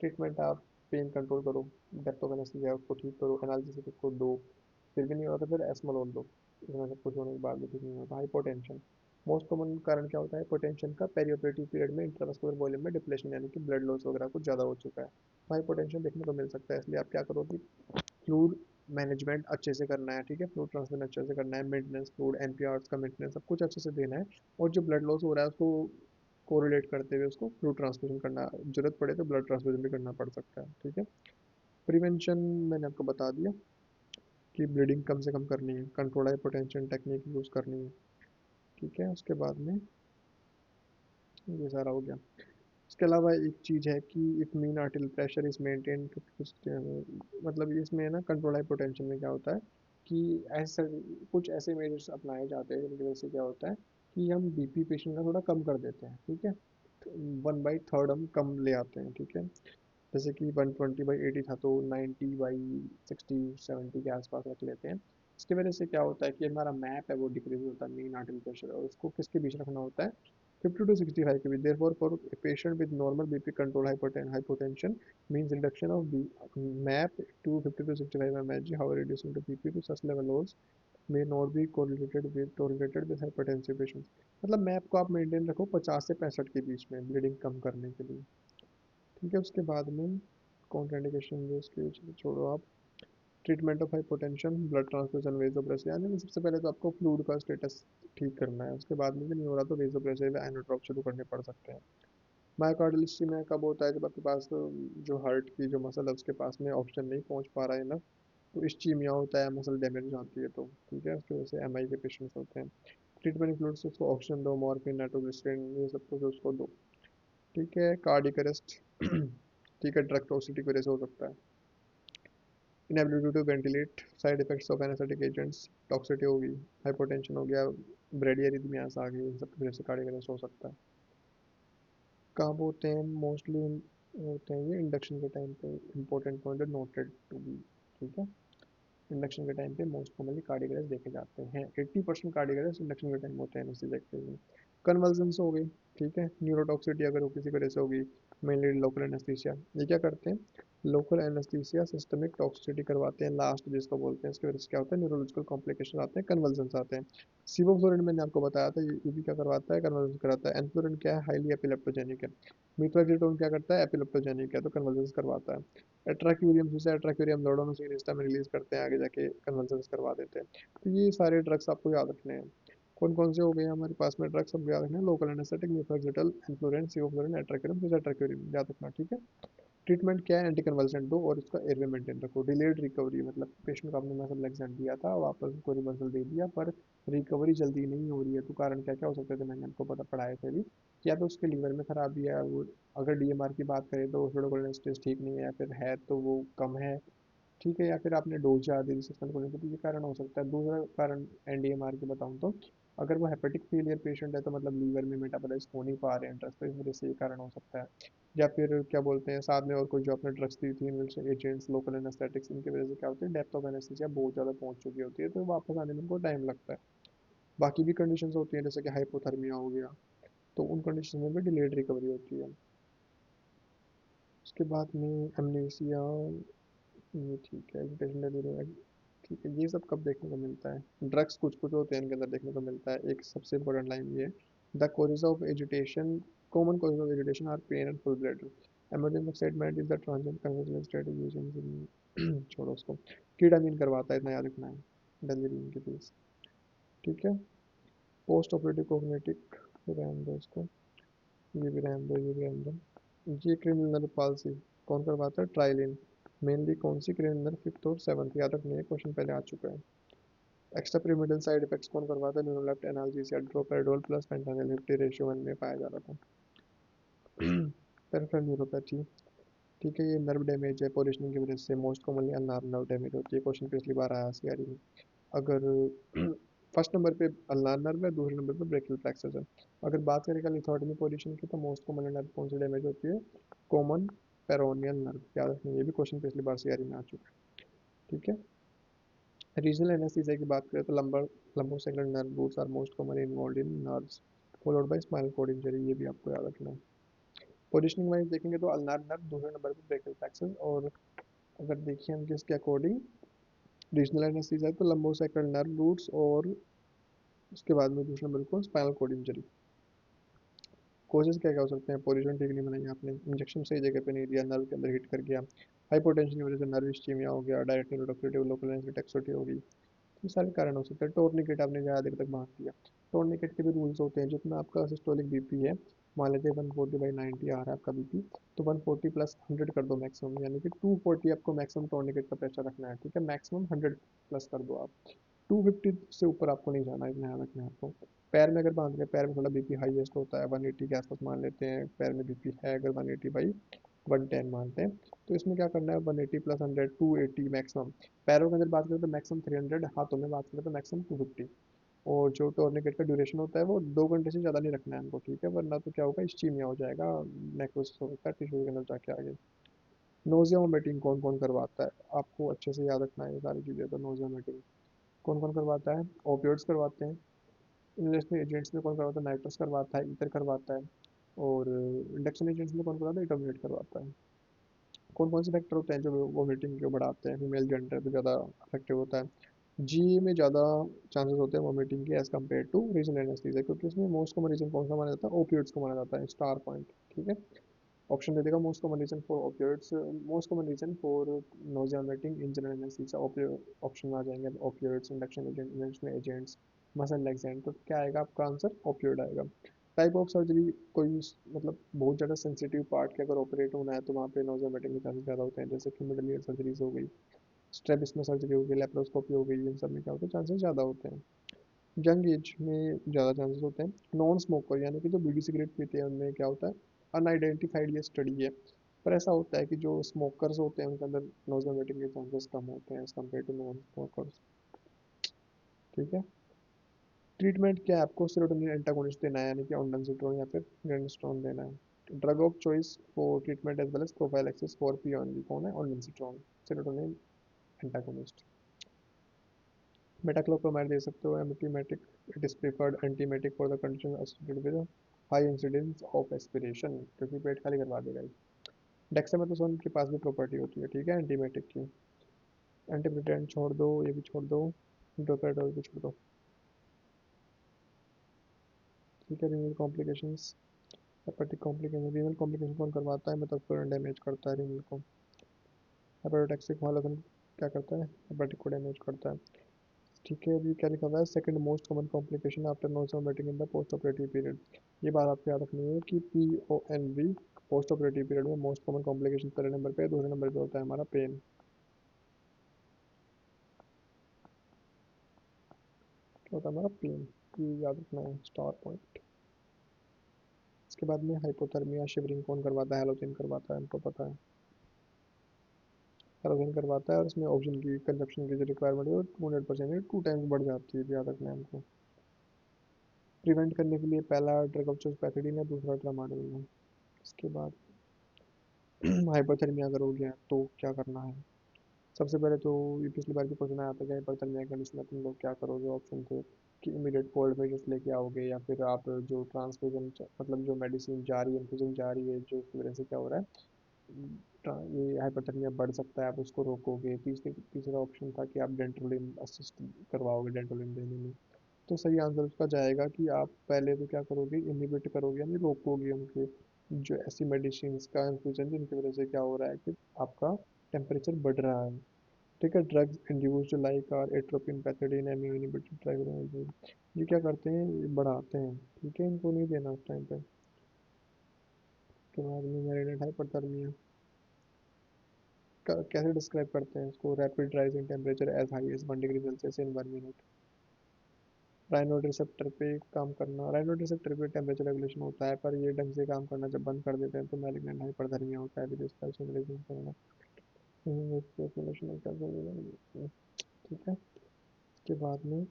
ट्रीटमेंट आप पेन कंट्रोल करो, डेप्थ ऑफ एनेस्थीसिया उसको ठीक करो, एनाल्जेसिक को दो, फिर भी नहीं होता फिर एस्मोलोल दो, इतना सब कुछ होने के बाद भी ठीक नहीं होता। हाइपोटेंशन, मोस्ट कॉमन कारण क्या होता है हाइपोटेंशन का, पेरियोपरेटिव पीरियड में इंट्रावास्कुलर वॉल्यूम में डिप्लेशन यानी कि ब्लड लॉस वगैरह कुछ ज़्यादा हो चुका है, तो हाइपोटेंशन देखने को मिल सकता है। इसलिए आप क्या करो कि फ्लूइड मैनेजमेंट अच्छे से करना है, ठीक है, फ्लूइड ट्रांसफर अच्छे से करना है, मेंटेनेंस फ्लूइड एनपीआर का मेंटेनेंस सब कुछ अच्छे से देना है। और जो ब्लड लॉस हो रहा है उसको कोरिलेट करते हुए उसको फ्लूइड ट्रांसफ्यूजन करना, जरूरत पड़े तो ब्लड ट्रांसफ्यूजन भी करना पड़ सकता है। ठीक है। प्रिवेंशन मैंने आपको बता दिया कि ब्लीडिंग कम से कम करनी है, कंट्रोल हाइपोटेंशन टेक्निक यूज़ करनी है। ठीक है। उसके बाद में ये सारा हो गया। इसके अलावा एक चीज़ है कि if mean आर्टिल pressure is maintain 50 मतलब इसमें ना कंट्रोल हाइपोटेंशन में क्या होता है कि ऐसा कुछ ऐसे मेजर्स अपनाए जाते हैं जिनकी वजह से क्या होता है कि हम बीपी पेशेंट का थोड़ा कम कर देते हैं। ठीक है। 1/3 हम कम ले आते हैं। ठीक है। जैसे कि 120/80 था तो 90/60 70 के आसपास रख लेते हैं। इसकी वजह से क्या होता है कि हमारा मैप है वो डिक्रीज होता है मीन आर्टरी प्रेशर, और उसको किसके बीच रखना होता है, 50 to 65 के बीच। Therefore, for a patient with normal BP control hypotension means reduction of MAP to 50 to 65 mg. However, reducing the BP to such level lows may not be correlated with hypertensive patients। मतलब map को आप maintain रखो 50 से 65 के बीच में bleeding कम करने के लिए। ठीक है, उसके बाद में कॉन्ट्राइंडिकेशन जो इसके छोड़ो आप। Treatment of hypotension, blood transfusion, vasopressors, यानी कि सबसे पहले तो आपको फ्लूइड का स्टेटस ठीक करना है। उसके बाद में भी नहीं हो रहा तो वेसोप्रेसिया या आइनोट्रॉप शुरू करने पड़ सकते हैं। मायोकार्डियल इश्यूमिया कब होता है? जब आपके पास जो हार्ट की जो मसल है उसके पास में ऑक्सीजन नहीं पहुंच पा रहा है ना, तो इश्चीमिया होता है, मसल डैमेज होती है तो। ठीक है, उसकी वजह से एमआई के पेशेंट्स होते हैं। ट्रीटमेंट इंक्लूड्स उसको ऑक्सीजन दो, मॉर्फिन, नाइट्रोग्लिसरीन, ये सब कुछ उसको दो। ठीक है, कार्डियक अरेस्ट ठीक है, ड्रग टॉक्सिसिटी की वजह से हो सकता है। Inability to ventilate, side effects of anaesthetic agents, toxicity होगी, हाइपोटेंशन हो गया, ब्रेडियरिथमियास आ गई, इन सब की वजह से कार्डियक अरेस्ट हो सकता है। कहाँ पे होते हैं? मोस्टली होते हैं ये इंडक्शन के टाइम पे। इंपॉर्टेंट पॉइंट है, नोटेड टू बी। ठीक है, इंडक्शन के टाइम पे मोस्ट कॉमनली कार्डियक अरेस्ट देखे जाते हैं। 80% कार्डियक अरेस्ट इंडक्शन के टाइम होते हैं एनेस्थीसिया के लिए। कन्वर्जेंस हो गई। ठीक है, न्यूरोटॉक्सिटी अगर वो किसी वजह से होगी, मेनली लोकल एनेस्थीसिया। ये क्या करते हैं? लोकल एनेस्थीसिया सिस्टमिक टॉक्सिसिटी करवाते हैं लास्ट जिसको बोलते हैं। इसकी वजह से क्या होता है? न्यूरोलॉजिकल कॉम्प्लिकेशन आते हैं, कन्वर्जेंस आते हैं। सिवोफ्लोरिन मैंने आपको बताया था, ये भी क्या करवाता है? कन्वर्जेंस कराता है। एनफ्लोरिन क्या है? हाईली एपिलेप्टोजेनिक है। मीथोएक्सीटोन क्या करता है? एपिलेप्टोजेनिक है, तो कन्वर्जेंस करवाता है। एट्राक्यूरियम जैसे एट्राक्यूरियम लोडोनोसिन हिस्टा में रिलीज करते हैं, आगे जाके कन्वर्जेंस करवा देते हैं। तो ये सारे ड्रग्स आपको याद रखने हैं। कौन कौन से हो गए हमारे पास में ड्रग्स, सबको याद रखना है। लोकल एनेस्थेटिक, मीथोएक्सीटल, एनफ्लोरेंस, सिवोफ्लोरिन, एट्राक्यूरियम, फिर एट्राक्यूरियम याद रखना। ठीक है, ट्रीटमेंट क्या है? एंटी कन्वल्सेंट दो और इसका एयरवे मेंटेन रखो। डिलेड रिकवरी मतलब पेशेंट को आपने मसल रिलैक्सेंट दिया था, वापस उसको रिवर्सल दे दिया, पर रिकवरी जल्दी नहीं हो रही है, तो कारण क्या क्या हो सकते थे? मैंने आपको पता पढ़ाए थे अभी। या तो उसके लीवर में खराबी है वो, अगर डीएमआर की बात करें तो कोलेस्ट्रॉल ठीक नहीं है, या फिर है तो वो कम है। ठीक है, या फिर आपने डोज ज़्यादा दे दी सस्पेंड करने के, तो ये कारण हो सकता है। दूसरा कारण एनडीएमआर की बताऊँ तो, अगर वो हेपेटिक फेलियर पेशेंट है तो मतलब लीवर में मेटाबोलाइज हो नहीं पा रहे हैं ड्रग्स, तो इस वजह से ये कारण हो सकता है। या फिर क्या बोलते हैं, साथ में और कुछ जो आपने ड्रग्स दी थी, एजेंट्स, लोकल एनेस्थेटिक्स, इनकी वजह से क्या होती है? डेप्थ ऑफ एनेस्थीसिया बहुत ज़्यादा पहुंच चुकी होती है, तो वापस आने में उनको टाइम लगता है। बाकी भी कंडीशंस होती हैं जैसे कि हाइपोथर्मिया हो गया, तो उन कंडीशन में भी डिलेड रिकवरी होती है। उसके बाद में एमनेसिया, ये ठीक है, एजिटेशन डिलीरियम, ठीक है। ये सब कब देखने को मिलता है? ड्रग्स कुछ कुछ होते हैं इनके अंदर देखने को मिलता है। एक सबसे इंपॉर्टेंट लाइन ये है, the causes of agitation, common causes of agitation are pain and full bladder. Emergence excitement is the transient convergence strategy used छोड़ो उसको। कीटामीन करवाता है, इतना याद रखना है, डेलिरियम के केस। ठीक है, पोस्ट ऑपरेटिव कोग्निटिक, रहने दो इसको, ये भी रहने दो, ये भी रहने दो। ये क्रिमिनल पॉलिसी कौन करवाता है? ट्राइलिन। मेनली कौन सी? क्रिमिनल फिफ्थ और सेवन्थ, याद रखनी है, क्वेश्चन पहले आ चुका है। एक्स्ट्रा पिरामिडल साइड इफेक्ट्स कौन करवाता है? न्यूरोलेप्ट एनाल्जेसिया, ड्रोपेराडोल प्लस फेंटानिल 50 रेशियो 1 में पाया जा रहा था। पेरिफेरल न्यूरोपैथी, ठीक है, ये नर्व डैमेज है पोजिशनिंग की वजह से, most commonly ulnar nerve damage होती है। क्वेश्चन पिछली बार आया सीआरई में। अगर फर्स्ट नंबर पे अल्नार नर्व है, दूसरे नंबर पे ब्रेकियल प्लेक्सस है। अगर बात करें लिथोटमी पोजीशन की, तो मोस्ट कॉमन नर्व कौन सी डैमेज होती है? कॉमन पेरोनियल नर्व, याद रखना, ये भी क्वेश्चन पिछली बार सीआरई में आ चुका है। ठीक है, रीजनल एनेस्थीसिया की बात करें तो lumbosacral nerve roots are most commonly involved in nerves followed by spinal cord injury, ये भी आपको याद रखना है। पोजिशनिंग वाइज देखेंगे तो अल्नार नर्व, दूसरे नंबर पे ब्रेकियल प्लेक्सस, और अगर देखिए हम किसके अकॉर्डिंग रीजनल एनेस्थीसिया, तो लंबोसेक्युलर नर्व रूट्स, और उसके बाद में दूसरे नंबर को स्पाइनल कॉर्ड इंजरी। कोजेस क्या क्या हो सकते हैं? पोजीशन ठीक नहीं बनाई आपने, इंजेक्शन सही जगह पे नहीं दिया, नर्व के अंदर हिट कर गया, हाइपोटेंशन की वजह से नर्व इश्चीमिया हो गया, डायरेक्ट न्यूरोटॉक्सिसिटी, लोकल एनेस्थेटिक हो गई, ये सारे कारण हो सकते हैं। टोर्निकेट आपने ज़्यादा देर तक बांध दिया। टोर्निकेट के भी रूल्स होते हैं, जितना आपका सिस्टोलिक बीपी है, मान लेते हैं 140/90 आ रहा है आपका बीपी, तो 140 प्लस 100 कर दो मैक्सिमम, यानी कि 240 आपको मैक्सिमम टोर्निकेट का प्रेशर रखना है। ठीक है, मैक्सिमम 100 प्लस कर दो आप, 250 से ऊपर आपको नहीं जाना है, इतना ध्यान रखना है आपको। पैर में अगर बांध रहे हैं, पैर में थोड़ा बीपी हाईएस्ट होता है, 180 के आसपास मान लेते हैं पैर में बीपी है, अगर 180/110 मानते हैं, तो इसमें क्या करना है? 180 प्लस 100, 280 मैक्सिमम। पैरों के अंदर बात करें तो मैक्सिमम 300, हाथों में बात करें तो मैक्सिमम 250। और जो टोर्निकेट का ड्यूरेशन होता है वो 2 घंटे से ज़्यादा नहीं रखना है हमको। ठीक है, वरना तो क्या होगा? स्टीमिया हो जाएगा, नेक्रोसिस हो सकता है टिश्यू के अंदर जाके आगे। नोजिया वोमिटिंग कौन कौन करवाता है? आपको अच्छे से याद रखना है ये सारी चीज़ें। तो नोजिया वोमिटिंग कौन कौन करवाता है? ओपियोइड्स करवाते हैं, इनलेस एजेंट्स में कौन करवाता है, नाइट्रस करवाता है, ईथर करवाता है। और इंडक्शन एजेंट्स में कौन करवाता है, इटोमिनेट करवाता है। कौन कौन से फैक्टर होते हैं जो वोमिटिंग को बढ़ाते हैं, फीमेल जेंडर पे ज़्यादा अफेक्टिव होता है। जी में ज़्यादा चांसेस होते हैं वोमिटिंग के as compare to regional anaesthesia, क्योंकि इसमें मोस्ट कॉमन रीजन कौन सा माना जाता है, ओपियोइड्स को माना जाता है, स्टार पॉइंट। ठीक है, ऑप्शन दे देगा most common reason for opioids, most common reason for nausea vomiting in general anaesthesia, option में आ जाएंगे opioids, induction agent, induction agents, muscle relaxant. तो क्या आएगा आपका आंसर, ओपियोइड आएगा। टाइप ऑफ सर्जरी, कोई मतलब बहुत ज़्यादा सेंसिटिव पार्ट के अगर ऑपरेट होना है तो वहाँ पे नोजिया वोमिटिंग के चांसेस ज़्यादा होते हैं, जैसे कि मिडल ईयर सर्जरीज हो गई, स्ट्रेबिस्मस सर्जरी हो गई, लेप्रोस्कोपी हो गई, इन सब में क्या होता है, चांसेस ज़्यादा होते हैं। यंग एज में ज़्यादा चांसेस होते हैं। नॉन स्मोकर यानी कि जो बीड़ी सिगरेट पीते हैं उनमें क्या होता है, अनआइडेंटिफाइड ये स्टडी है, पर ऐसा होता है कि जो स्मोकर्स होते हैं उनके अंदर नोज़ल वेटिंग के चांसेस कम होते हैं as compare to non smokers. ठीक है, ट्रीटमेंट क्या है, आपको सेरोटोनिन एंटागोनिस्ट देना है यानी कि ऑन्डनसिट्रोन या फिर ग्रेंडस्टोन देना है। Drug of choice for treatment as well as prophylaxis for PONV कौन है, ऑन्डनसिट्रोन, सेरोटोनिन एंटागोनिस्ट। मेटाक्लोप्रोमाइड दे सकते हो, antiemetic, it is preferred antiemetic for the condition associated with high incidence of aspiration, क्योंकि पेट खाली करवा देगा। डेक्सामेथासोन के पास भी प्रॉपर्टी होती है, ठीक है, एंटीमेटिक की। एंटीप्रिटेंट छोड़ दो, ये भी छोड़ दो, डोपेडोल भी छोड़ दो। ठीक है, renal complications, hepatic complication, renal complication कौन करवाता है, मेथोक्सोलिन डैमेज करता है रीनल को। हेपेटोटॉक्सिक हाइलोजन क्या करता है, हेपेटिक को डैमेज करता है। ठीक है, अभी क्या लिखा हुआ है, second most common complication after nausea vomiting in the post operative period. ये बात आपको याद रखनी है कि PONV पोस्ट ऑपरेटिव पीरियड में मोस्ट कॉमन कॉम्प्लिकेशन पहले नंबर पे, दूसरे नंबर पे होता है हमारा पेन। क्या होता है हमारा पेन, ये याद रखना है, स्टार पॉइंट। इसके बाद में हाइपोथर्मिया शिवरिंग कौन करवाता है, हैलोजन करवाता है, हमको पता है, हैलोजन करवाता है। और इसमें ऑक्सीजन की कंजप्शन की जो रिक्वायरमेंट है वो 200% 2 टाइम्स बढ़ जाती है, याद रखना है हमको। प्रिवेंट करने के लिए पहला ड्रग ऑफ चॉइस पैथिडीन है, दूसरा ट्रामाडोल है। इसके बाद हाइपोथर्मिया अगर हो गया तो क्या करना है। सबसे पहले तो ये पिछली बार भी क्वेश्चन आया था कि हाइपोथर्मिया कंडीशन में तुम लोग क्या करोगे, ऑप्शन थे कि इमीडिएट कोल्ड मेजर्स लेके आओगे, या फिर आप जो ट्रांसफ्यूजन मतलब जो मेडिसिन जा रही है, इन्फ्यूजन जा रही है जो उसकी वजह से क्या हो रहा है, ये हाइपोथर्मिया बढ़ सकता है, आप उसको रोकोगे। तीसरा ऑप्शन था कि आप डेंटोलिन असिस्ट करवाओगे, डेंटोलिन देने में। तो सही आंसर उसका जाएगा कि आप पहले तो क्या करोगे, इनहिबिट करोगे यानी रोकोगे उनके जो ऐसी मेडिसिन का इन्फ्यूजन जिनकी वजह से क्या हो रहा है कि आपका टेम्परेचर बढ़ रहा है। ठीक है, drugs induced like are atropine, pethidine, M A O inhibitor, tricyclics, ये क्या करते हैं, ये बढ़ाते हैं। ठीक है, इनको नहीं देना उस टाइम पे। उसके बाद में मैरिनेट हाइपरथर्मिया कैसे डिस्क्राइब करते हैं इसको, rapid rise in temperature as high as 1 degree Celsius in 1 minute. Ryanodine receptor पे काम करना, राइनोड रिसेप्टर पे टेम्परेचर रेगुलेशन होता है, पर ये ढंग से काम करना जब बंद कर देते हैं तो मैलिग्नेंट हाइपरथर्मिया होता है, विद इसका सिमुलेशन करना। ठीक है, इसके बाद में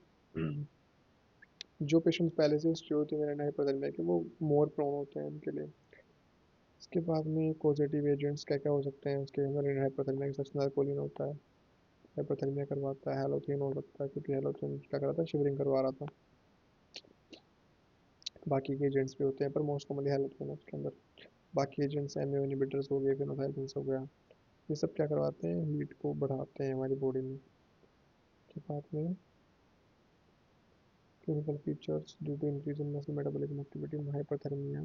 जो पेशेंट्स पहले से हिस्ट्री होती है मैलिग्नेंट हाइपरथर्मिया के, वो मोर प्रोन होते हैं उनके लिए। इसके बाद में पॉजिटिव एजेंट्स क्या क्या हो सकते हैं उसके, मैलिग्नेंट हाइपरथर्मिया के साथ कोलिन होता है, हाइपरथर्मिया करवाता है। हेलोथेन हो सकता है क्योंकि हेलोथेन क्या कर रहा था, शिवरिंग करवा रहा था। बाकी के एजेंट्स भी होते हैं पर मोस्ट कॉमनली हेलोथेन है उसके अंदर। बाकी एजेंट्स एमियो इनहिबिटर्स हो गए, फिनोसाइलिन्स हो गया, ये सब क्या करवाते हैं, हीट को बढ़ाते हैं हमारी बॉडी में। के बाद में clinical features, due to increase in muscle metabolism activity hyperthermia,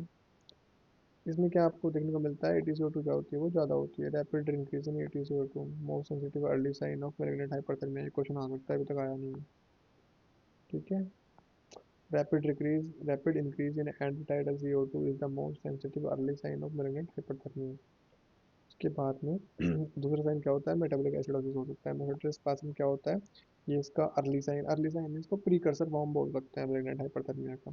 इसमें क्या आपको देखने को मिलता है, ATCO2 क्या होती है, वो ज़्यादा होती है। Rapid increase in ATCO2 most sensitive early sign of malignant hyperthermia, ये क्वेश्चन आ सकता है, अभी तक आया नहीं है। ठीक है, rapid increase in end tidal CO2 is the most sensitive early sign of malignant hyperthermia. उसके बाद में दूसरा साइन क्या होता है, मेटाबॉलिक एसिडोसिस हो सकता है। मोहटरस पास में क्या होता है, ये इसका अर्ली साइन है, इसको प्रीकर्सर फॉर्म बोल सकते हैं मैलिग्नेंट हाइपरथर्मिया का।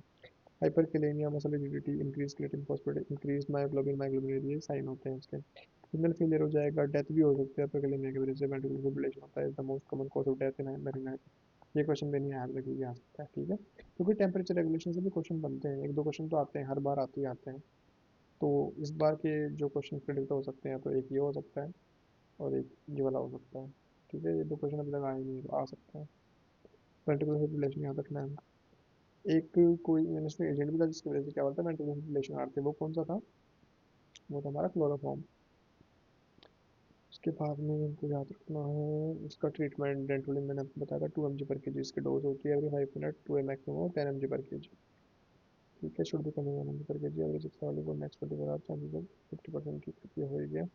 Hyperkalaemia, muscle rigidity, increase creatine phosphate, increase myoglobin, myoglobin, ये साइन होते हैं इसके। रिनल फेलियर हो जाएगा, डेथ भी हो सकती है हाइपरकेलेमिया की वजह से, वेंट्रिकुलर फिब्रिलेशन होता है, the most common cause of death in malignant. ये क्वेश्चन भी नहीं याद रखिए, आ सकता है। ठीक है, क्योंकि टेम्परेचर रेगुलेशन से भी क्वेश्चन बनते हैं, एक दो क्वेश्चन तो आते हैं, हर बार आते ही आते हैं। तो इस बार के जो क्वेश्चन प्रिडिक्ट हो सकते हैं, तो एक ये हो सकता है और एक ये वाला हो सकता है। ठीक है, ये दो क्वेश्चन अभी तक आए नहीं है, तो आ सकते हैं। वेंट्रिकुलर फिब्रिलेशन याद रखना है। एक कोई मैंने इसमें एजेंट भी था जिसकी वजह से क्या होता है वेंटिलेशन वेंटिलेशन आ रहे थे, वो कौन सा था? वो था हमारा क्लोरोफॉर्म। उसके बाद में हमको याद रखना है इसका ट्रीटमेंट। डेंटोलिन मैंने आपको बताया था 2 mg पर के जी इसकी डोज होती है एवरी 5 मिनट, 2 ए मैक्सिमम 10 mg पर के जी। ठीक है, शुड भी coming 1 mg per K G every 6 hours for next 24 hours, chances of 50%। ठीक है, ये हो ही गया।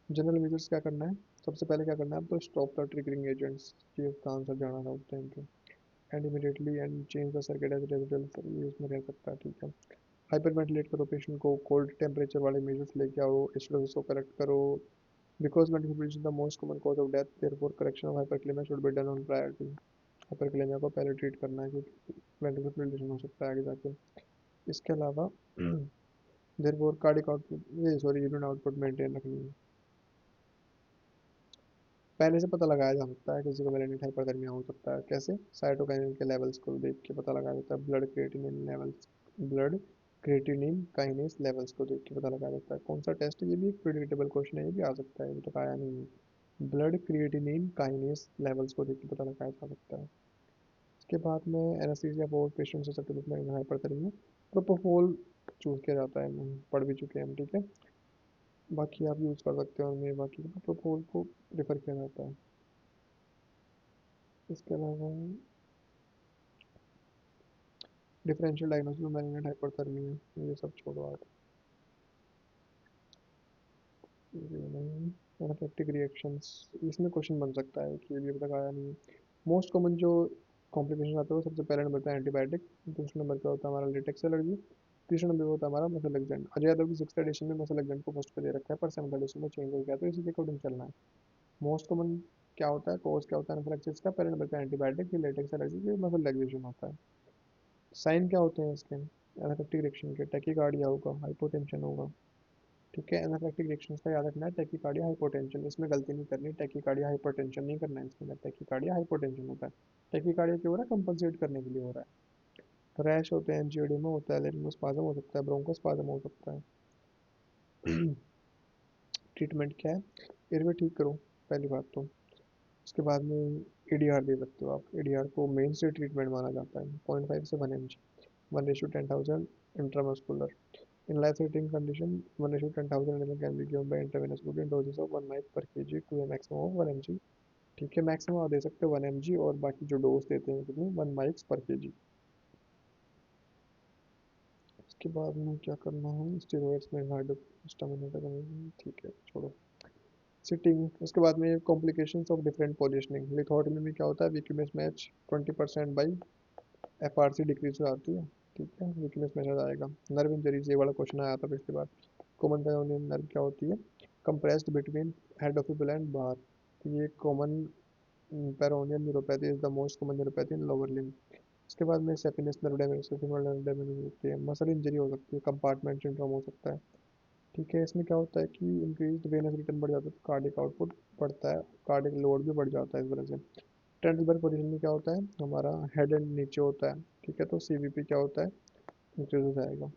जनरल मेजर्स क्या करना है? सबसे पहले क्या करना है, तो स्टॉप द ट्रिगरिंग एजेंट्स, ये उसका आंसर जाना था उस टाइम पे। And immediately and change the circuit as resident use में रह सकता है। ठीक है, हाइपर वेंटिलेट करो पेशेंट को, कोल्ड टेम्परेचर वाले मेजर्स लेके आओ, एसिडोसिस को करेक्ट करो। Because ventilation is the most common cause of death, therefore correction of hyperkalaemia should be done on priority. Hyperkalaemia को पहले ट्रीट करना है क्योंकि वेंटिलेशन हो सकता है आगे जाके। इसके अलावा देयरफॉर कार्डिक आउटपुट, ये सॉरी यूरिन आउटपुट मेंटेन रखनी है। पहले से पता लगाया जा सकता है किसी को मेलेनिक हाइपरथर्मिया हो सकता है, कैसे? साइटोकाइनिन के लेवल्स को देख के पता लगाया जाता है, ब्लड क्रिएटिनिन काइनेस लेवल्स को देख के पता लगाया जाता है। कौन सा टेस्ट है? ये भी एक प्रिडिक्टेबल क्वेश्चन है, ये भी आ सकता है, अभी तक आया नहीं है। ब्लड क्रिएटिनिन काइनेस लेवल्स को देख के पता लगाया जा सकता है। इसके बाद में anaesthesia for patient susceptible to hyperthermia, propofol choose किया जाता है, हम पढ़ भी चुके हैं हम। ठीक है, बाकी आप यूज़ कर सकते हो उनमें, बाकी प्रोपोफोल को प्रेफर किया जाता है। इसके अलावा डिफरेंशियल डायग्नोसिस में मैंने हाइपरथर्मिया, ये सब छोड़ो आप। ये नहीं, एनाफिलेक्टिक रिएक्शंस, इसमें क्वेश्चन बन सकता है कि ये भी अभी तक आया नहीं है। मोस्ट कॉमन जो कॉम्प्लिकेशन आता है वो सबसे पहले नंबर पे एंटीबायोटिक, दूसरे नंबर पे होता है हमारा लेटेक्स एलर्जी, तीसरे नंबर पे होता है हमारा मसल एक्जेंट। अजय यादव की 6th एडिशन में मसल एक्जेंट को फर्स्ट पे दे रखा है, पर 7th एडिशन में चेंज हो गया, तो इसी के अकॉर्डिंग चलना है। मोस्ट कॉमन क्या होता है, कोर्स क्या होता है एनाफिलेक्सिस का? पहले नंबर पे एंटीबायोटिक, फिर लेटेक्स एलर्जी, फिर मसल एक्जेशन होता है। साइन क्या होते हैं इसके एनाफिलेक्टिक रिएक्शन के? टैकीकार्डिया होगा, हाइपोटेंशन होगा। ठीक है, एनाफिलेक्टिक रिएक्शंस का याद रखना है, टैकीकार्डिया हाइपोटेंशन, इसमें गलती नहीं करनी, टैकीकार्डिया हाइपोटेंशन नहीं करना है इसके अंदर, टैकीकार्डिया हाइपोटेंशन होता है। टैकीकार्डिया क्यों हो रहा है? कंपनसेट करने के लिए हो रहा है। रैश होते हैं, एंजियोडेमा होता है, लेरिंगोस्पाज्म हो सकता है, ब्रोंकोस्पाज्म हो सकता है। ट्रीटमेंट क्या है? एयरवे ठीक करो, पहली बात तो। उसके बाद में एडीआर दे सकते हो आप, एडीआर को मेन से ट्रीटमेंट माना जाता है, 0.5 से 1 mg, 1:10,000 intramuscular. In life-threatening condition, 1:10,000 ml can be given by intravenous route in doses of 1 mic per kg to a maximum of 1 mg। ठीक है, मैक्सिमम आप दे सकते हो 1 mg, और बाकी जो डोज देते हैं कितनी, 1 mics पर kg। इसके बाद में क्या करना है, स्टेरॉइड्स में हार्ड स्टेमिना का कमी, ठीक है छोड़ो। सिटिंग, उसके बाद में कॉम्प्लिकेशंस ऑफ डिफरेंट पोजिशनिंग। लिथोटमी में क्या होता है, वीक्यूनेस मैच 20% बाई एफआरसी डिक्रीज हो जाती है। ठीक है, वीकनेस मेजर आएगा। नर्व इंजरीज, ये वाला क्वेश्चन आया था पिछली बार। कॉमन पेरोनियम नर्व क्या होती है? Compressed between head of fibula and bar. ये common peroneal neuropathy is the most common neuropathy in lower limb. इसके बाद में सेफिनस नर्व डैमेज से फीमोरल नर्व डैमेज हो सकती है, मसल इंजरी हो सकती है, कंपार्टमेंट सिंड्रोम हो सकता है। ठीक है, इसमें क्या होता है कि इंक्रीज वेनस रिटर्न बढ़ जाता है, तो कार्डिक आउटपुट बढ़ता है, कार्डिक लोड भी बढ़ जाता है इस वजह से। टेंसबर्ग पोजीशन में क्या होता है, हमारा हेड एंड नीचे होता है। ठीक है, तो सीवीपी क्या होता है, इंक्रीज हो जाएगा,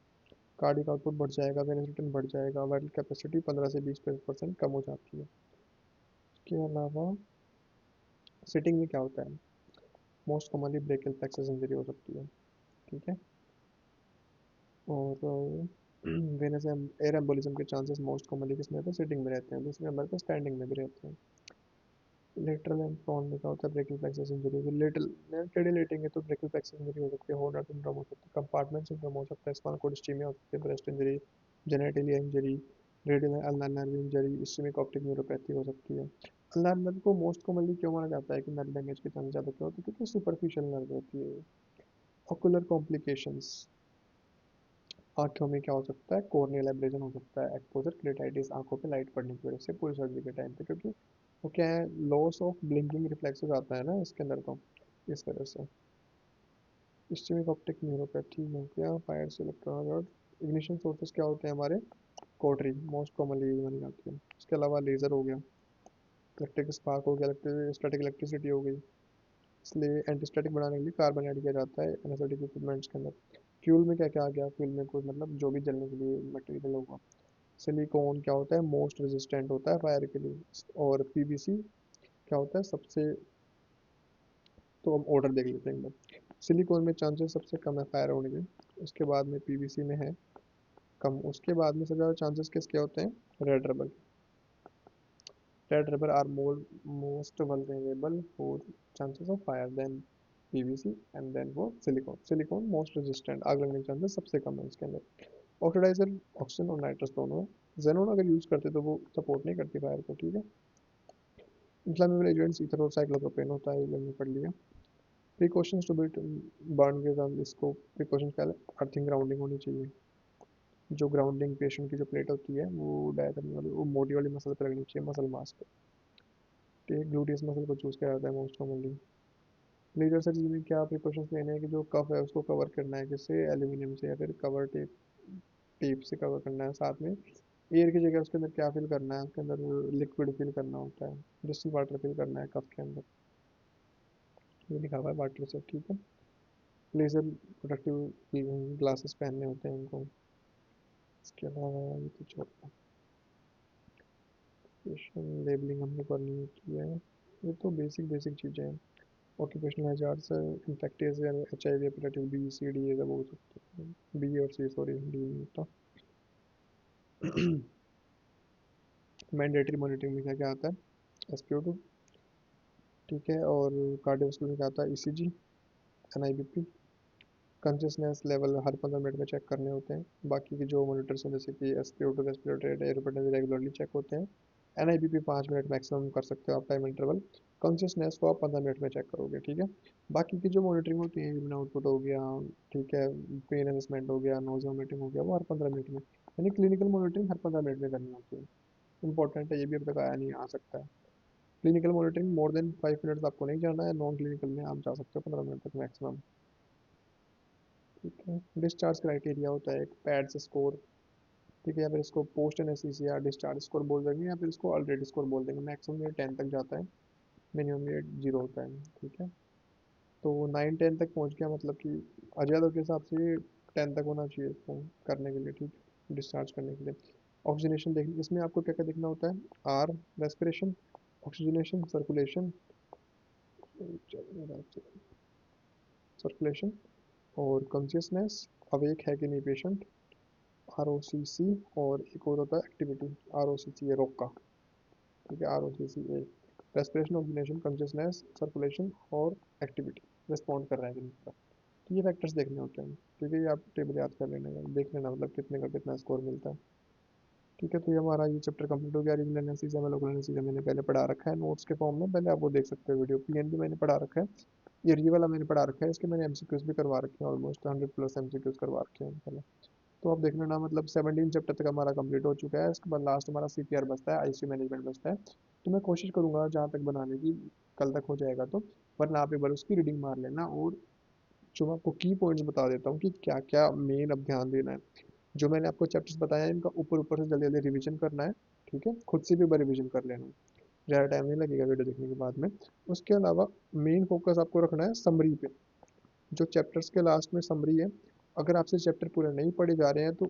कार्डिक आउटपुट बढ़ जाएगा, वेनस रिटर्न बढ़ जाएगा, वाइटल कैपेसिटी 15 से 20% कम हो जाती है। इसके अलावा सिटिंग में क्या होता है, most commonly brachial plexus injury हो सकती है। ठीक है, और वेनस एयर एम्बोलिज्म के चांसेस मोस्ट कॉमनली किस में रहते हैं, सिटिंग में रहते हैं, दूसरे नंबर पे स्टैंडिंग में भी रहते हैं। लेटरल एंड प्रोन में क्या होता है, ब्रेकियल प्लेक्सस इंजरी, लेटल टेढ़े लेटेंगे तो ब्रेकियल प्लेक्सस इंजरी हो सकती है, होनर सिंड्रोम हो सकता है, कंपार्टमेंट सिंड्रोम हो सकता है, स्पाइनल कॉर्ड इस्कीमिया हो सकती है, breast injury, genitalia injury, radial ulnar nerve injury, ischaemic optic neuropathy हो सकती है। अल्नर नर्व को मोस्ट कॉमनली क्यों माना जाता है कि नर्व डैमेज के चांस ज़्यादा क्यों होते हैं, क्योंकि सुपरफिशियल नर्व होती है। ऑकुलर कॉम्प्लिकेशंस, आँखों में क्या हो सकता है, कॉर्नियल एब्रेजन हो सकता है, एक्सपोजर क्लेराइटिस, आंखों पे लाइट पड़ने की वजह से पूरी सर्जरी के टाइम पे, क्योंकि वो क्या है, लॉस ऑफ ब्लिंकिंग रिफ्लेक्सेस आता है ना इसके अंदर, तो इस वजह से। इस्चेमिक ऑप्टिक न्यूरोपैथी में क्या, फायर से इलेक्ट्रोड। इग्निशन सोर्सेज क्या होते हैं हमारे, कोटरी मोस्ट कॉमनली यूज मानी जाती है। इसके अलावा लेजर हो गया, इलेक्ट्रिक स्पार्क हो गया, स्टैटिक इलेक्ट्रिसिटी हो गई। इसलिए एंटीस्टैटिक बनाने के लिए कार्बन ऐड किया जाता है एनेस्थेटिक इक्विपमेंट्स के अंदर। फ्यूल में क्या क्या आ गया, फ्यूल में कोई मतलब जो भी जलने के लिए मटेरियल होगा। सिलिकॉन क्या होता है, मोस्ट रेजिस्टेंट होता है फायर के लिए। और पीवीसी क्या होता है सबसे, तो हम ऑर्डर देख लेते हैं एक बार। सिलिकॉन में चांसेस सबसे कम है फायर होने के, उसके बाद में पीवीसी में है कम, उसके बाद में सबसे ज़्यादा चांसेस किसके होते हैं, red rubber. Red rubber are more most vulnerable for chances of fire then P V C and then वो सिलिकॉन। सिलिकॉन मोस्ट रेजिस्टेंट, आग लगने के चांसेस सबसे कम है उसके अंदर। ऑक्सीडाइजर ऑक्सीजन और नाइट्रस दोनों है। जेनोन अगर यूज़ करते तो वो सपोर्ट नहीं करती फायर को, ठीक है। इन्फ्लामेबल एजेंट्स ईथर और साइक्लोप्रोपेन होता है, ये हमने पढ़ लिया। प्रिकॉशंस टू बीट बर्न के साथ इसको प्रिकॉशंस क्या है, अर्थिंग ग्राउंडिंग होनी चाहिए। जो ग्राउंडिंग पेशेंट की जो प्लेट होती है वो डाया करने वाली, वो मोटी वाली मसल पर लगनी चाहिए, मसल मास पे। ठीक है, ग्लूटियस मसल को चूज किया जाता है मोस्ट कॉमनली। लेजर सर्जरी में क्या प्रिकॉशंस लेने हैं कि जो कफ है उसको कवर करना है किससे, एल्यूमिनियम से या फिर कवर टेप, टेप से कवर करना है। साथ में एयर की जगह उसके अंदर क्या फिल करना है, उसके अंदर लिक्विड फिल करना होता है, डिस्टिल वाटर फिल करना है कफ के अंदर, ये लिखा हुआ है वाटर से, ठीक है। लेजर प्रोटेक्टिव ग्लासेस पहनने होते हैं उनको। इसके अलावा ये कुछ और लेबलिंग हमने करनी होती है, ये तो बेसिक बेसिक चीज़ें हैं। ऑक्यूपेशनल हैजार्ड्स, इन्फेक्टियस या HIV hepatitis B C D ये सब हो सकते हैं, बी और सी सॉरी डी नहीं होता। मैंडेटरी मॉनिटरिंग में क्या क्या आता है, SpO2, ठीक है। और कार्डियोवास्कुलर में क्या आता है, ECG, NIBP। कॉन्शियसनेस लेवल हर 15 मिनट में चेक करने होते हैं। बाकी की जो मॉनिटर्स हैं जैसे कि SpO2, respiratory rate, are regularly check होते हैं। NIBP 5 मिनट मैक्सिमम कर सकते हो आप टाइम इंटरवल। कॉन्शियसनेस को आप 15 मिनट में चेक करोगे, ठीक है। बाकी की जो मॉनिटरिंग होती है, यूरिन आउटपुट हो गया, ठीक है, पेन असेसमेंट हो गया, नोज वोमिटिंग हो गया, वो हर 15 मिनट में, यानी क्लिनिकल मॉनिटरिंग हर 15 मिनट में करनी होती है। इंपॉर्टेंट है, ये भी अब तक आया नहीं, आ सकता है। क्लिनिकल मॉनिटरिंग मोर देन 5 मिनट्स आपको नहीं जाना है, नॉन क्लिनिकल में आप जा सकते हो 15 मिनट तक मैक्सिमम, ठीक है। डिस्चार्ज क्राइटेरिया होता है एक पैड्स स्कोर, ठीक है, या फिर इसको पोस्ट एनेस्थीसिया डिस्चार्ज स्कोर बोल देंगे या फिर इसको ऑलरेडी स्कोर बोल देंगे। मैक्सिमम ये 10 तक जाता है, मिनिमम ये 0 होता है, ठीक है। तो 9-10 तक पहुंच गया, मतलब कि अजय यादव के हिसाब से 10 तक होना चाहिए इसको करने के लिए, ठीक है, डिस्चार्ज करने के लिए। ऑक्सीजनेशन देखने, इसमें आपको क्या क्या देखना होता है, are respiration, oxygenation, circulation, circulation और कॉन्शियसनेस, अवेक है कि नहीं पेशेंट, ROCC, और एक और होता है एक्टिविटी, ROCC है रोका, ठीक है, ROCC respiration, oxygenation, consciousness, circulation और एक्टिविटी, रिस्पॉन्ड कर रहा है कि नहीं कर रहा। तो ये फैक्टर्स देखने होते हैं, ठीक है। ये आप टेबल याद कर लेना, देख लेना मतलब कितने का कितना स्कोर मिलता है, ठीक है। तो ये हमारा ये चैप्टर कंप्लीट हो गया। रीजनल एनालिसिस में लोकल एनालिसिस मैंने पहले पढ़ा रखा है नोट्स के फॉर्म में, पहले आप वो देख सकते हो वीडियो। PN भी मैंने पढ़ा रखा है, ये री वाला मैंने पढ़ा रखा है, इसके मैंने MCQs भी करवा रखे हैं, ऑलमोस्ट 100+ MCQs करवा रखे हैं पहले। तो आप देख लेना, मतलब 17 चैप्टर तक हमारा कंप्लीट हो चुका है। इसके बाद लास्ट हमारा CPR बचता है, ICU मैनेजमेंट बचता है। तो मैं कोशिश करूंगा जहाँ तक बनाने की, कल तक हो जाएगा तो, वरना आप एक बार उसकी रीडिंग मार लेना। और जो मैं आपको की पॉइंट्स बता देता हूँ कि क्या क्या मेन अब ध्यान देना है। जो मैंने आपको चैप्टर्स बताया है इनका ऊपर ऊपर से जल्दी जल्दी रिवीजन करना है, ठीक है। खुद से भी एक बार रिवीजन कर लेना, ज़्यादा टाइम नहीं लगेगा वीडियो देखने के बाद में। उसके अलावा मेन फोकस आपको रखना है समरी पे, जो चैप्टर्स के लास्ट में समरी है। अगर आपसे चैप्टर पूरे नहीं पढ़े जा रहे हैं तो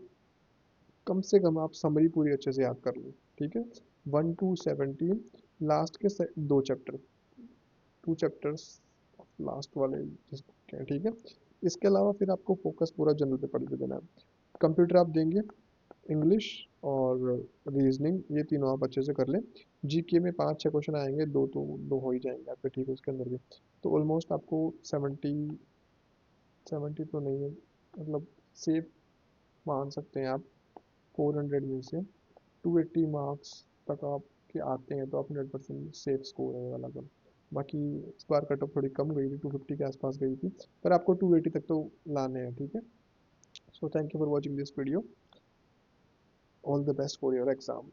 कम से कम आप समरी पूरी अच्छे से याद कर लो, ठीक है। 1 to 17 लास्ट के दो चैप्टर, 2 चैप्टर्स लास्ट वाले जिसको क्या, ठीक है। इसके अलावा फिर आपको फोकस पूरा जनरल पे पढ़ के देना है। कंप्यूटर आप देंगे, इंग्लिश और रीजनिंग, ये तीनों आप अच्छे से कर लें। GK में 5-6 क्वेश्चन आएंगे, दो तो दो हो ही जाएंगे आपके, ठीक है। उसके अंदर भी तो ऑलमोस्ट आपको 70 तो नहीं है, मतलब सेफ मान सकते हैं आप 400 में से 280 मार्क्स तक आपके आते हैं तो आप 100% सेफ स्कोर है ये वाला कम। बाकी इस बार कट ऑफ थोड़ी कम गई थी, 250 के आसपास गई थी, पर आपको 280 तक तो लाने हैं, ठीक है। So thank you for watching this video, all the best for your exam.